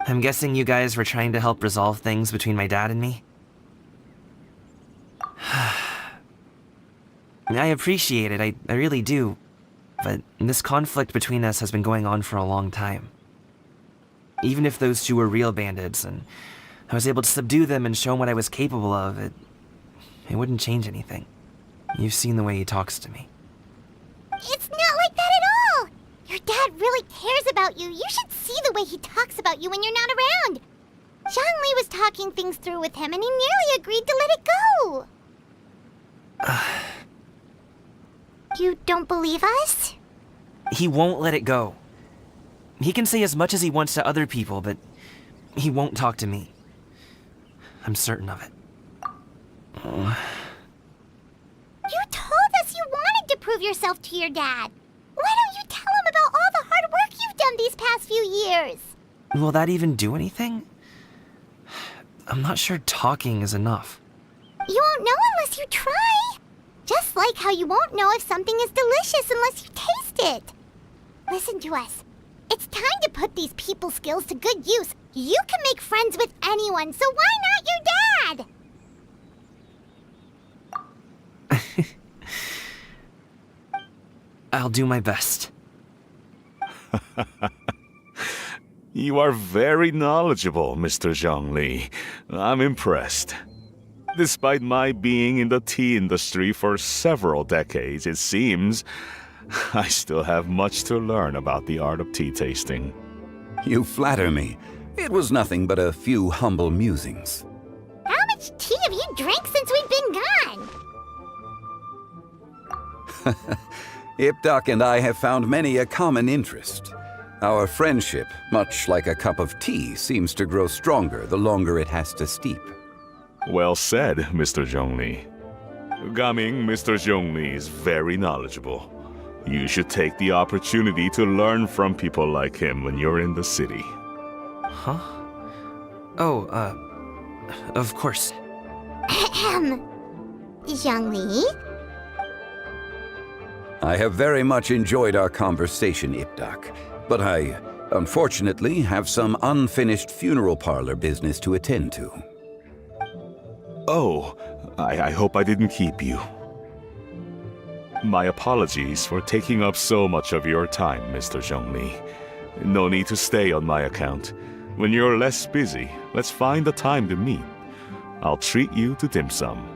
[SPEAKER 10] I'm guessing you guys were trying to help resolve things between my dad and me? I appreciate it, I really do. But this conflict between us has been going on for a long time. Even if those two were real bandits, and I was able to subdue them and show them what I was capable of, it wouldn't change anything. You've seen the way he talks to me.
[SPEAKER 3] It's not like that at all! Your dad really cares about you. You should see the way he talks about you when you're not around. Zhongli was talking things through with him, and he nearly agreed to let it go. You don't believe us?
[SPEAKER 10] He won't let it go. He can say as much as he wants to other people, but he won't talk to me. I'm certain of it.
[SPEAKER 3] You told us you wanted to prove yourself to your dad. Why don't you tell him about all the hard work you've done these past few years?
[SPEAKER 10] Will that even do anything? I'm not sure talking is enough.
[SPEAKER 3] You won't know unless you try. Just like how you won't know if something is delicious unless you taste it. Listen to us. It's time to put these people skills to good use. You can make friends with anyone, so why not your dad?
[SPEAKER 10] I'll do my best.
[SPEAKER 18] You are very knowledgeable, Mr. Zhongli. I'm impressed. Despite my being in the tea industry for several decades, it seems I still have much to learn about the art of tea tasting.
[SPEAKER 19] You flatter me. It was nothing but a few humble musings.
[SPEAKER 3] How much tea have you drank since we've been gone?
[SPEAKER 19] Ipdak and I have found many a common interest. Our friendship, much like a cup of tea, seems to grow stronger the longer it has to steep.
[SPEAKER 18] Well said, Mr. Zhongli. Gaming, Mr. Zhongli is very knowledgeable. You should take the opportunity to learn from people like him when you're in the city.
[SPEAKER 10] Huh? Oh, of course.
[SPEAKER 3] Zhongli?
[SPEAKER 19] I have very much enjoyed our conversation, Ipdak, but I, unfortunately, have some unfinished funeral parlor business to attend to.
[SPEAKER 18] Oh, I hope I didn't keep you. My apologies for taking up so much of your time, Mr. Zhongli. No need to stay on my account. When you're less busy, let's find a time to meet. I'll treat you to dim sum.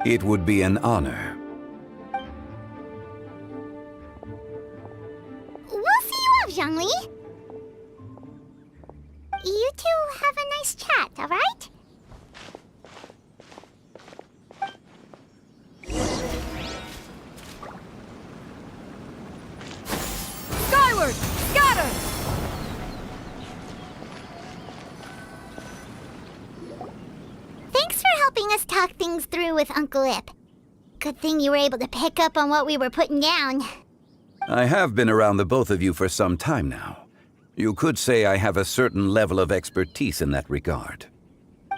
[SPEAKER 19] It would be an honor.
[SPEAKER 3] We'll see you off, Zhongli. You two have a nice chat, all right?
[SPEAKER 1] Skyward! Scatter!
[SPEAKER 3] Thanks for helping us talk things through with Uncle Ip. Good thing you were able to pick up on what we were putting down.
[SPEAKER 19] I have been around the both of you for some time now. You could say I have a certain level of expertise in that regard.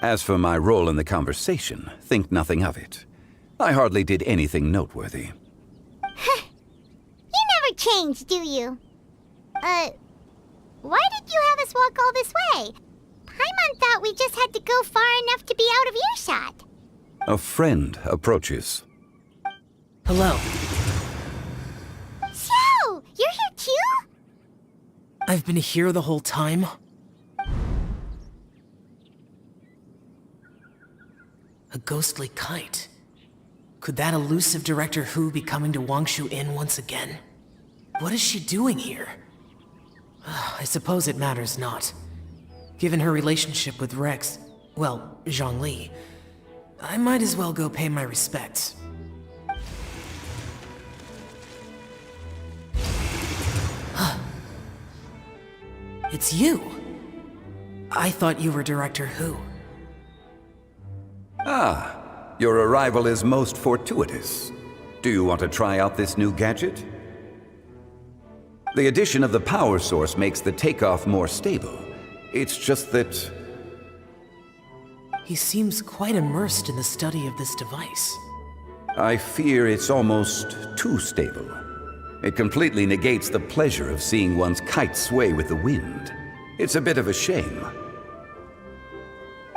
[SPEAKER 19] As for my role in the conversation, think nothing of it. I hardly did anything noteworthy.
[SPEAKER 3] You never change, do you? Why did you have us walk all this way? Paimon thought we just had to go far enough to be out of earshot.
[SPEAKER 19] A friend approaches.
[SPEAKER 20] Hello.
[SPEAKER 3] Xiao! You're here too?
[SPEAKER 20] I've been here the whole time? A ghostly kite. Could that elusive Director Hu be coming to Wangshu Inn once again? What is she doing here? I suppose it matters not. Given her relationship with Rex, well, Zhongli, I might as well go pay my respects. It's you! I thought you were Director Hu.
[SPEAKER 19] Ah, your arrival is most fortuitous. Do you want to try out this new gadget? The addition of the power source makes the takeoff more stable. It's just that...
[SPEAKER 20] He seems quite immersed in the study of this device.
[SPEAKER 19] I fear it's almost too stable. It completely negates the pleasure of seeing one's kite sway with the wind. It's a bit of a shame.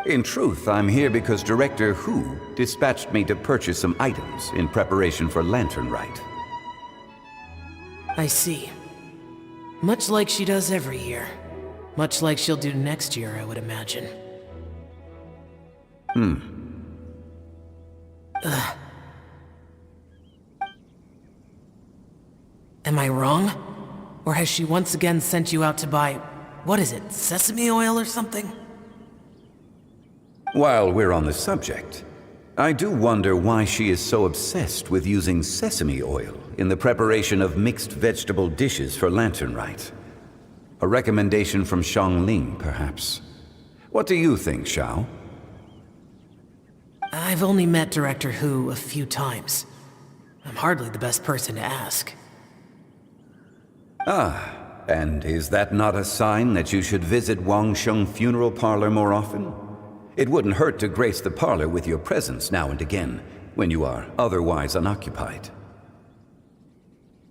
[SPEAKER 19] In truth, I'm here because Director Hu dispatched me to purchase some items in preparation for Lantern Rite.
[SPEAKER 20] I see. Much like she does every year. Much like she'll do next year, I would imagine. Am I wrong? Or has she once again sent you out to buy, what is it, sesame oil or something?
[SPEAKER 19] While we're on the subject, I do wonder why she is so obsessed with using sesame oil in the preparation of mixed vegetable dishes for Lantern Rite. A recommendation from Xiangling, perhaps. What do you think, Xiao?
[SPEAKER 20] I've only met Director Hu a few times. I'm hardly the best person to ask.
[SPEAKER 19] Ah, and is that not a sign that you should visit Wangsheng Funeral Parlor more often? It wouldn't hurt to grace the parlor with your presence now and again, when you are otherwise unoccupied.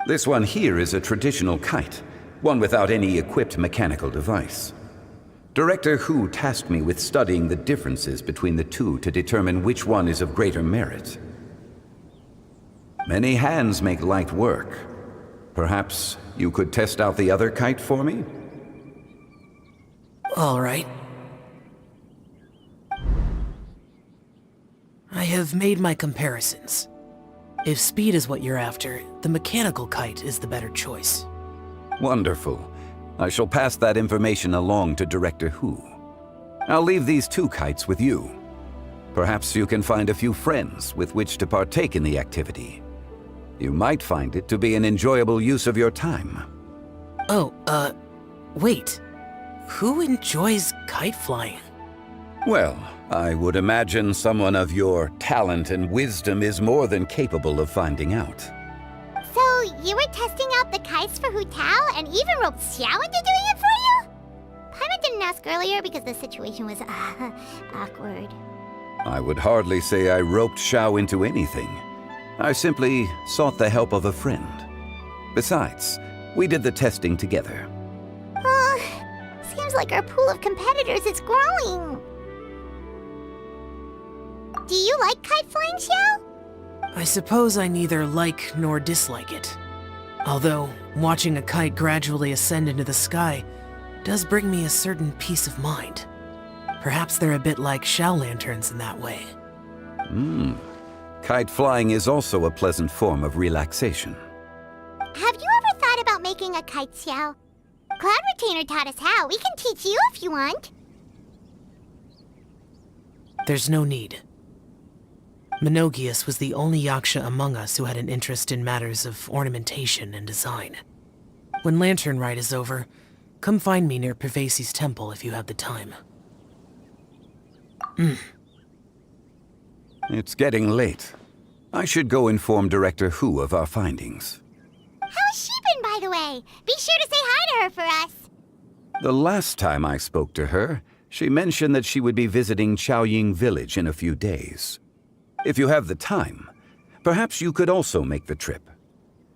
[SPEAKER 19] This one here is a traditional kite, one without any equipped mechanical device. Director Hu tasked me with studying the differences between the two to determine which one is of greater merit. Many hands make light work. Perhaps you could test out the other kite for me?
[SPEAKER 20] All right. I have made my comparisons. If speed is what you're after, the mechanical kite is the better choice.
[SPEAKER 19] Wonderful. I shall pass that information along to Director Hu. I'll leave these 2 kites with you. Perhaps you can find a few friends with which to partake in the activity. You might find it to be an enjoyable use of your time.
[SPEAKER 20] Oh, wait. Who enjoys kite flying?
[SPEAKER 19] Well, I would imagine someone of your talent and wisdom is more than capable of finding out.
[SPEAKER 3] So, you were testing out the kites for Hu Tao and even roped Xiao into doing it for you? Paimon didn't ask earlier because the situation was, awkward.
[SPEAKER 19] I would hardly say I roped Xiao into anything. I simply sought the help of a friend. Besides, we did the testing together.
[SPEAKER 3] Seems like our pool of competitors is growing. Do you like kite flying, Xiao?
[SPEAKER 20] I suppose I neither like nor dislike it. Although, watching a kite gradually ascend into the sky does bring me a certain peace of mind. Perhaps they're a bit like xiao lanterns in that way.
[SPEAKER 19] Kite flying is also a pleasant form of relaxation.
[SPEAKER 3] Have you ever thought about making a kite, Xiao? Cloud Retainer taught us how. We can teach you if you want.
[SPEAKER 20] There's no need. Menogius was the only yaksha among us who had an interest in matters of ornamentation and design. When Lantern Rite is over, come find me near Pervasi's temple if you have the time.
[SPEAKER 19] It's getting late. I should go inform Director Hu of our findings.
[SPEAKER 3] How's she been, by the way? Be sure to say hi to her for us.
[SPEAKER 19] The last time I spoke to her, she mentioned that she would be visiting Xiaoying village in a few days. If you have the time, perhaps you could also make the trip.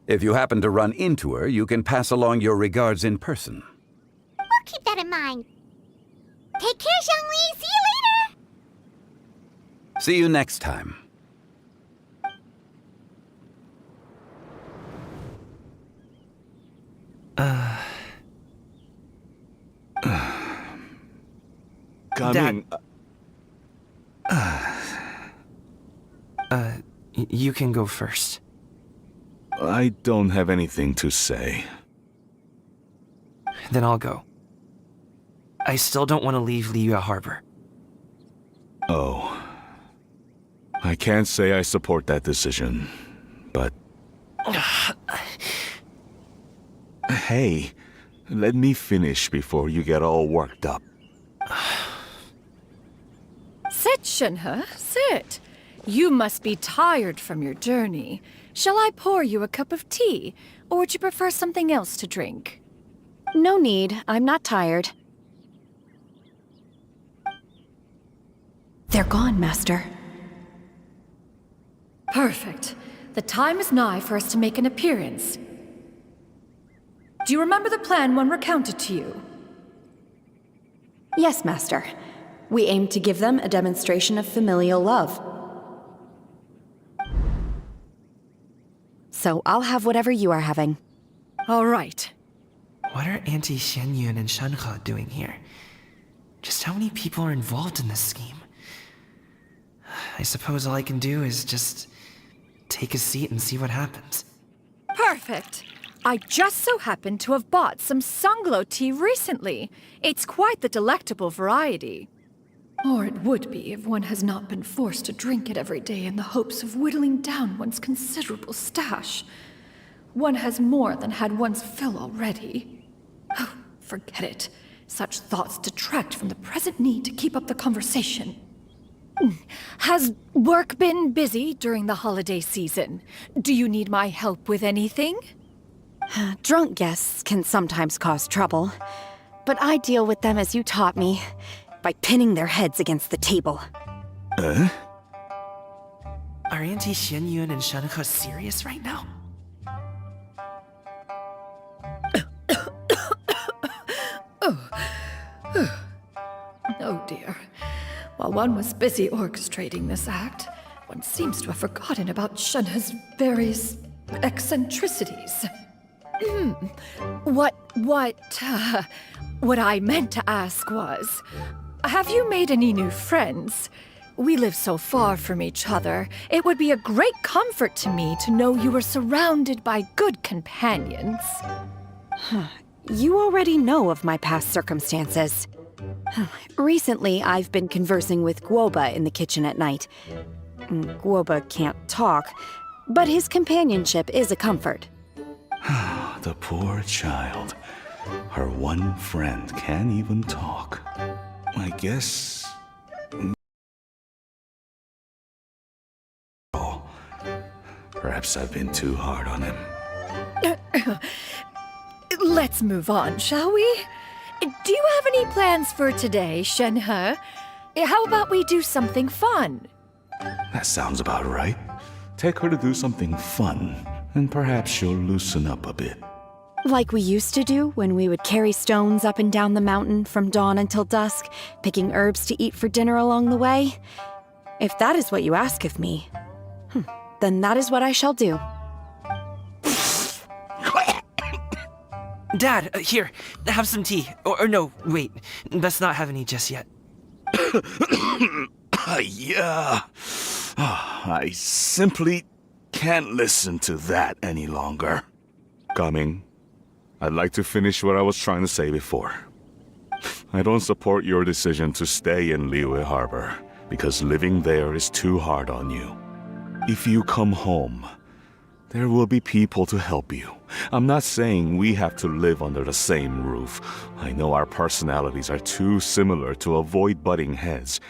[SPEAKER 19] If you happen to run into her, you can pass along your regards in person.
[SPEAKER 3] We'll keep that in mind. Take care, Zhongli. See you later.
[SPEAKER 19] See you next time.
[SPEAKER 18] Coming.
[SPEAKER 10] You can go first.
[SPEAKER 18] I don't have anything to say.
[SPEAKER 10] Then I'll go. I still don't want to leave Liyue Harbor.
[SPEAKER 18] Oh. I can't say I support that decision, but... Hey, let me finish before you get all worked up.
[SPEAKER 1] Sit, Shenhe, sit. You must be tired from your journey. Shall I pour you a cup of tea, or would you prefer something else to drink?
[SPEAKER 16] No need. I'm not tired. They're gone, Master.
[SPEAKER 1] Perfect. The time is nigh for us to make an appearance. Do you remember the plan one recounted to you?
[SPEAKER 16] Yes, Master. We aim to give them a demonstration of familial love. So I'll have whatever you are having.
[SPEAKER 1] All right.
[SPEAKER 10] What are Auntie Xianyun and Shenhe doing here? Just how many people are involved in this scheme? I suppose all I can do is just take a seat and see what happens.
[SPEAKER 1] Perfect. I just so happen to have bought some Sunglow tea recently. It's quite the delectable variety. Or it would be if one has not been forced to drink it every day in the hopes of whittling down one's considerable stash. One has more than had one's fill already. Oh, forget it. Such thoughts detract from the present need to keep up the conversation. Has work been busy during the holiday season? Do you need my help with anything?
[SPEAKER 16] Drunk guests can sometimes cause trouble, but I deal with them as you taught me, by pinning their heads against the table.
[SPEAKER 10] Are Auntie Xianyun and Shenhe serious right now?
[SPEAKER 12] Oh dear. While one was busy orchestrating this act, one seems to have forgotten about Shenhe's various eccentricities. What I meant to ask was, have you made any new friends? We live so far from each other. It would be a great comfort to me to know you were surrounded by good companions.
[SPEAKER 16] You already know of my past circumstances. Recently, I've been conversing with Guoba in the kitchen at night. Guoba can't talk, but his companionship is a comfort.
[SPEAKER 18] The poor child. Her one friend can't even talk. I guess... Oh, perhaps I've been too hard on him.
[SPEAKER 12] Let's move on, shall we? Do you have any plans for today, Shenhe? How about we do something fun?
[SPEAKER 18] That sounds about right. Take her to do something fun, and perhaps she'll loosen up a bit.
[SPEAKER 16] Like we used to do when we would carry stones up and down the mountain from dawn until dusk, picking herbs to eat for dinner along the way? If that is what you ask of me, then that is what I shall do.
[SPEAKER 10] Dad, here, have some tea. Or no, wait, let's not have any just yet.
[SPEAKER 18] Yeah. I simply can't listen to that any longer. Coming. I'd like to finish what I was trying to say before. I don't support your decision to stay in Liyue Harbor, because living there is too hard on you. If you come home, there will be people to help you. I'm not saying we have to live under the same roof. I know our personalities are too similar to avoid butting heads.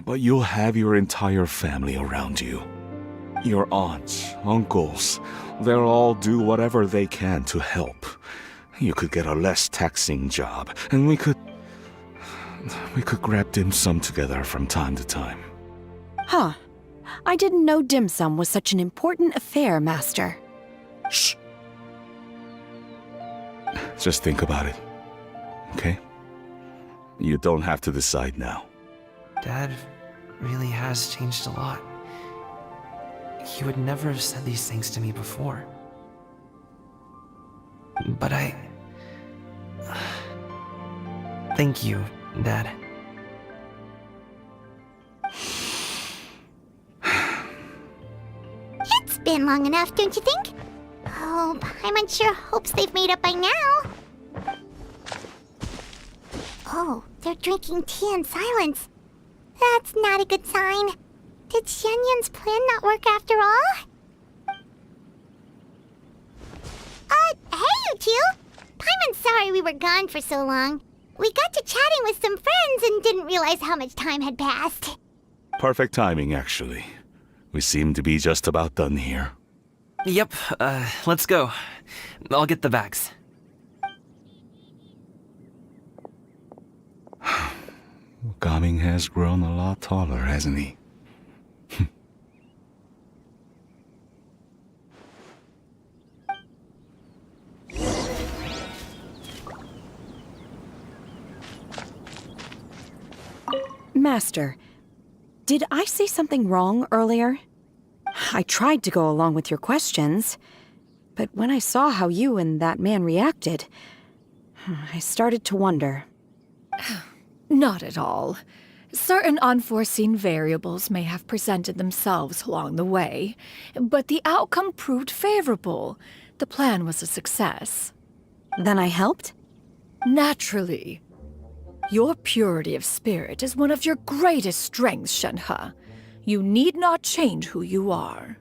[SPEAKER 18] But you'll have your entire family around you. Your aunts, uncles, they'll all do whatever they can to help. You could get a less taxing job, and we could grab dim sum together from time to time.
[SPEAKER 16] Huh. I didn't know dim sum was such an important affair, Master.
[SPEAKER 18] Shh. Just think about it, okay? You don't have to decide now.
[SPEAKER 10] Dad really has changed a lot. He would never have said these things to me before. But thank you, Dad.
[SPEAKER 3] It's been long enough, don't you think? Oh, Paimon sure hopes they've made up by now. Oh, they're drinking tea in silence. That's not a good sign. Did xianyun's plan not work after all? Hey, you two! Paimon's sorry we were gone for so long. We got to chatting with some friends and didn't realize how much time had passed.
[SPEAKER 18] Perfect timing, actually. We seem to be just about done here.
[SPEAKER 10] Yep, let's go. I'll get the bags.
[SPEAKER 18] Gaming has grown a lot taller, hasn't he?
[SPEAKER 16] Master, did I say something wrong earlier? I tried to go along with your questions, but when I saw how you and that man reacted, I started to wonder.
[SPEAKER 12] Not at all. Certain unforeseen variables may have presented themselves along the way, but the outcome proved favorable. The plan was a success.
[SPEAKER 16] Then I helped?
[SPEAKER 12] Naturally. Your purity of spirit is one of your greatest strengths, Shenhe. You need not change who you are.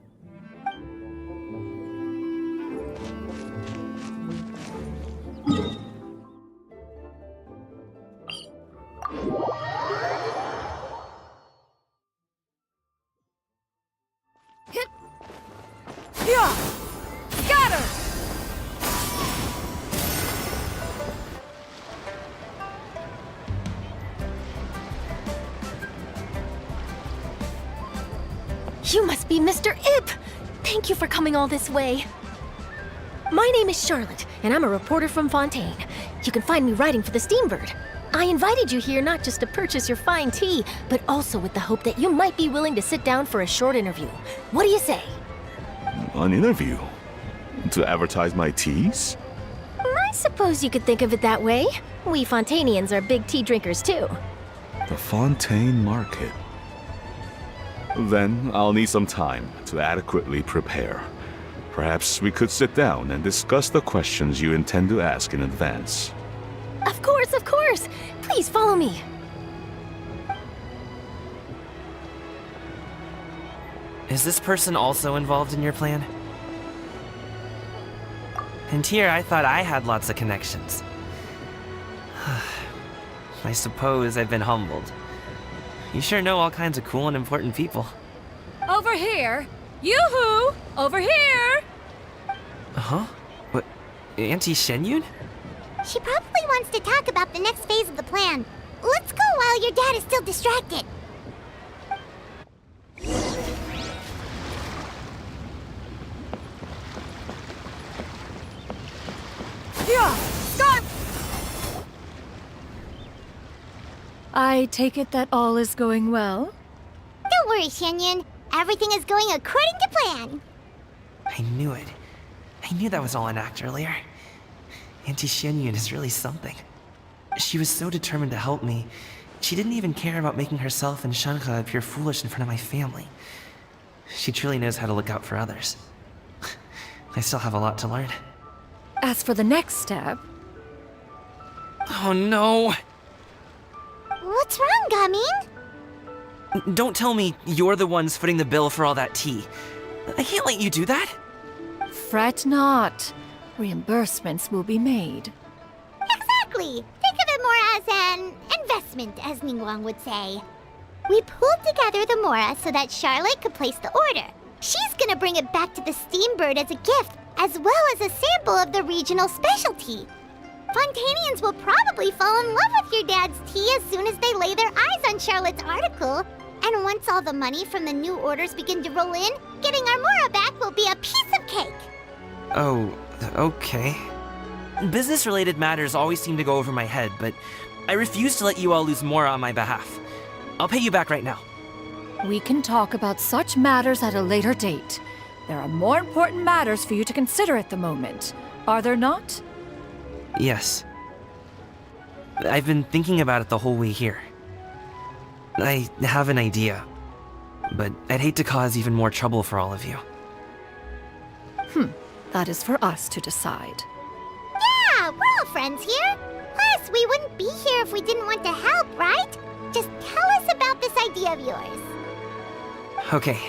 [SPEAKER 1] Yeah! Scatter!
[SPEAKER 7] You must be Mr. Ip! Thank you for coming all this way. My name is Charlotte, and I'm a reporter from Fontaine. You can find me writing for the Steambird. I invited you here not just to purchase your fine tea, but also with the hope that you might be willing to sit down for a short interview. What do you say?
[SPEAKER 18] An interview? To advertise my teas?
[SPEAKER 7] I suppose you could think of it that way. We Fontainians are big tea drinkers too.
[SPEAKER 18] The Fontaine Market. Then I'll need some time to adequately prepare. Perhaps we could sit down and discuss the questions you intend to ask in advance.
[SPEAKER 7] Of course, of course! Please follow me.
[SPEAKER 10] Is this person also involved in your plan? And here I thought I had lots of connections. I suppose I've been humbled. You sure know all kinds of cool and important people.
[SPEAKER 1] Over here! Yoo-hoo! Over here!
[SPEAKER 10] Huh? What? Auntie xianyun?
[SPEAKER 3] She probably wants to talk about the next phase of the plan. Let's go while your dad is still distracted.
[SPEAKER 1] Yeah! Stop! I take it that all is going well?
[SPEAKER 3] Don't worry, xianyun. Everything is going according to plan.
[SPEAKER 10] I knew it. I knew that was all an act earlier. Auntie xianyun is really something. She was so determined to help me. She didn't even care about making herself and Shanhe appear foolish in front of my family. She truly knows how to look out for others. I still have a lot to learn.
[SPEAKER 1] As for the next step...
[SPEAKER 10] Oh no!
[SPEAKER 3] What's wrong, Gaming?
[SPEAKER 10] Don't tell me you're the ones footing the bill for all that tea. I can't let you do that.
[SPEAKER 1] Fret not. Reimbursements will be made.
[SPEAKER 3] Exactly! Think of it more as an investment, as Ningguang would say. We pulled together the Mora so that Charlotte could place the order. She's gonna bring it back to the Steambird as a gift, as well as a sample of the regional specialty. Fontainians will probably fall in love with your dad's tea as soon as they lay their eyes on Charlotte's article. And once all the money from the new orders begin to roll in, getting our Mora back will be a piece of cake.
[SPEAKER 10] Oh, okay. Business-related matters always seem to go over my head, but I refuse to let you all lose more on my behalf. I'll pay you back right now.
[SPEAKER 1] We can talk about such matters at a later date. There are more important matters for you to consider at the moment, are there not?
[SPEAKER 10] Yes. I've been thinking about it the whole way here. I have an idea, but I'd hate to cause even more trouble for all of you.
[SPEAKER 1] That is for us to decide.
[SPEAKER 3] Yeah, we're all friends here. Plus, we wouldn't be here if we didn't want to help, right? Just tell us about this idea of yours.
[SPEAKER 10] Okay.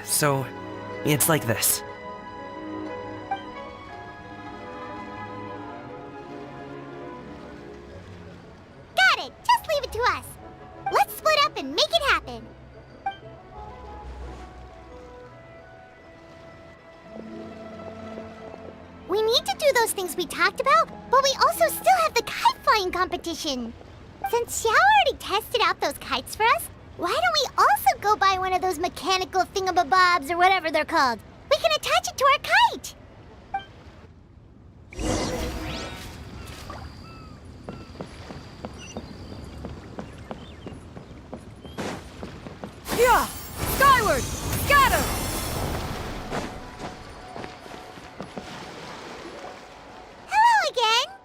[SPEAKER 10] So, it's like this.
[SPEAKER 3] Got it! Just leave it to us. Let's split up and make it happen. We need to do those things we talked about, but we also still have the kite flying competition. Since Xiao already tested out those kites for us, why don't we also go buy one of those mechanical thingamabobs or whatever they're called? We can attach it to our kite!
[SPEAKER 1] Yeah! Skyward! Scatter!
[SPEAKER 3] Hello again!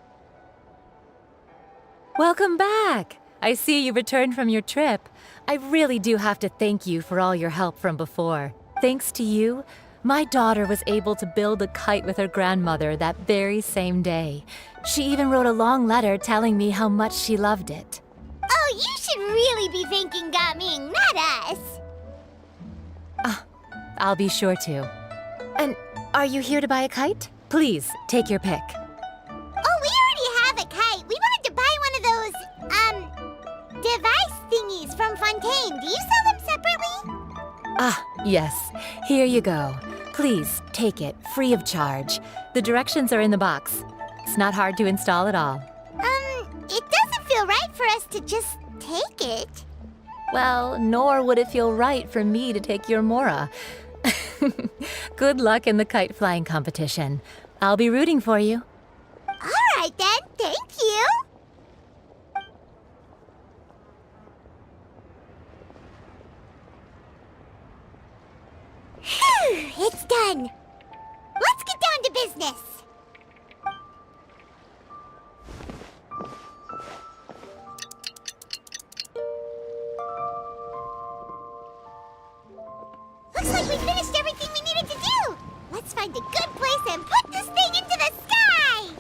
[SPEAKER 5] Welcome back! I see you returned from your trip. I really do have to thank you for all your help from before. Thanks to you, my daughter was able to build a kite with her grandmother that very same day. She even wrote a long letter telling me how much she loved it.
[SPEAKER 3] Oh, you should really be thanking Gaming, not us!
[SPEAKER 5] I'll be sure to. And are you here to buy a kite? Please, take your pick.
[SPEAKER 3] Oh, we already have a kite. We wanted to buy one of those, device thingies from Fontaine. Do you sell them separately?
[SPEAKER 5] Yes. Here you go. Please, take it, free of charge. The directions are in the box. It's not hard to install at all.
[SPEAKER 3] It doesn't feel right for us to just take it.
[SPEAKER 5] Well, nor would it feel right for me to take your Mora. Good luck in the kite flying competition. I'll be rooting for you.
[SPEAKER 3] All right then, thank you. Phew, it's done. Let's get down to business. Looks like we finished everything we needed to do. Let's find a good place and put this thing into the sky.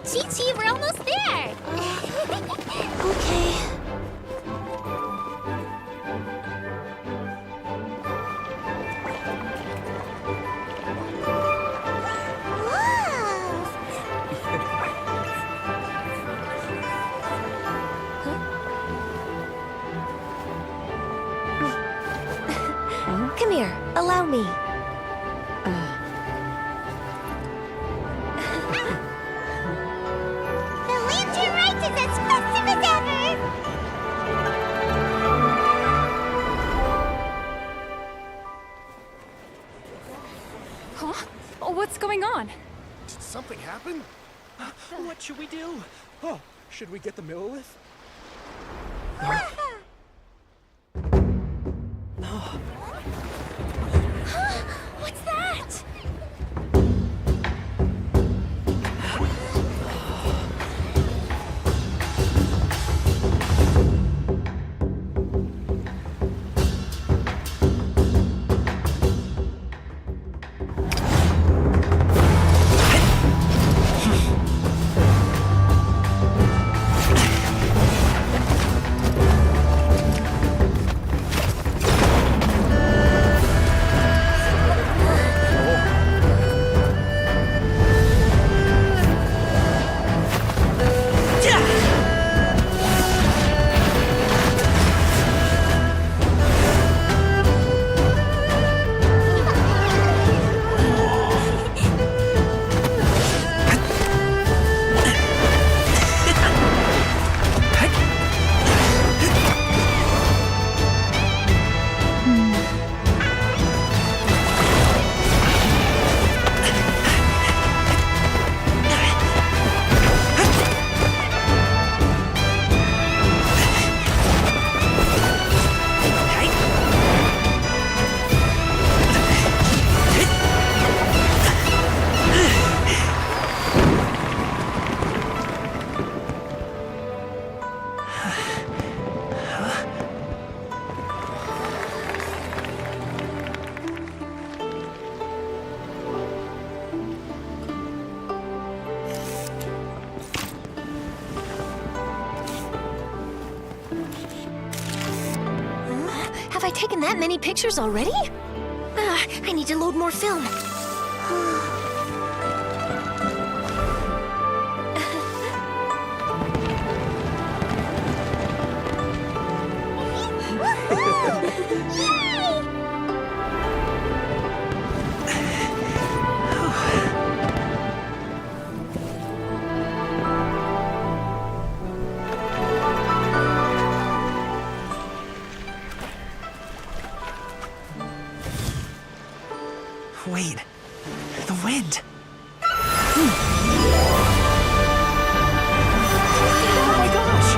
[SPEAKER 3] Chi-Chi, we're almost there.
[SPEAKER 7] Okay. Come here, allow me.
[SPEAKER 3] The lantern rite is as festive as ever!
[SPEAKER 1] Huh? Oh, what's going on?
[SPEAKER 9] Did something happen? What should we do? Oh, should we get the Millilith?
[SPEAKER 7] What's that? Have I taken that many pictures already? I need to load more film.
[SPEAKER 20] Wait, the wind.
[SPEAKER 7] Oh
[SPEAKER 20] my gosh!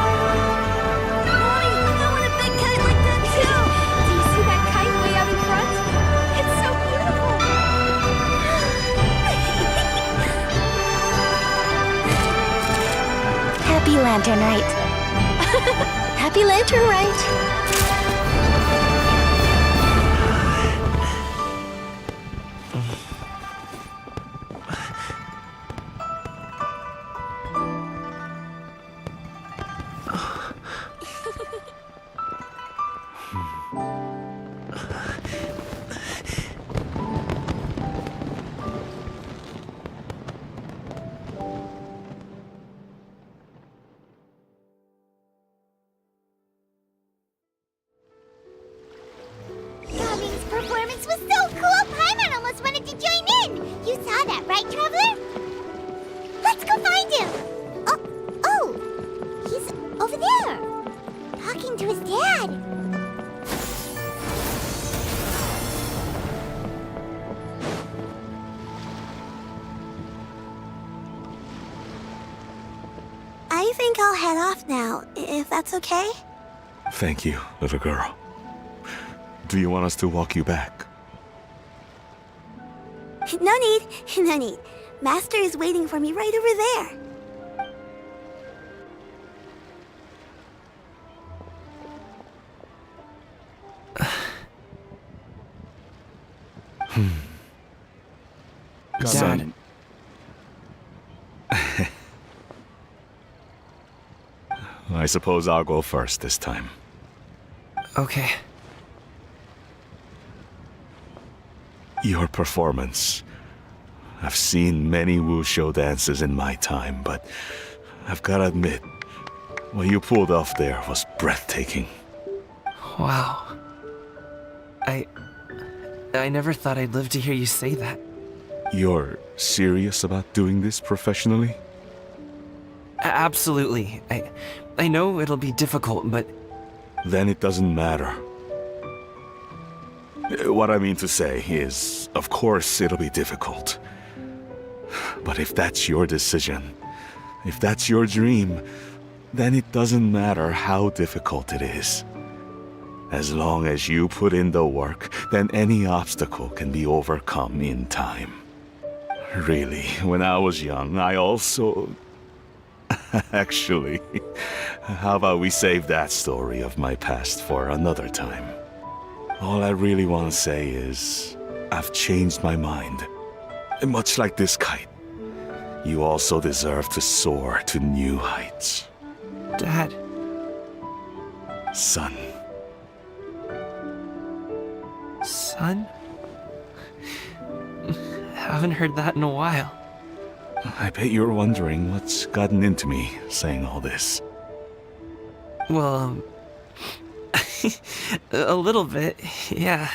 [SPEAKER 7] Mommy, I want a big kite like that too!
[SPEAKER 1] Do you see that kite way out in front? It's so beautiful!
[SPEAKER 6] Happy Lantern Rite.
[SPEAKER 7] Happy Lantern Rite!
[SPEAKER 17] I think I'll head off now, if that's okay?
[SPEAKER 18] Thank you, little girl. Do you want us to walk you back?
[SPEAKER 17] No need, no need. Master is waiting for me right over there.
[SPEAKER 18] Son. I suppose I'll go first this time.
[SPEAKER 10] Okay.
[SPEAKER 18] Your performance. I've seen many wuxia dances in my time, but I've gotta admit, what you pulled off there was breathtaking.
[SPEAKER 10] Wow. I never thought I'd live to hear you say that.
[SPEAKER 18] You're serious about doing this professionally?
[SPEAKER 10] Absolutely. I know it'll be difficult, but...
[SPEAKER 18] Then it doesn't matter. What I mean to say is, of course it'll be difficult. But if that's your decision, if that's your dream, then it doesn't matter how difficult it is. As long as you put in the work, then any obstacle can be overcome in time. Really, when I was young, I also... Actually, how about we save that story of my past for another time? All I really want to say is, I've changed my mind. And much like this kite, you also deserve to soar to new heights.
[SPEAKER 10] Dad.
[SPEAKER 18] Son.
[SPEAKER 10] Son? Haven't heard that in a while.
[SPEAKER 18] I bet you're wondering what's gotten into me saying all this.
[SPEAKER 10] Well, a little bit, yeah.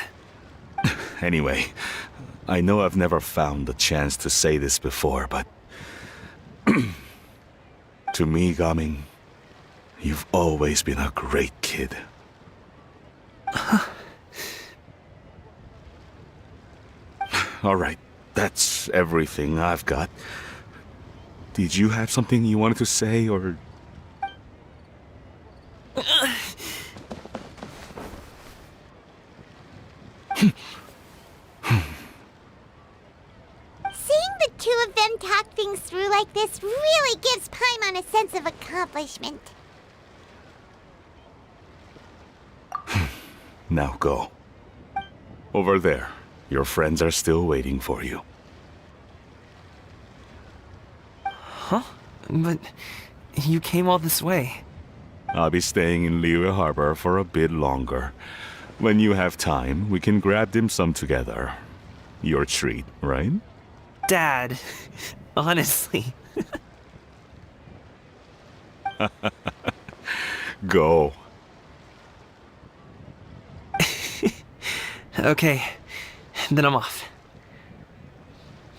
[SPEAKER 18] Anyway, I know I've never found the chance to say this before, but... to me, Gaming, you've always been a great kid. Alright, that's everything I've got. Did you have something you wanted to say, or...
[SPEAKER 3] Seeing the two of them talk things through like this really gives Paimon a sense of accomplishment.
[SPEAKER 18] Now go. Over there. Your friends are still waiting for you.
[SPEAKER 10] Huh? But you came all this way.
[SPEAKER 18] I'll be staying in Liyue Harbor for a bit longer. When you have time, we can grab dim sum together. Your treat, right?
[SPEAKER 10] Dad, honestly.
[SPEAKER 18] Go.
[SPEAKER 10] Okay, then I'm off.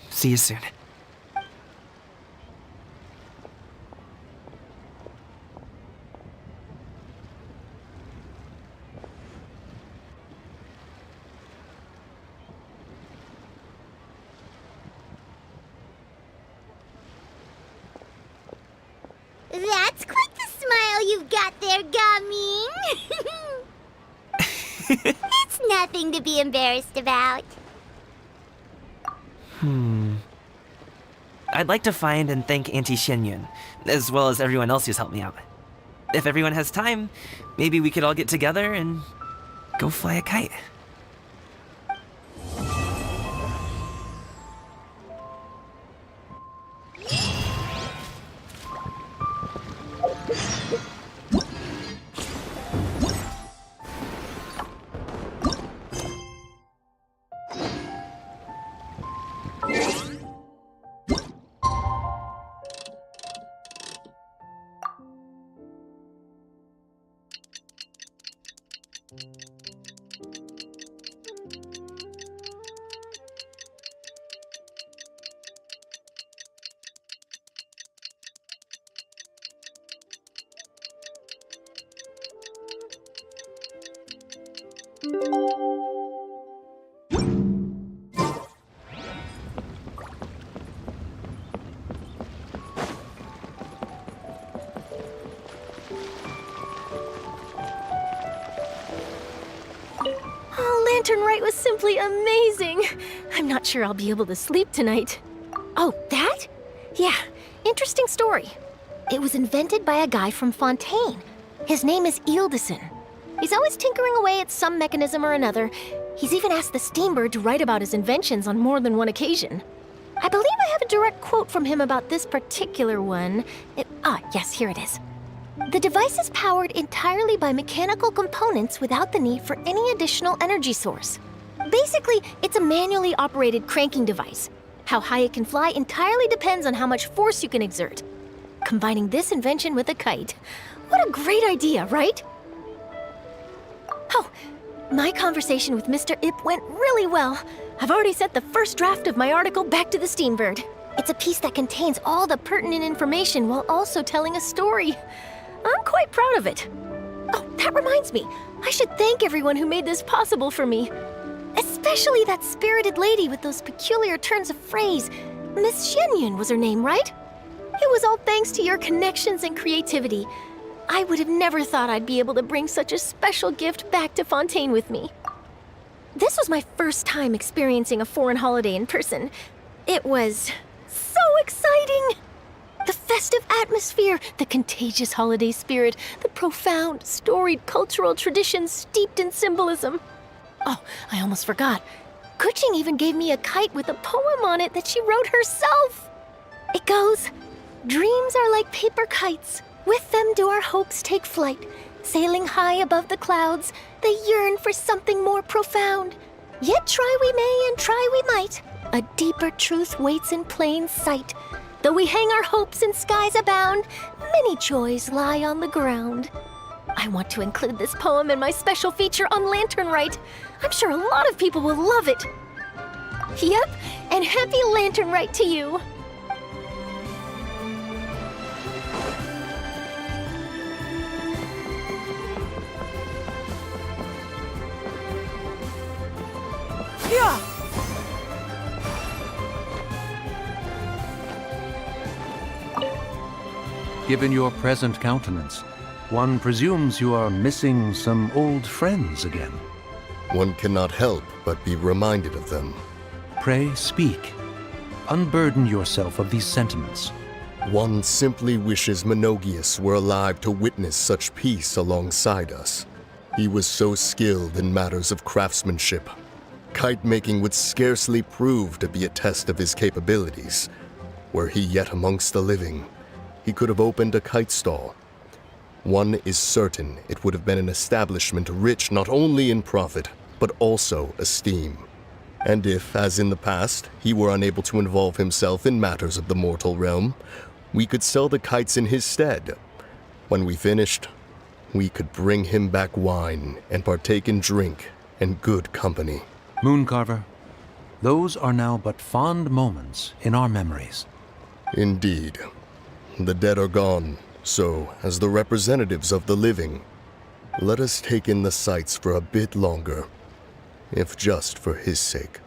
[SPEAKER 10] See you soon.
[SPEAKER 3] That's quite the smile you've got there, Gaming. It's nothing to be embarrassed about.
[SPEAKER 10] I'd like to find and thank Auntie Xianyun, as well as everyone else who's helped me out. If everyone has time, maybe we could all get together and go fly a kite.
[SPEAKER 7] lantern rite was simply amazing. I'm not sure I'll be able to sleep tonight. Oh, that? Yeah, interesting story. It was invented by a guy from Fontaine. His name is Ildison. He's always tinkering away at some mechanism or another. He's even asked the Steambird to write about his inventions on more than one occasion. I believe I have a direct quote from him about this particular one. Yes, here it is. The device is powered entirely by mechanical components without the need for any additional energy source. Basically, it's a manually operated cranking device. How high it can fly entirely depends on how much force you can exert. Combining this invention with a kite. What a great idea, right? Oh, my conversation with Mr. Ip went really well. I've already sent the first draft of my article back to the Steambird. It's a piece that contains all the pertinent information while also telling a story. I'm quite proud of it. Oh, that reminds me. I should thank everyone who made this possible for me. Especially that spirited lady with those peculiar turns of phrase. Miss xianyun was her name, right? It was all thanks to your connections and creativity. I would have never thought I'd be able to bring such a special gift back to Fontaine with me. This was my first time experiencing a foreign holiday in person. It was so exciting! The festive atmosphere, the contagious holiday spirit, the profound, storied cultural traditions steeped in symbolism. Oh, I almost forgot. Kuching even gave me a kite with a poem on it that she wrote herself. It goes, "Dreams are like paper kites. With them do our hopes take flight. Sailing high above the clouds, they yearn for something more profound. Yet try we may and try we might. A deeper truth waits in plain sight. Though we hang our hopes in skies abound, many joys lie on the ground." I want to include this poem in my special feature on Lantern Rite. I'm sure a lot of people will love it. Yep, and happy Lantern Rite to you.
[SPEAKER 20] Yeah!
[SPEAKER 4] Given your present countenance, one presumes you are missing some old friends again.
[SPEAKER 8] One cannot help but be reminded of them.
[SPEAKER 4] Pray speak. Unburden yourself of these sentiments.
[SPEAKER 8] One simply wishes Menogius were alive to witness such peace alongside us. He was so skilled in matters of craftsmanship. Kite making would scarcely prove to be a test of his capabilities. Were he yet amongst the living, he could have opened a kite stall. One is certain it would have been an establishment rich not only in profit, but also esteem. And if, as in the past, he were unable to involve himself in matters of the mortal realm, we could sell the kites in his stead. When we finished, we could bring him back wine and partake in drink and good company.
[SPEAKER 4] Mooncarver, those are now but fond moments in our memories.
[SPEAKER 8] Indeed. The dead are gone, so, as the representatives of the living, let us take in the sights for a bit longer, if just for his sake.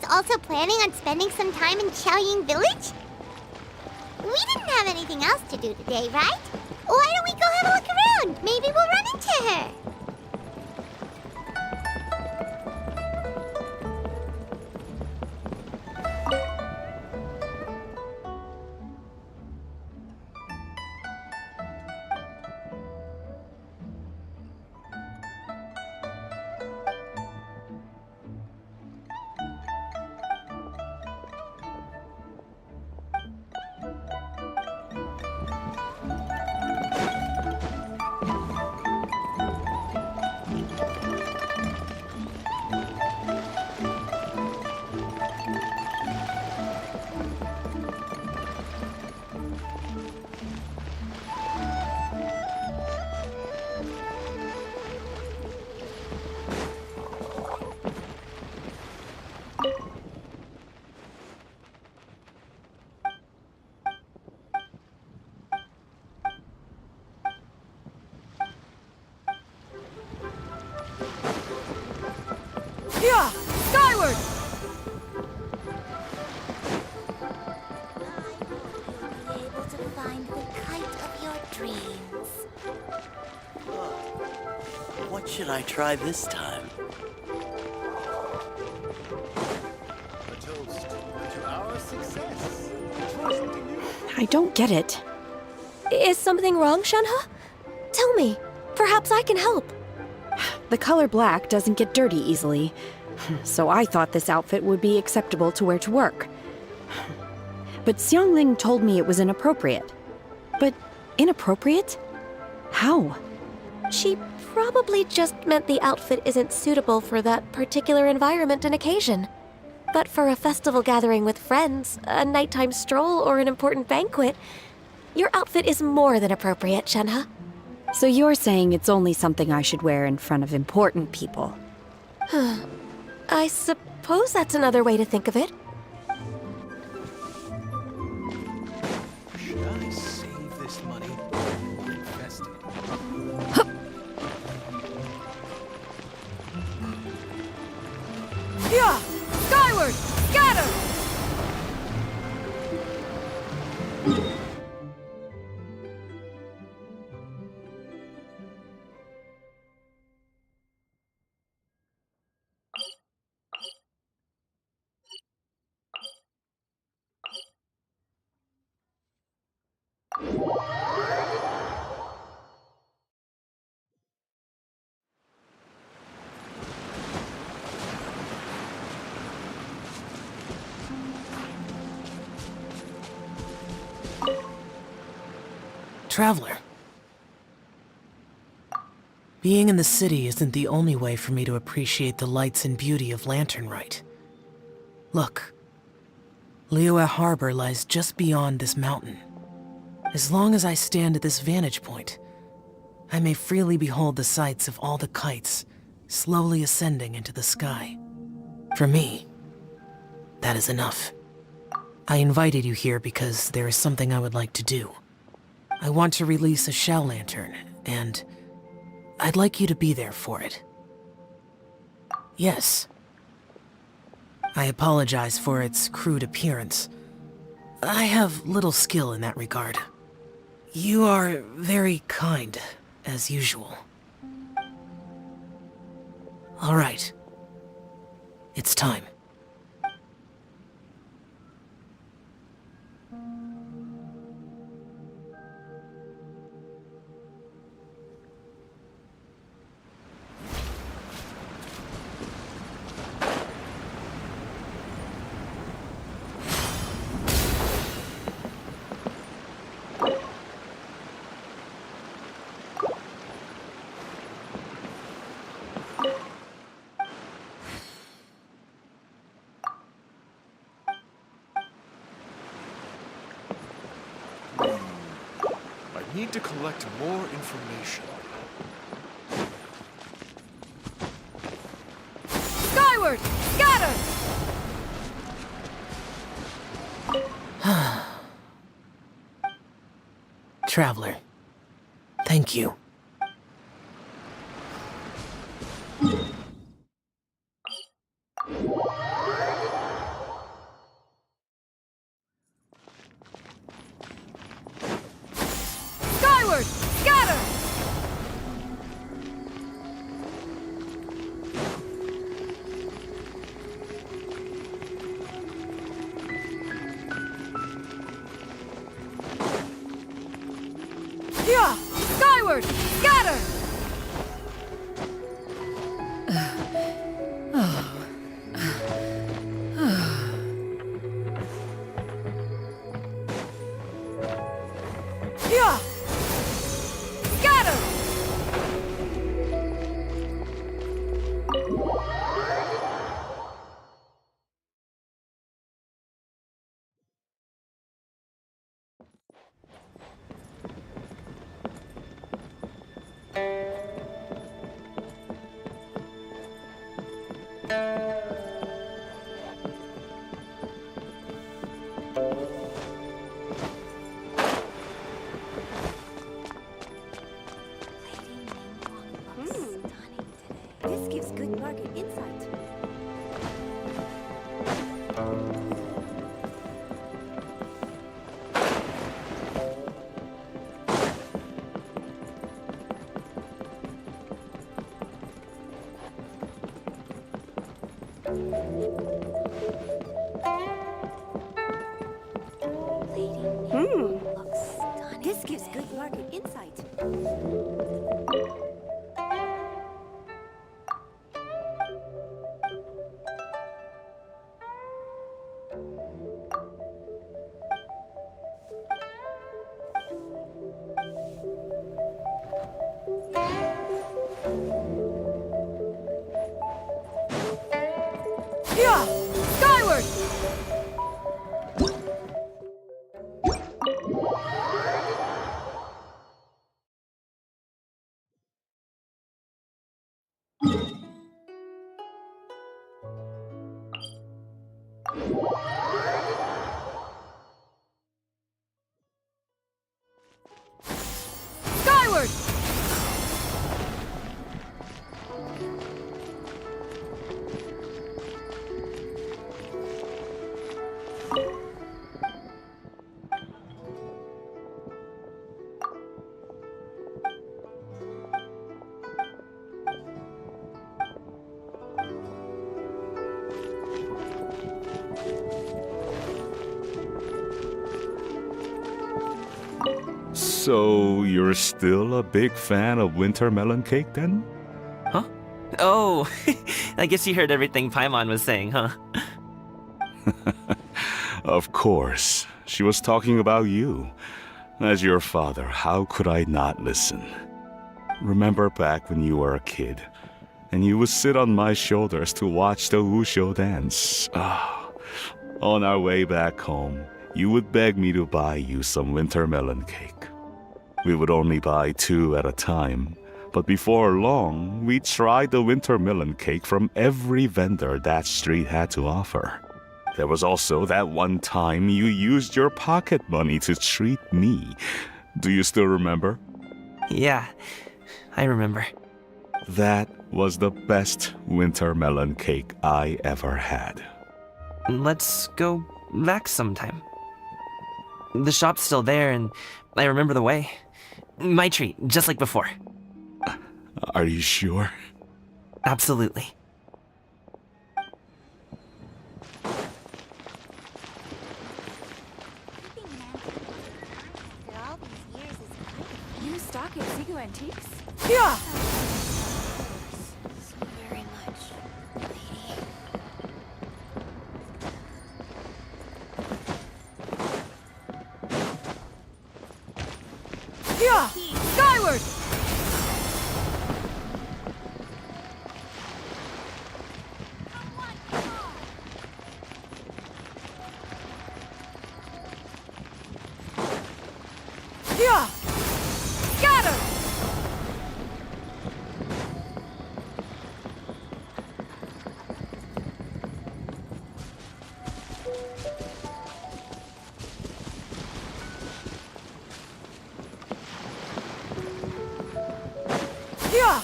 [SPEAKER 3] Also planning on spending some time in Xiaoyun village? We didn't have anything else to do today, right? Why don't we go have a look around? Maybe we'll run into her.
[SPEAKER 1] Yeah! Skyward!
[SPEAKER 17] Be able to find the kite of your dreams.
[SPEAKER 21] What should I try this time?
[SPEAKER 22] A toast to our success.
[SPEAKER 16] I don't get it.
[SPEAKER 7] Is something wrong, Shenhe? Tell me. Perhaps I can help.
[SPEAKER 16] The color black doesn't get dirty easily, so I thought this outfit would be acceptable to wear to work. But Xiangling told me it was inappropriate. But inappropriate? How?
[SPEAKER 7] She probably just meant the outfit isn't suitable for that particular environment and occasion. But for a festival gathering with friends, a nighttime stroll, or an important banquet, your outfit is more than appropriate, Shenhe.
[SPEAKER 16] So you're saying it's only something I should wear in front of important people?
[SPEAKER 7] I suppose that's another way to think of it.
[SPEAKER 22] Should I save this money or invest it?
[SPEAKER 1] Yeah! Skyward! Scatter!
[SPEAKER 20] Traveler. Being in the city isn't the only way for me to appreciate the lights and beauty of Lantern Rite. Look. Liyue Harbor lies just beyond this mountain. As long as I stand at this vantage point, I may freely behold the sights of all the kites slowly ascending into the sky. For me, that is enough. I invited you here because there is something I would like to do. I want to release a xiao lantern, and I'd like you to be there for it. Yes. I apologize for its crude appearance. I have little skill in that regard. You are very kind, as usual. All right. It's time.
[SPEAKER 22] I need to collect more information.
[SPEAKER 1] Skyward! Scatter!
[SPEAKER 20] Traveler, thank you.
[SPEAKER 1] Skyward! Scatter! Yeah! Skyward! Scatter! Yeah! Scatter!
[SPEAKER 16] This gives good market insight.
[SPEAKER 1] Yeah! Skyward! Skyward!
[SPEAKER 18] So, you're still a big fan of winter melon cake then?
[SPEAKER 10] Huh? Oh, I guess you heard everything Paimon was saying, huh?
[SPEAKER 18] Of course. She was talking about you. As your father, how could I not listen? Remember back when you were a kid, and you would sit on my shoulders to watch the Wushu dance. On our way back home, you would beg me to buy you some winter melon cake. We would only buy 2 at a time, but before long, we tried the winter melon cake from every vendor that street had to offer. There was also that one time you used your pocket money to treat me. Do you still remember?
[SPEAKER 10] Yeah, I remember.
[SPEAKER 18] That was the best winter melon cake I ever had.
[SPEAKER 10] Let's go back sometime. The shop's still there, and I remember the way. My treat, just like before.
[SPEAKER 18] Are you sure?
[SPEAKER 10] Absolutely.
[SPEAKER 16] New stock at Zigu Antiques?
[SPEAKER 1] Yeah!
[SPEAKER 17] Very much, lady.
[SPEAKER 1] Yeah! Skyward! Yeah! Scatter! Yeah!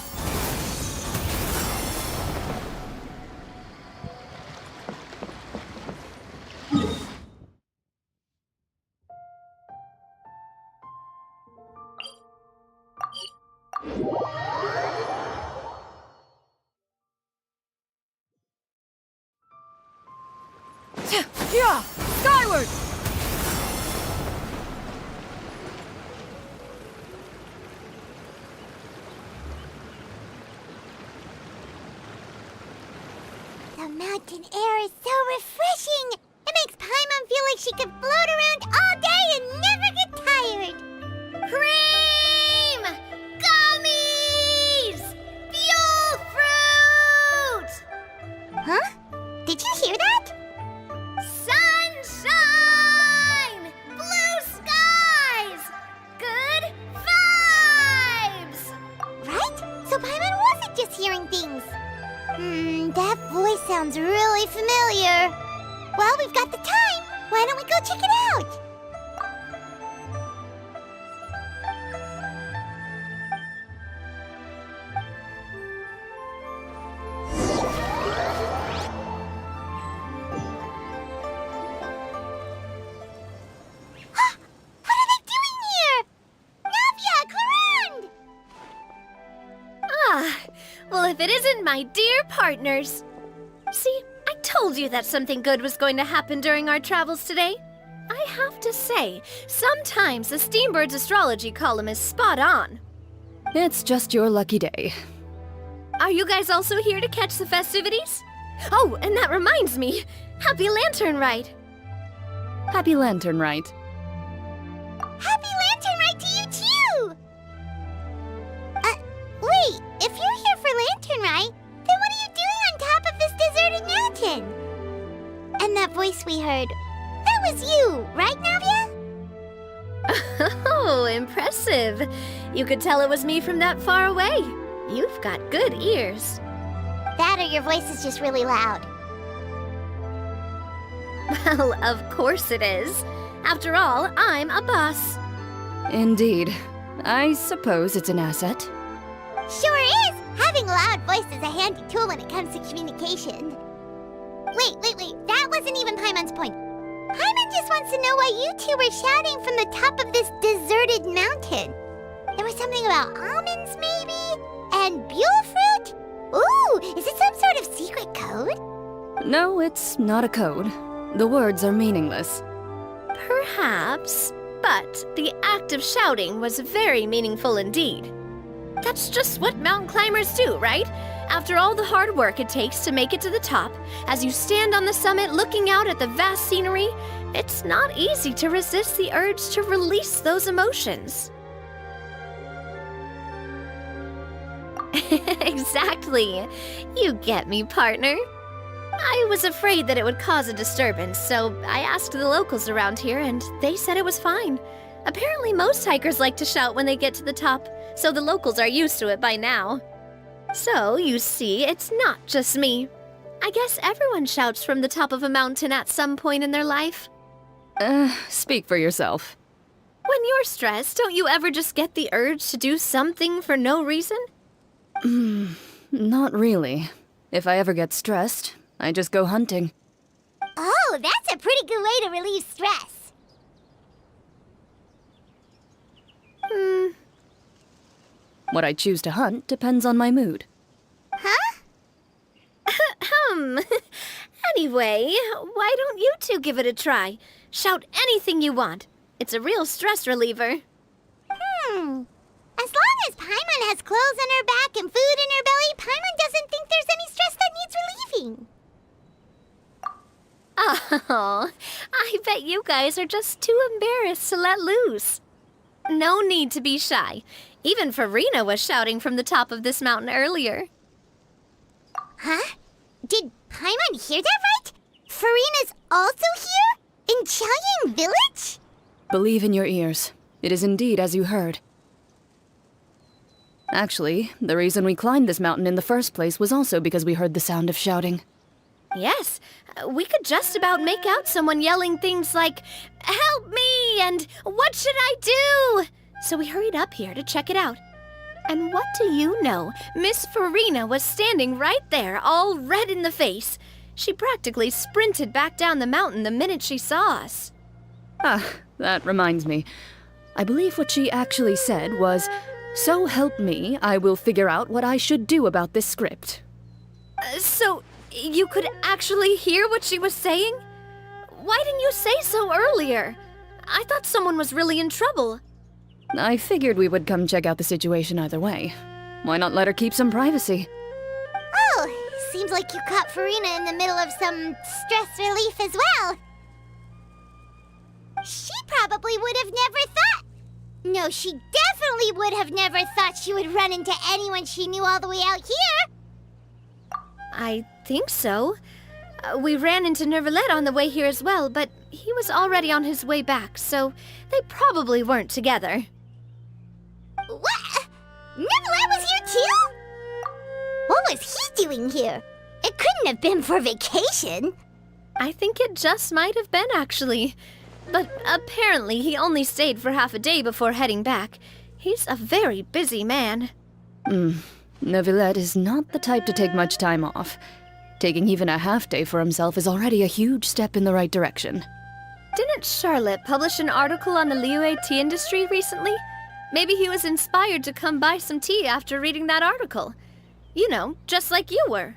[SPEAKER 1] Yeah! Skyward!
[SPEAKER 3] The mountain air is so refreshing! It makes Paimon feel like she could float around all day and never get tired!
[SPEAKER 17] Cream! Gummies! Fuel fruit!
[SPEAKER 3] Huh? Did you hear that?
[SPEAKER 17] Sunshine! Blue skies! Good vibes!
[SPEAKER 3] Right? So Paimon wasn't just hearing things. That voice sounds really familiar. Well, we've got the time. Why don't we go check it out? What are they doing here? Navia, Clarande!
[SPEAKER 7] Ah, well, if it isn't my dear partners. See,
[SPEAKER 2] I told you that something good was going to happen during our travels today. I have to say, sometimes the Steambird's astrology column is spot on.
[SPEAKER 16] It's just your lucky day.
[SPEAKER 2] Are you guys also here to catch the festivities? Oh, and that reminds me. Happy Lantern Rite!
[SPEAKER 16] Happy Lantern Rite.
[SPEAKER 3] Happy Lantern Rite to you too! Wait, if you're here for Lantern Rite, then what are you doing on top of this deserted mountain? And that voice we heard, that was you, right, Navia?
[SPEAKER 2] Oh, impressive. You could tell it was me from that far away. You've got good ears.
[SPEAKER 3] That or your voice is just really loud.
[SPEAKER 2] Well, of course it is. After all, I'm a boss.
[SPEAKER 16] Indeed. I suppose it's an asset.
[SPEAKER 3] Sure is! Having a loud voice is a handy tool when it comes to communication. Wait, that wasn't even Paimon's point. Paimon just wants to know why you two were shouting from the top of this deserted mountain. There was something about almonds, maybe? And buell fruit? Ooh, is it some sort of secret code?
[SPEAKER 16] No, it's not a code. The words are meaningless.
[SPEAKER 2] Perhaps, but the act of shouting was very meaningful indeed. That's just what mountain climbers do, right? After all the hard work it takes to make it to the top, as you stand on the summit looking out at the vast scenery, it's not easy to resist the urge to release those emotions. Exactly. You get me, partner. I was afraid that it would cause a disturbance, so I asked the locals around here, and they said it was fine. Apparently most hikers like to shout when they get to the top, so the locals are used to it by now. So, you see, it's not just me. I guess everyone shouts from the top of a mountain at some point in their life.
[SPEAKER 16] Speak for yourself.
[SPEAKER 2] When you're stressed, don't you ever just get the urge to do something for no reason?
[SPEAKER 16] Not really. If I ever get stressed, I just go hunting.
[SPEAKER 3] Oh, that's a pretty good way to relieve stress.
[SPEAKER 16] What I choose to hunt depends on my mood.
[SPEAKER 3] Huh?
[SPEAKER 2] Anyway, why don't you two give it a try? Shout anything you want. It's a real stress reliever.
[SPEAKER 3] As long as Paimon has clothes on her back and food in her belly, Paimon doesn't think there's any stress that needs relieving.
[SPEAKER 2] Oh, I bet you guys are just too embarrassed to let loose. No need to be shy. Even Furina was shouting from the top of this mountain earlier.
[SPEAKER 3] Huh? Did Paimon hear that right? Furina's also here? In xianyun village?
[SPEAKER 16] Believe in your ears. It is indeed as you heard. Actually, the reason we climbed this mountain in the first place was also because we heard the sound of shouting.
[SPEAKER 2] Yes, we could just about make out someone yelling things like, "Help me!" and "What should I do?" So we hurried up here to check it out. And what do you know? Miss Furina was standing right there, all red in the face. She practically sprinted back down the mountain the minute she saw us.
[SPEAKER 16] That reminds me. I believe what she actually said was, "So help me, I will figure out what I should do about this script."
[SPEAKER 2] So, you could actually hear what she was saying? Why didn't you say so earlier? I thought someone was really in trouble.
[SPEAKER 16] I figured we would come check out the situation either way. Why not let her keep some privacy?
[SPEAKER 3] Oh, seems like you caught Furina in the middle of some stress relief as well. She probably would have never thought. No, she definitely would have never thought she would run into anyone she knew all the way out here.
[SPEAKER 2] I think so. We ran into Nervalet on the way here as well, but he was already on his way back, so they probably weren't together.
[SPEAKER 3] What? Nervalet was here too? What was he doing here? It couldn't have been for vacation.
[SPEAKER 2] I think it just might have been, actually. But apparently he only stayed for half a day before heading back. He's a very busy man.
[SPEAKER 16] Nervalet is not the type to take much time off. Taking even a half day for himself is already a huge step in the right direction.
[SPEAKER 2] Didn't Charlotte publish an article on the Liyue tea industry recently? Maybe he was inspired to come buy some tea after reading that article. You know, just like you were.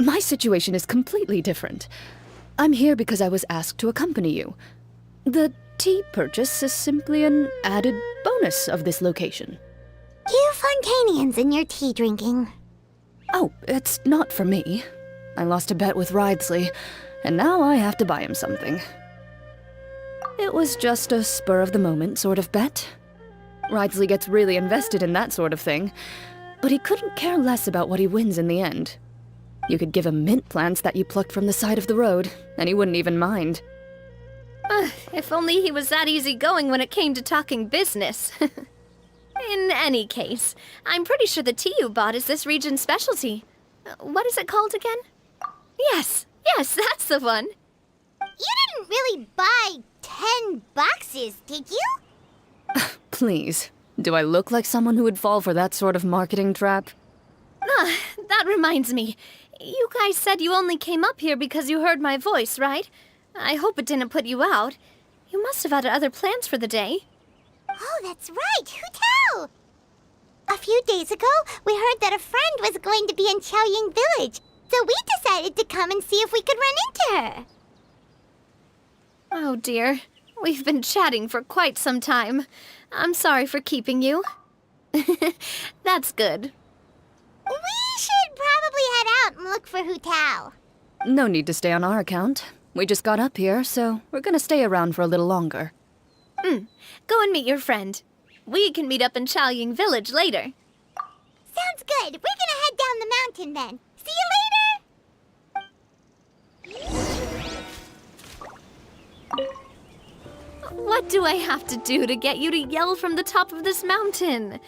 [SPEAKER 11] My situation is completely different. I'm here because I was asked to accompany you. The tea purchase is simply an added bonus of this location.
[SPEAKER 3] You Fontanians and your tea drinking.
[SPEAKER 11] Oh, it's not for me. I lost a bet with Ridesley, and now I have to buy him something. It was just a spur-of-the-moment sort of bet. Ridesley gets really invested in that sort of thing, but he couldn't care less about what he wins in the end. You could give him mint plants that you plucked from the side of the road, and he wouldn't even mind.
[SPEAKER 2] If only he was that easygoing when it came to talking business. In any case, I'm pretty sure the tea you bought is this region's specialty. What is it called again? Yes, that's the one.
[SPEAKER 3] You didn't really buy 10 boxes, did you?
[SPEAKER 11] Please, do I look like someone who would fall for that sort of marketing trap?
[SPEAKER 2] That reminds me. You guys said you only came up here because you heard my voice, right? I hope it didn't put you out. You must have had other plans for the day.
[SPEAKER 3] Oh, that's right. Who tell? A few days ago, we heard that a friend was going to be in Xiaoying Village, so we decided to come and see if we could run into her.
[SPEAKER 2] Oh dear. We've been chatting for quite some time. I'm sorry for keeping you. That's good.
[SPEAKER 3] We should probably head out and look for Hu Tao.
[SPEAKER 11] No need to stay on our account. We just got up here, so we're gonna stay around for a little longer.
[SPEAKER 2] Go and meet your friend. We can meet up in Xiaoying Village later.
[SPEAKER 3] Sounds good. We're gonna head down the mountain then. See you later!
[SPEAKER 2] What do I have to do to get you to yell from the top of this mountain?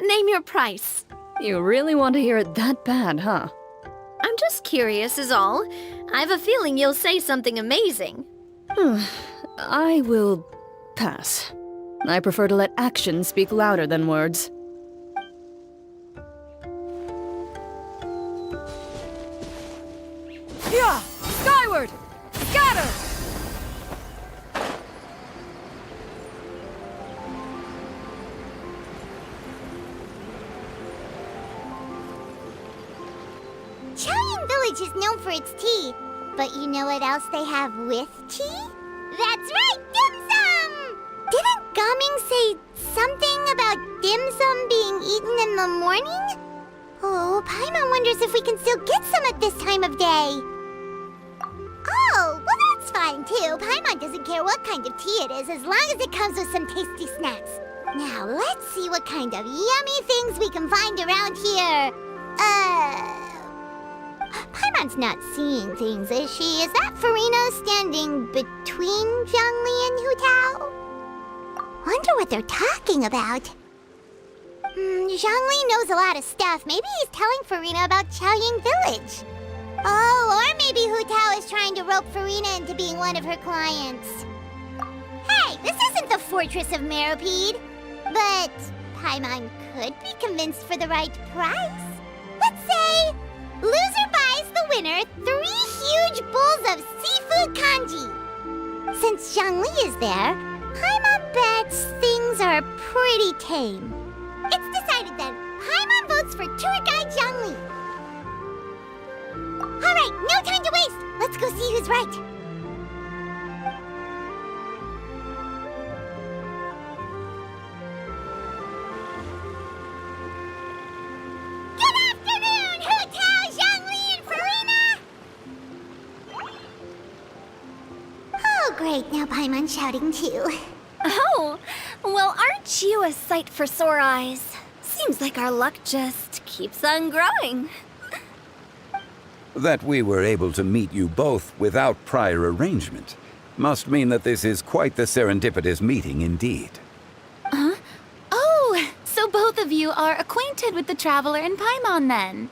[SPEAKER 2] Name your price.
[SPEAKER 11] You really want to hear it that bad, huh?
[SPEAKER 2] I'm just curious is all. I have a feeling you'll say something amazing.
[SPEAKER 11] I will pass. I prefer to let actions speak louder than words.
[SPEAKER 1] Yeah! Skyward! Scatter!
[SPEAKER 3] Xiaoying Village is known for its tea, but you know what else they have with tea? That's right, dim sum! Didn't Gaming say something about dim sum being eaten in the morning? Oh, Paimon wonders if we can still get some at this time of day. Oh, well that's fine too. Paimon doesn't care what kind of tea it is as long as it comes with some tasty snacks. Now let's see what kind of yummy things we can find around here. Paimon's not seeing things, is she? Is that Furina standing between Zhongli and Hu Tao? Wonder what they're talking about. Zhongli knows a lot of stuff. Maybe he's telling Furina about Xiaoying Village. Oh, or maybe Hu Tao is trying to rope Furina into being one of her clients. Hey, this isn't the Fortress of Meropide. But Paimon could be convinced for the right price. Let's say loser buys the winner 3 huge bowls of seafood kanji. Since Zhongli is there, Paimon bets things are pretty tame. It's decided then. Paimon votes for tour guide Zhongli. All right, no time to waste. Let's go see who's right. Good afternoon, Hu Tao, Zhongli, and Furina. Oh, great. Now Paimon's shouting too.
[SPEAKER 2] Oh, well, aren't you a sight for sore eyes? Seems like our luck just keeps on growing.
[SPEAKER 19] That we were able to meet you both without prior arrangement must mean that this is quite the serendipitous meeting indeed.
[SPEAKER 6] Huh? Oh, so both of you are acquainted with the Traveler and Paimon then?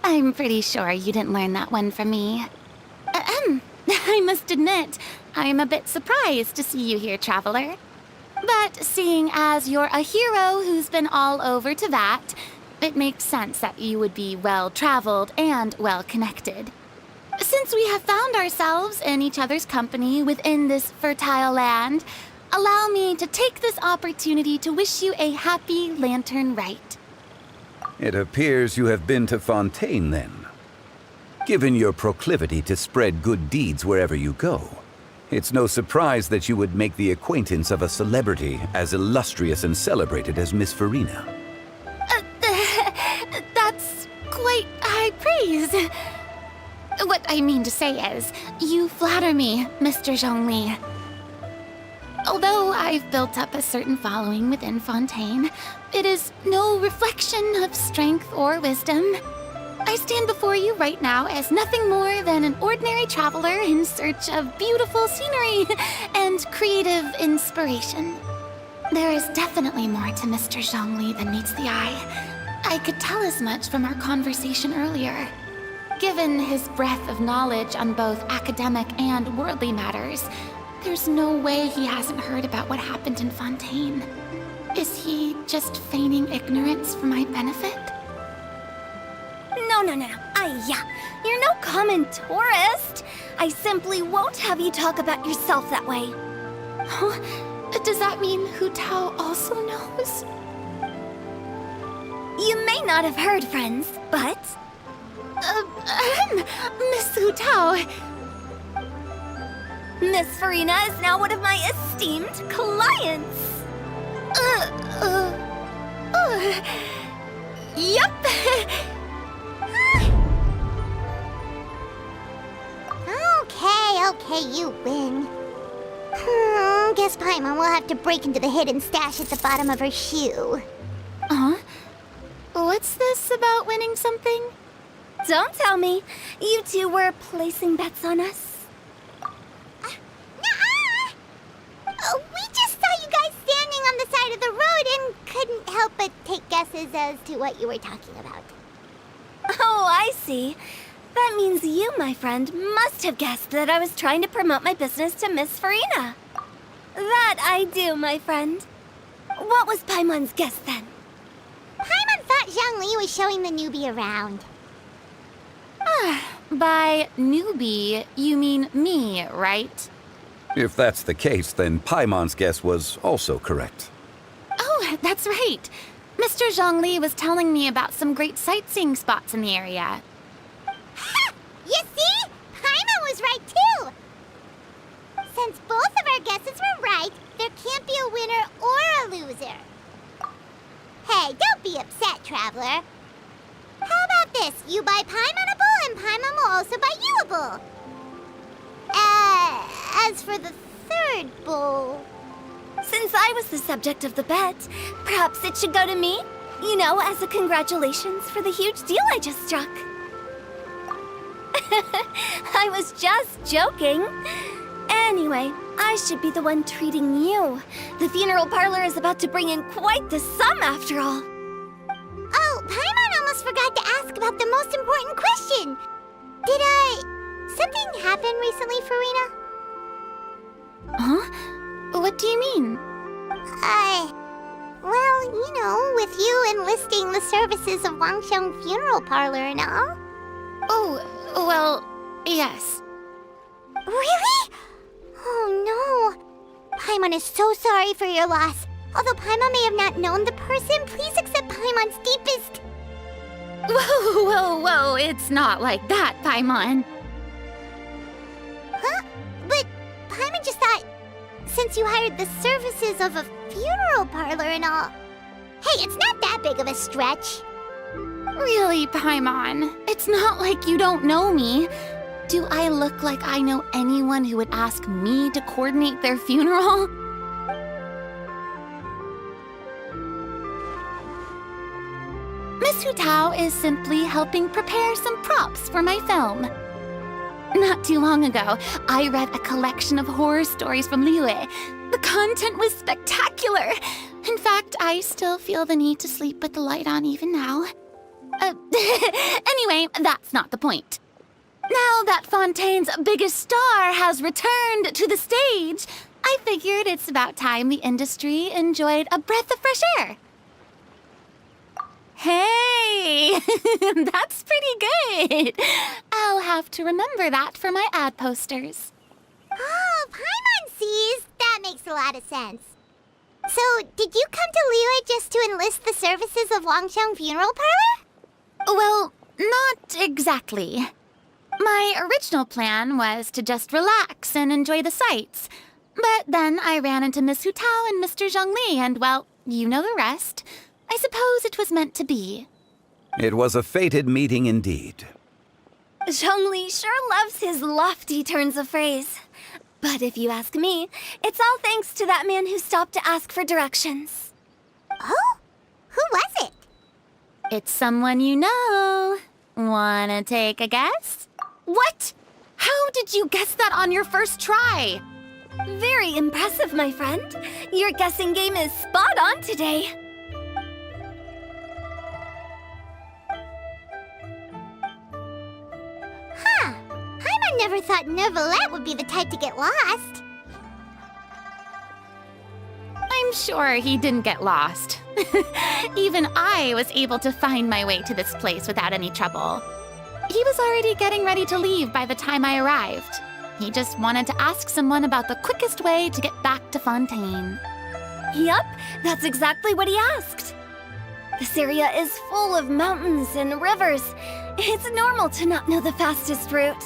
[SPEAKER 6] I'm pretty sure you didn't learn that one from me. I must admit, I am a bit surprised to see you here, Traveler. But seeing as you're a hero who's been all over Teyvat, it makes sense that you would be well-traveled and well-connected. Since we have found ourselves in each other's company within this fertile land, allow me to take this opportunity to wish you a happy Lantern Rite.
[SPEAKER 19] It appears you have been to Fontaine, then. Given your proclivity to spread good deeds wherever you go, it's no surprise that you would make the acquaintance of a celebrity as illustrious and celebrated as Miss Furina.
[SPEAKER 2] That's quite high praise. What I mean to say is, you flatter me, Mr. Zhongli. Although I've built up a certain following within Fontaine, it is no reflection of strength or wisdom. I stand before you right now as nothing more than an ordinary traveler in search of beautiful scenery and creative inspiration. There is definitely more to Mr. Zhongli than meets the eye. I could tell as much from our conversation earlier. Given his breadth of knowledge on both academic and worldly matters, there's no way he hasn't heard about what happened in Fontaine. Is he just feigning ignorance for my benefit?
[SPEAKER 17] No. You're no common tourist. I simply won't have you talk about yourself that way.
[SPEAKER 2] Huh? Does that mean Hu Tao also knows?
[SPEAKER 17] You may not have heard, friends, but...
[SPEAKER 2] Miss Hu Tao.
[SPEAKER 17] Miss Furina is now one of my esteemed clients.
[SPEAKER 2] Yep.
[SPEAKER 3] Okay, you win. Guess Paimon will have to break into the hidden stash at the bottom of her shoe.
[SPEAKER 2] Huh? What's this about winning something?
[SPEAKER 17] Don't tell me. You two were placing bets on us.
[SPEAKER 3] Nuh-uh! We just saw you guys standing on the side of the road and couldn't help but take guesses as to what you were talking about.
[SPEAKER 17] Oh, I see. That means you, my friend, must have guessed that I was trying to promote my business to Miss Furina. That I do, my friend. What was Paimon's guess then?
[SPEAKER 3] Paimon thought Zhongli was showing the newbie around.
[SPEAKER 2] By newbie, you mean me, right?
[SPEAKER 19] If that's the case, then Paimon's guess was also correct.
[SPEAKER 2] Oh, that's right. Mr. Zhongli was telling me about some great sightseeing spots in the area.
[SPEAKER 3] Ha! You see? Paimon was right too! Since both of our guesses were right, there can't be a winner or a loser. Hey, don't be upset, traveler. How about this? You buy Paimon a bowl and Paimon will also buy you a bowl. As for the third bowl...
[SPEAKER 17] Since I was the subject of the bet, perhaps it should go to me? You know, as a congratulations for the huge deal I just struck. I was just joking. Anyway, I should be the one treating you. The funeral parlor is about to bring in quite the sum after all.
[SPEAKER 3] Oh, Paimon almost forgot to ask about the most important question. Did, something happen recently, Furina?
[SPEAKER 2] Huh? What do you mean?
[SPEAKER 3] Well, you know, with you enlisting the services of Wangsheng Funeral Parlor and all.
[SPEAKER 2] Oh, well, yes.
[SPEAKER 3] Really? Oh no. Paimon is so sorry for your loss. Although Paimon may have not known the person, please accept Paimon's deepest...
[SPEAKER 2] Whoa, it's not like that, Paimon.
[SPEAKER 3] Huh? But Paimon just thought, since you hired the services of a funeral parlor and all... Hey, it's not that big of a stretch.
[SPEAKER 2] Really, Paimon? It's not like you don't know me. Do I look like I know anyone who would ask me to coordinate their funeral? Miss Hu Tao is simply helping prepare some props for my film. Not too long ago, I read a collection of horror stories from Liyue. The content was spectacular. In fact, I still feel the need to sleep with the light on even now. Anyway, that's not the point. Now that Fontaine's biggest star has returned to the stage, I figured it's about time the industry enjoyed a breath of fresh air. Hey, that's pretty good. I'll have to remember that for my ad posters.
[SPEAKER 3] Oh, Paimon sees. That makes a lot of sense. So, did you come to Liyue just to enlist the services of Longxiang Funeral Parlor?
[SPEAKER 6] Well, not exactly. My original plan was to just relax and enjoy the sights. But then I ran into Miss Hu Tao and Mr. Zhongli, and well, you know the rest. I suppose it was meant to be.
[SPEAKER 19] It was a fated meeting indeed.
[SPEAKER 2] Zhongli sure loves his lofty turns of phrase. But if you ask me, it's all thanks to that man who stopped to ask for directions.
[SPEAKER 3] Oh? Who was it?
[SPEAKER 6] It's someone you know. Wanna take a guess?
[SPEAKER 2] What? How did you guess that on your first try? Very impressive, my friend. Your guessing game is spot on today.
[SPEAKER 3] Huh. Paimon never thought Neuvillette would be the type to get lost.
[SPEAKER 6] I'm sure he didn't get lost. Even I was able to find my way to this place without any trouble. He was already getting ready to leave by the time I arrived. He just wanted to ask someone about the quickest way to get back to Fontaine.
[SPEAKER 2] Yup, that's exactly what he asked. This area is full of mountains and rivers. It's normal to not know the fastest route.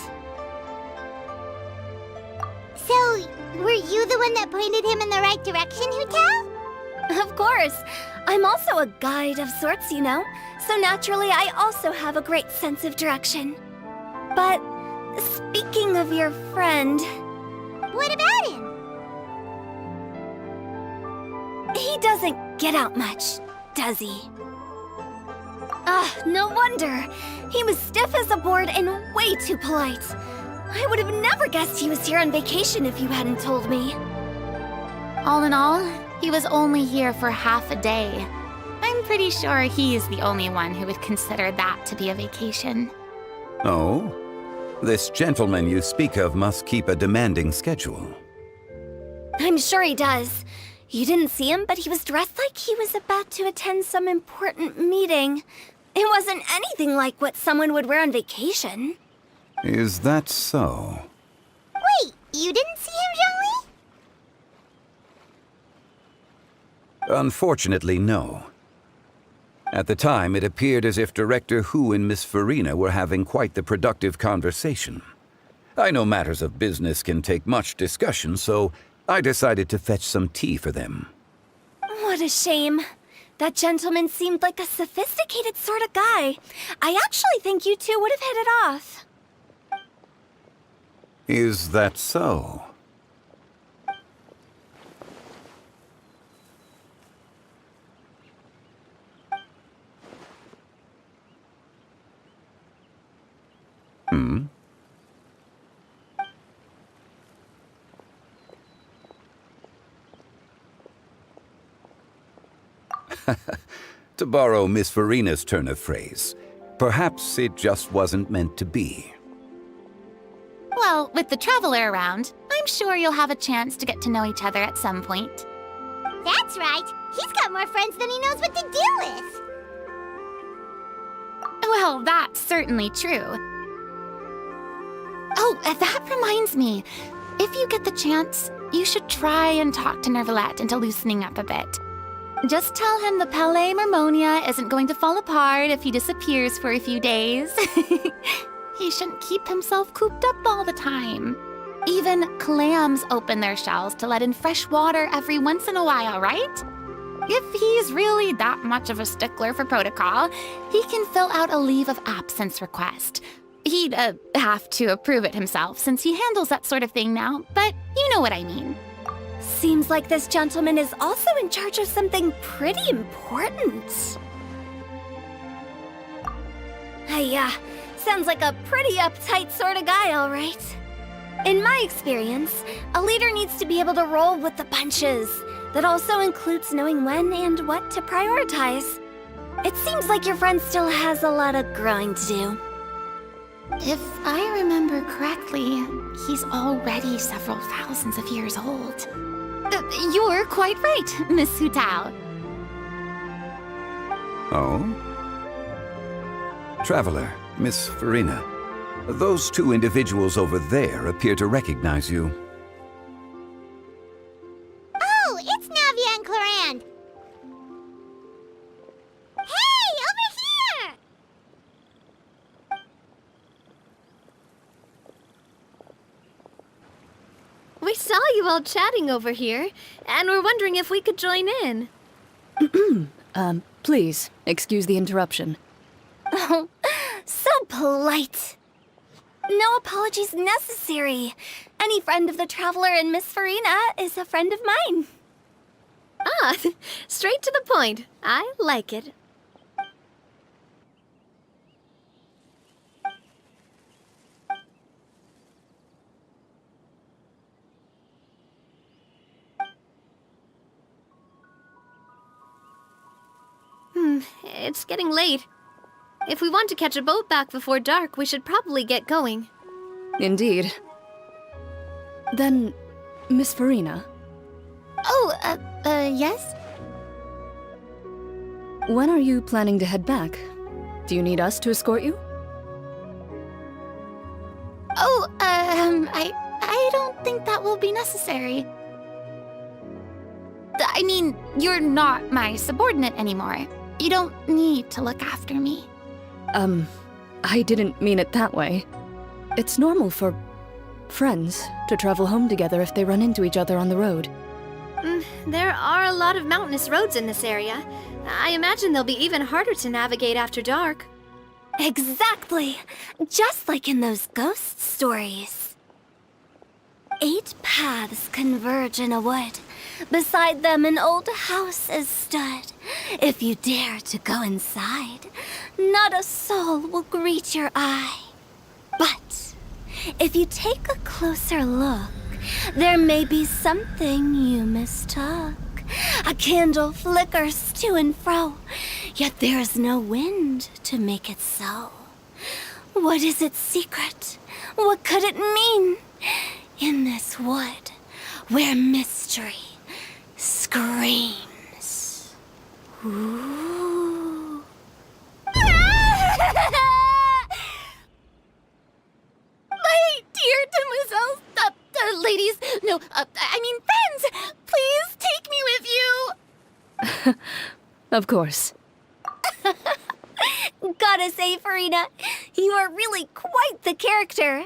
[SPEAKER 3] So, were you the one that pointed him in the right direction, Hu Tao?
[SPEAKER 2] Of course. I'm also a guide of sorts, you know. So naturally, I also have a great sense of direction. But speaking of your friend...
[SPEAKER 3] What about him?
[SPEAKER 2] He doesn't get out much, does he? No wonder. He was stiff as a board and way too polite. I would have never guessed he was here on vacation if you hadn't told me.
[SPEAKER 6] All in all, he was only here for half a day. I'm pretty sure he's the only one who would consider that to be a vacation.
[SPEAKER 19] Oh? This gentleman you speak of must keep a demanding schedule.
[SPEAKER 2] I'm sure he does. You didn't see him, but he was dressed like he was about to attend some important meeting. It wasn't anything like what someone would wear on vacation.
[SPEAKER 19] Is that so?
[SPEAKER 3] Wait, you didn't see him, Zhongli?
[SPEAKER 19] Unfortunately, no. At the time, it appeared as if Director Hu and Miss Furina were having quite the productive conversation. I know matters of business can take much discussion, so I decided to fetch some tea for them.
[SPEAKER 2] What a shame. That gentleman seemed like a sophisticated sort of guy. I actually think you two would have hit it off.
[SPEAKER 19] Is that so? To borrow Miss Furina's turn of phrase, perhaps it just wasn't meant to be.
[SPEAKER 6] Well, with the Traveler around, I'm sure you'll have a chance to get to know each other at some point.
[SPEAKER 3] That's right. He's got more friends than he knows what to do with.
[SPEAKER 6] Well, that's certainly true. Oh, that reminds me. If you get the chance, you should try and talk to Neuvillette into loosening up a bit. Just tell him the Palais Mermonia isn't going to fall apart if he disappears for a few days. He shouldn't keep himself cooped up all the time. Even clams open their shells to let in fresh water every once in a while, right? If he's really that much of a stickler for protocol, he can fill out a leave of absence request. He'd have to approve it himself since he handles that sort of thing now, but you know what I mean.
[SPEAKER 2] Seems like this gentleman is also in charge of something pretty important. Sounds like a pretty uptight sort of guy, all right. In my experience, a leader needs to be able to roll with the punches. That also includes knowing when and what to prioritize. It seems like your friend still has a lot of growing to do.
[SPEAKER 6] If I remember correctly, he's already several thousands of years old. You're quite right, Miss Hu Tao.
[SPEAKER 19] Oh? Traveler, Miss Furina, those two individuals over there appear to recognize you.
[SPEAKER 3] Oh, it's Navia and Cloran.
[SPEAKER 2] We saw you all chatting over here, and we're wondering if we could join in.
[SPEAKER 11] Please, excuse the interruption.
[SPEAKER 17] Oh, so polite. No apologies necessary. Any friend of the Traveler and Miss Furina is a friend of mine.
[SPEAKER 2] Ah, straight to the point. I like it. It's getting late. If we want to catch a boat back before dark, we should probably get going.
[SPEAKER 11] Indeed. Then, Miss Furina,
[SPEAKER 17] Oh, yes?
[SPEAKER 11] when are you planning to head back? Do you need us to escort you?
[SPEAKER 17] Oh, I don't think that will be necessary. I mean, you're not my subordinate anymore. You don't need to look after me.
[SPEAKER 11] I didn't mean it that way. It's normal for friends to travel home together if they run into each other on the road.
[SPEAKER 2] There are a lot of mountainous roads in this area. I imagine they'll be even harder to navigate after dark.
[SPEAKER 17] Exactly! Just like in those ghost stories. 8 paths converge in a wood. Beside them an old house is stood. If you dare to go inside, not a soul will greet your eye. But if you take a closer look, there may be something you mistook. A candle flickers to and fro, yet there is no wind to make it so. What is its secret? What could it mean? In this wood, where mystery screams. Ooh. My dear demoiselles, ladies, no, I mean friends, please take me with you.
[SPEAKER 11] Of course.
[SPEAKER 17] Gotta say, Furina, you are really quite the character.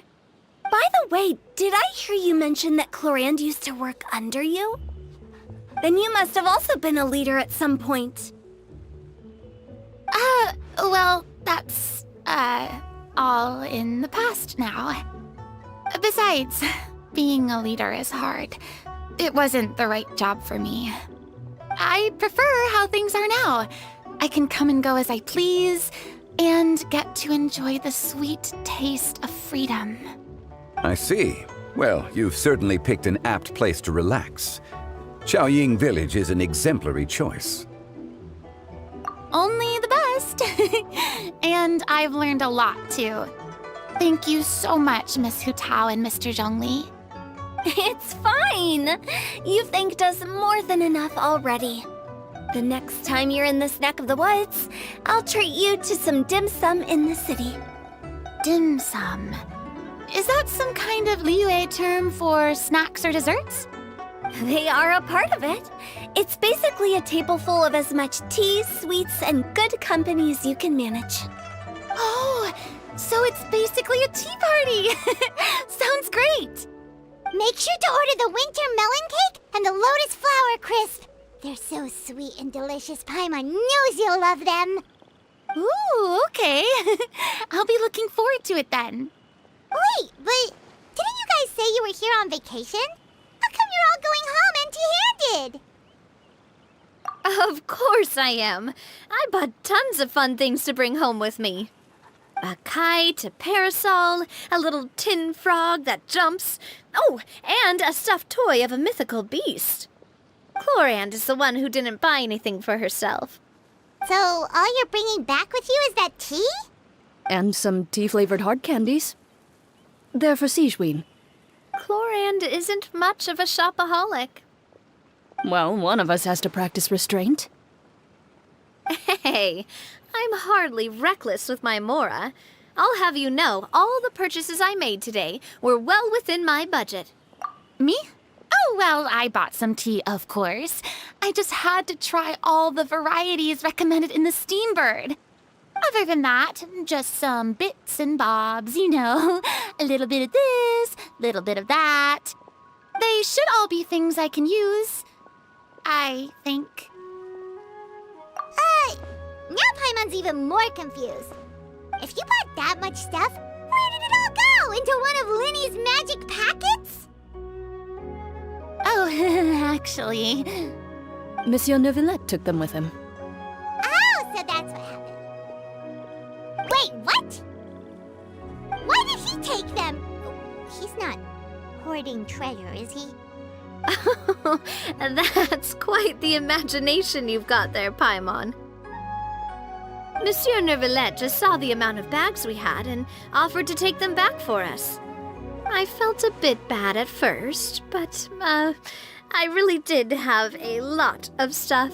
[SPEAKER 17] By the way, did I hear you mention that Clorand used to work under you? Then you must have also been a leader at some point. Well, that's, all in the past now. Besides, being a leader is hard. It wasn't the right job for me. I prefer how things are now. I can come and go as I please, and get to enjoy the sweet taste of freedom.
[SPEAKER 19] I see. Well, you've certainly picked an apt place to relax. Xiaoying Village is an exemplary choice.
[SPEAKER 17] Only the best. And I've learned a lot, too. Thank you so much, Miss Hu Tao and Mr. Zhongli. It's fine. You've thanked us more than enough already. The next time you're in this neck of the woods, I'll treat you to some dim sum in the city. Dim sum. Is that some kind of Liyue term for snacks or desserts? They are a part of it. It's basically a table full of as much tea, sweets, and good company as you can manage. Oh, so it's basically a tea party. Sounds great.
[SPEAKER 3] Make sure to order the winter melon cake and the lotus flower crisp. They're so sweet and delicious, Paimon knows you'll love them.
[SPEAKER 17] Ooh, okay. I'll be looking forward to it then.
[SPEAKER 3] Wait, but didn't you guys say you were here on vacation? How come you're all going home empty-handed?
[SPEAKER 2] Of course I am. I bought tons of fun things to bring home with me. A kite, a parasol, a little tin frog that jumps. Oh, and a stuffed toy of a mythical beast. Clorand is the one who didn't buy anything for herself.
[SPEAKER 3] So all you're bringing back with you is that tea?
[SPEAKER 11] And some tea-flavored hard candies. They're for xianyun.
[SPEAKER 2] Clorand isn't much of a shopaholic.
[SPEAKER 11] Well, one of us has to practice restraint.
[SPEAKER 2] Hey, I'm hardly reckless with my Mora. I'll have you know, all the purchases I made today were well within my budget.
[SPEAKER 17] Me? Oh, well, I bought some tea, of course. I just had to try all the varieties recommended in the Steambird. Other than that, just some bits and bobs, you know. A little bit of this, little bit of that. They should all be things I can use. I think.
[SPEAKER 3] Now Paimon's even more confused. If you bought that much stuff, where did it all go? Into one of Linny's magic packets?
[SPEAKER 17] Oh, actually.
[SPEAKER 11] Monsieur Neuvillette took them with him.
[SPEAKER 3] Oh, so that's what happened. Wait, what? Why did he take them? He's not hoarding treasure, is he?
[SPEAKER 2] That's quite the imagination you've got there, Paimon. Monsieur Neuvillette just saw the amount of bags we had and offered to take them back for us. I felt a bit bad at first, but, I really did have a lot of stuff.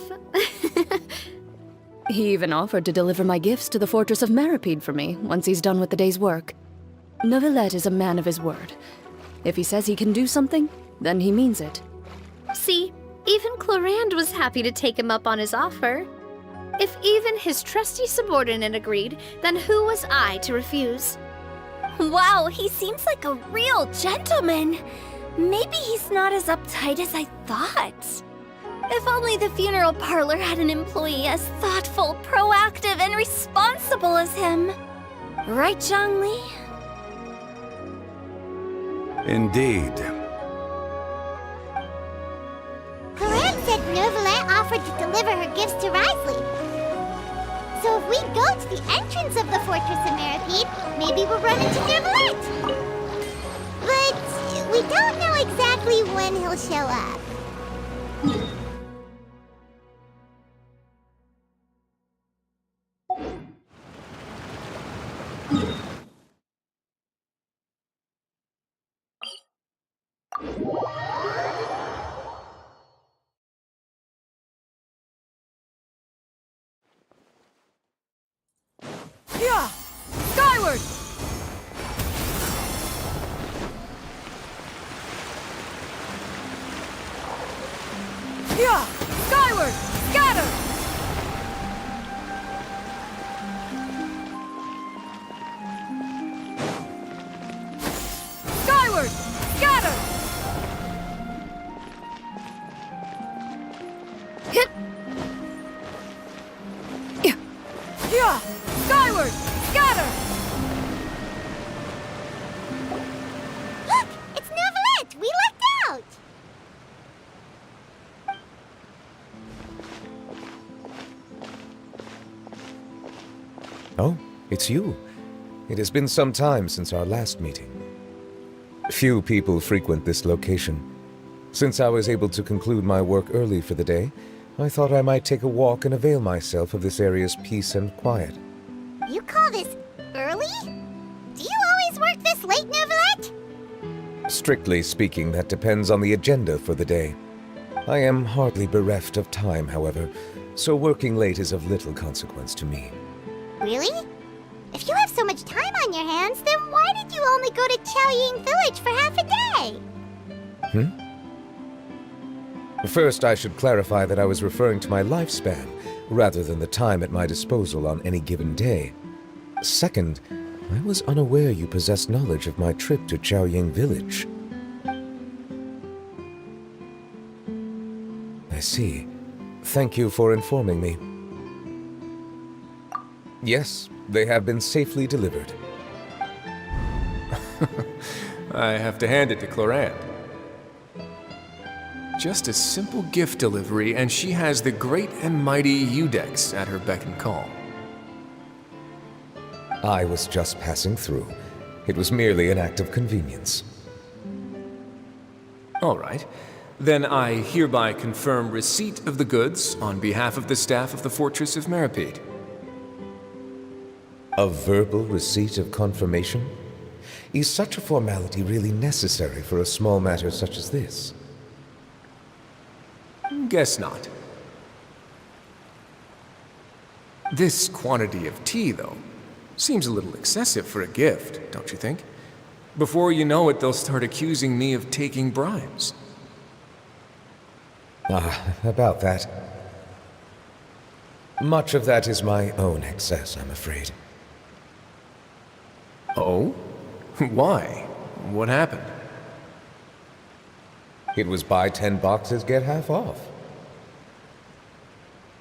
[SPEAKER 11] He even offered to deliver my gifts to the Fortress of Meripede for me once he's done with the day's work. Neuvillette is a man of his word. If he says he can do something, then he means it.
[SPEAKER 2] See, even Clorand was happy to take him up on his offer. If even his trusty subordinate agreed, then who was I to refuse?
[SPEAKER 17] Wow, he seems like a real gentleman. Maybe he's not as uptight as I thought. If only the funeral parlor had an employee as thoughtful, proactive, and responsible as him. Right, Zhongli?
[SPEAKER 19] Indeed.
[SPEAKER 3] Clorand said Neuvillette offered to deliver her gifts to Risley. So if we go to the entrance of the Fortress of Meripede, maybe we'll run into Neuvillette. But we don't know exactly when he'll show up.
[SPEAKER 1] Yeah! Skyward! Yeah! Skyward! Scatter! Skyward! Scatter!
[SPEAKER 11] Hit!
[SPEAKER 1] Yeah! Skyward! Scatter!
[SPEAKER 3] Look! It's Neuvillette! We lucked out!
[SPEAKER 9] Oh, it's you. It has been some time since our last meeting. Few people frequent this location. Since I was able to conclude my work early for the day, I thought I might take a walk and avail myself of this area's peace and quiet.
[SPEAKER 3] You call this early? Do you always work this late, Neuvillette?
[SPEAKER 9] Strictly speaking, that depends on the agenda for the day. I am hardly bereft of time, however, so working late is of little consequence to me.
[SPEAKER 3] Really? If you have so much time on your hands, then why did you only go to Xiaoying Village for half a day?
[SPEAKER 9] First, I should clarify that I was referring to my lifespan, rather than the time at my disposal on any given day. Second, I was unaware you possessed knowledge of my trip to Xiaoying Village. I see. Thank you for informing me. Yes, they have been safely delivered.
[SPEAKER 14] I have to hand it to Clorand. Just a simple gift delivery, and she has the great and mighty Udex at her beck and call.
[SPEAKER 9] I was just passing through. It was merely an act of convenience.
[SPEAKER 14] All right. Then I hereby confirm receipt of the goods on behalf of the staff of the Fortress of Meripede.
[SPEAKER 9] A verbal receipt of confirmation? Is such a formality really necessary for a small matter such as this?
[SPEAKER 14] Guess not. This quantity of tea, though, seems a little excessive for a gift, don't you think? Before you know it, they'll start accusing me of taking bribes.
[SPEAKER 9] About that. Much of that is my own excess, I'm afraid.
[SPEAKER 14] Oh? Why? What happened? It was buy 10 boxes, get half off.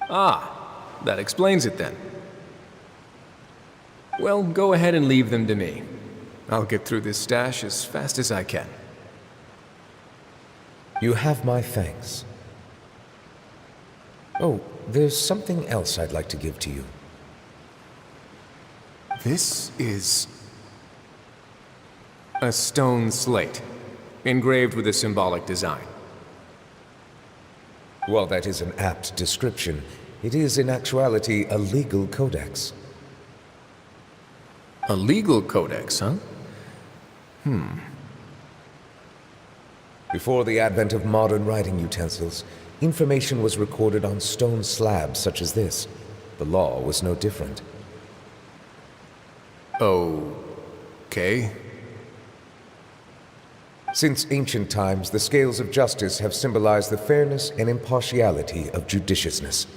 [SPEAKER 14] Ah, that explains it then. Well, go ahead and leave them to me. I'll get through this stash as fast as I can.
[SPEAKER 13] You have my thanks. Oh, there's something else I'd like to give to you.
[SPEAKER 14] This is a stone slate, engraved with a symbolic design.
[SPEAKER 13] While that is an apt description, it is in actuality a legal codex.
[SPEAKER 14] A legal codex, huh?
[SPEAKER 13] Before the advent of modern writing utensils, information was recorded on stone slabs such as this. The law was no different.
[SPEAKER 14] Okay.
[SPEAKER 13] Since ancient times, the scales of justice have symbolized the fairness and impartiality of judiciousness.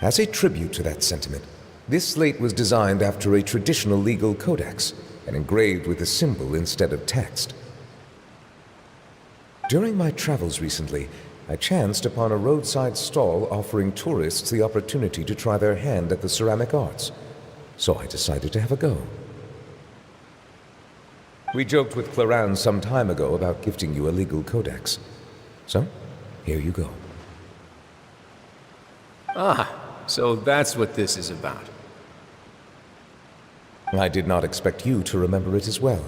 [SPEAKER 13] As a tribute to that sentiment, this slate was designed after a traditional legal codex and engraved with a symbol instead of text. During my travels recently, I chanced upon a roadside stall offering tourists the opportunity to try their hand at the ceramic arts, so I decided to have a go. We joked with Claran some time ago about gifting you a legal codex. So, here you go.
[SPEAKER 14] Ah, so that's what this is about.
[SPEAKER 13] I did not expect you to remember it as well.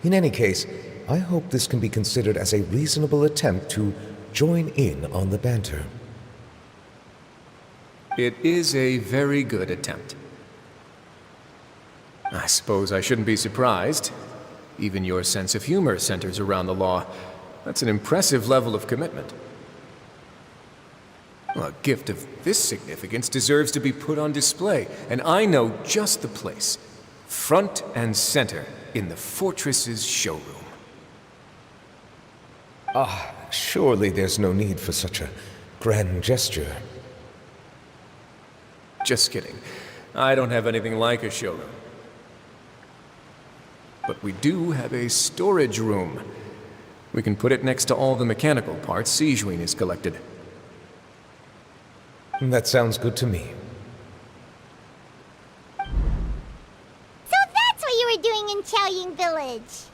[SPEAKER 13] In any case, I hope this can be considered as a reasonable attempt to join in on the banter.
[SPEAKER 14] It is a very good attempt. I suppose I shouldn't be surprised. Even your sense of humor centers around the law. That's an impressive level of commitment. Well, a gift of this significance deserves to be put on display, and I know just the place. Front and center in the fortress's showroom.
[SPEAKER 13] Ah, surely there's no need for such a grand gesture.
[SPEAKER 14] Just kidding. I don't have anything like a showroom. But we do have a storage room. We can put it next to all the mechanical parts xianyun has collected.
[SPEAKER 13] That sounds good to me.
[SPEAKER 3] So that's what you were doing in xianyun Village.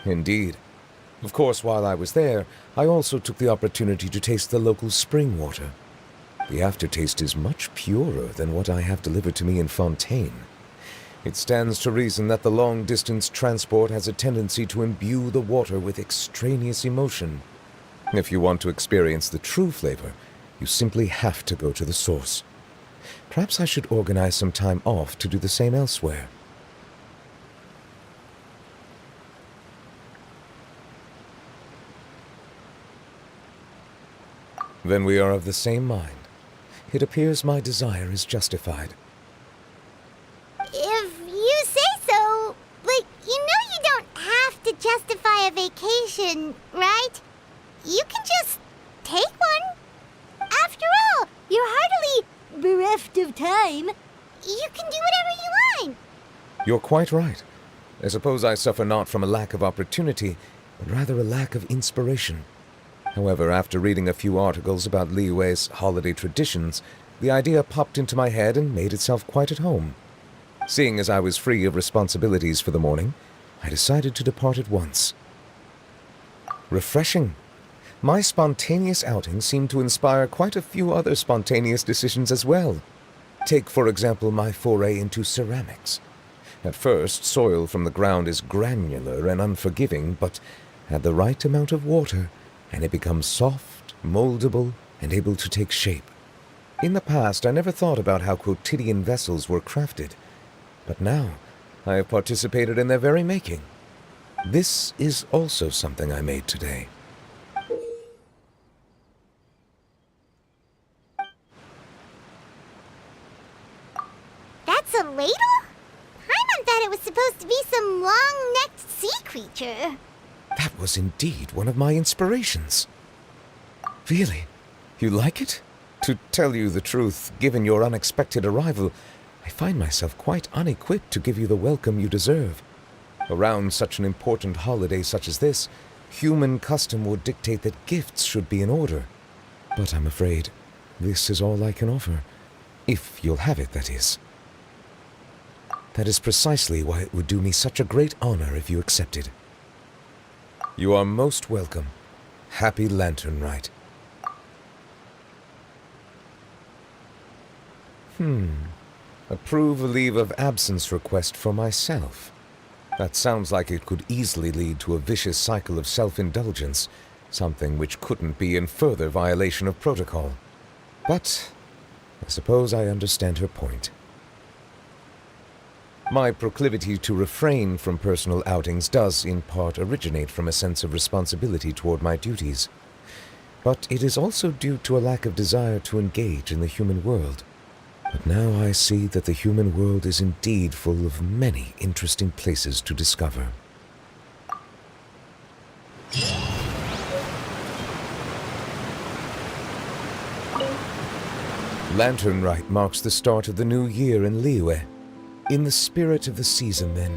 [SPEAKER 13] Indeed. Of course, while I was there, I also took the opportunity to taste the local spring water. The aftertaste is much purer than what I have delivered to me in Fontaine. It stands to reason that the long-distance transport has a tendency to imbue the water with extraneous emotion. If you want to experience the true flavor, you simply have to go to the source. Perhaps I should organize some time off to do the same elsewhere. Then we are of the same mind. It appears my desire is justified.
[SPEAKER 3] If you say so, but you know you don't have to justify a vacation, right? You can just take one. After all, you're hardly bereft of time. You can do whatever you want.
[SPEAKER 13] You're quite right. I suppose I suffer not from a lack of opportunity, but rather a lack of inspiration. However, after reading a few articles about Liyue's holiday traditions, the idea popped into my head and made itself quite at home. Seeing as I was free of responsibilities for the morning, I decided to depart at once. Refreshing. My spontaneous outing seemed to inspire quite a few other spontaneous decisions as well. Take, for example, my foray into ceramics. At first, soil from the ground is granular and unforgiving, but add the right amount of water, and it becomes soft, moldable, and able to take shape. In the past, I never thought about how quotidian vessels were crafted, but now I have participated in their very making. This is also something I made today.
[SPEAKER 3] That's a ladle? Paimon thought it was supposed to be some long-necked sea creature.
[SPEAKER 13] That was indeed one of my inspirations. Really? You like it? To tell you the truth, given your unexpected arrival, I find myself quite unequipped to give you the welcome you deserve. Around such an important holiday such as this, human custom would dictate that gifts should be in order. But I'm afraid this is all I can offer. If you'll have it, that is. That is precisely why it would do me such a great honor if you accepted. You are most welcome. Happy Lantern Rite. Approve a leave of absence request for myself. That sounds like it could easily lead to a vicious cycle of self-indulgence, something which couldn't be in further violation of protocol. But I suppose I understand her point. My proclivity to refrain from personal outings does, in part, originate from a sense of responsibility toward my duties. But it is also due to a lack of desire to engage in the human world. But now I see that the human world is indeed full of many interesting places to discover. Lantern Rite marks the start of the new year in Liyue. In the spirit of the season, then,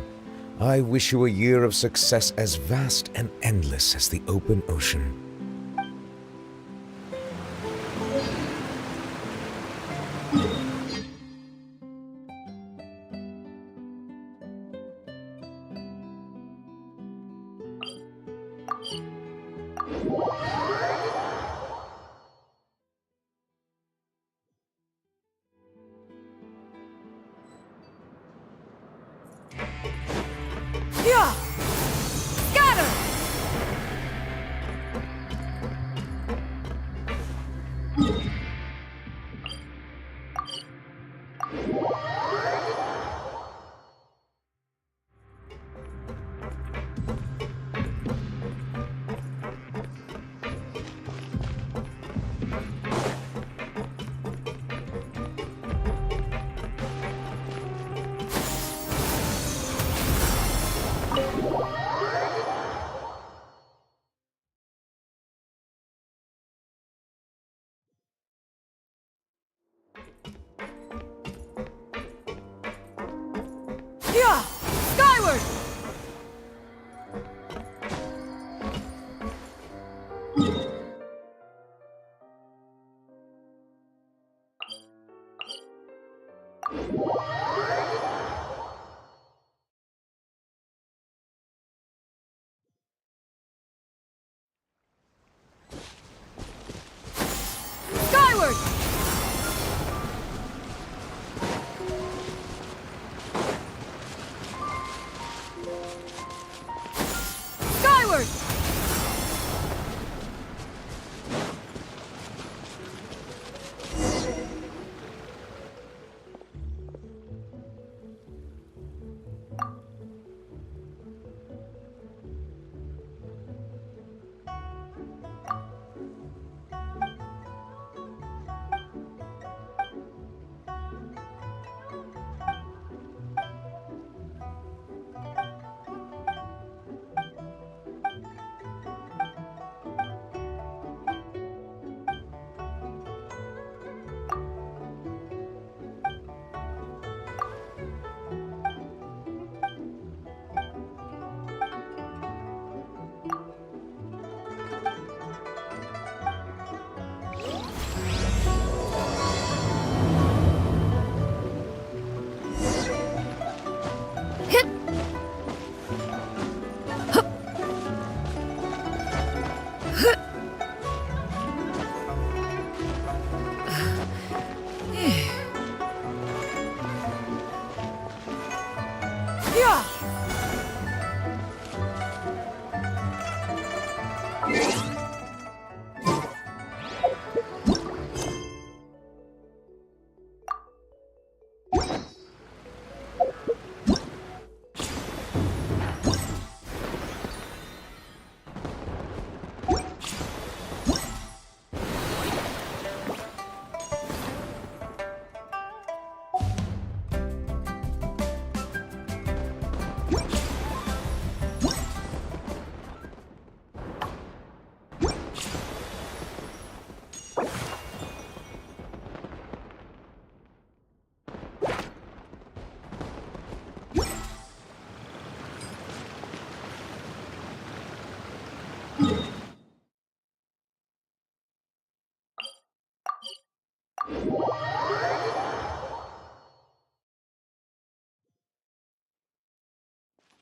[SPEAKER 13] I wish you a year of success as vast and endless as the open ocean.
[SPEAKER 1] Yeah! Scatter! Yeah! Skyward! Skyward!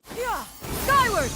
[SPEAKER 1] Yeah! Skyward!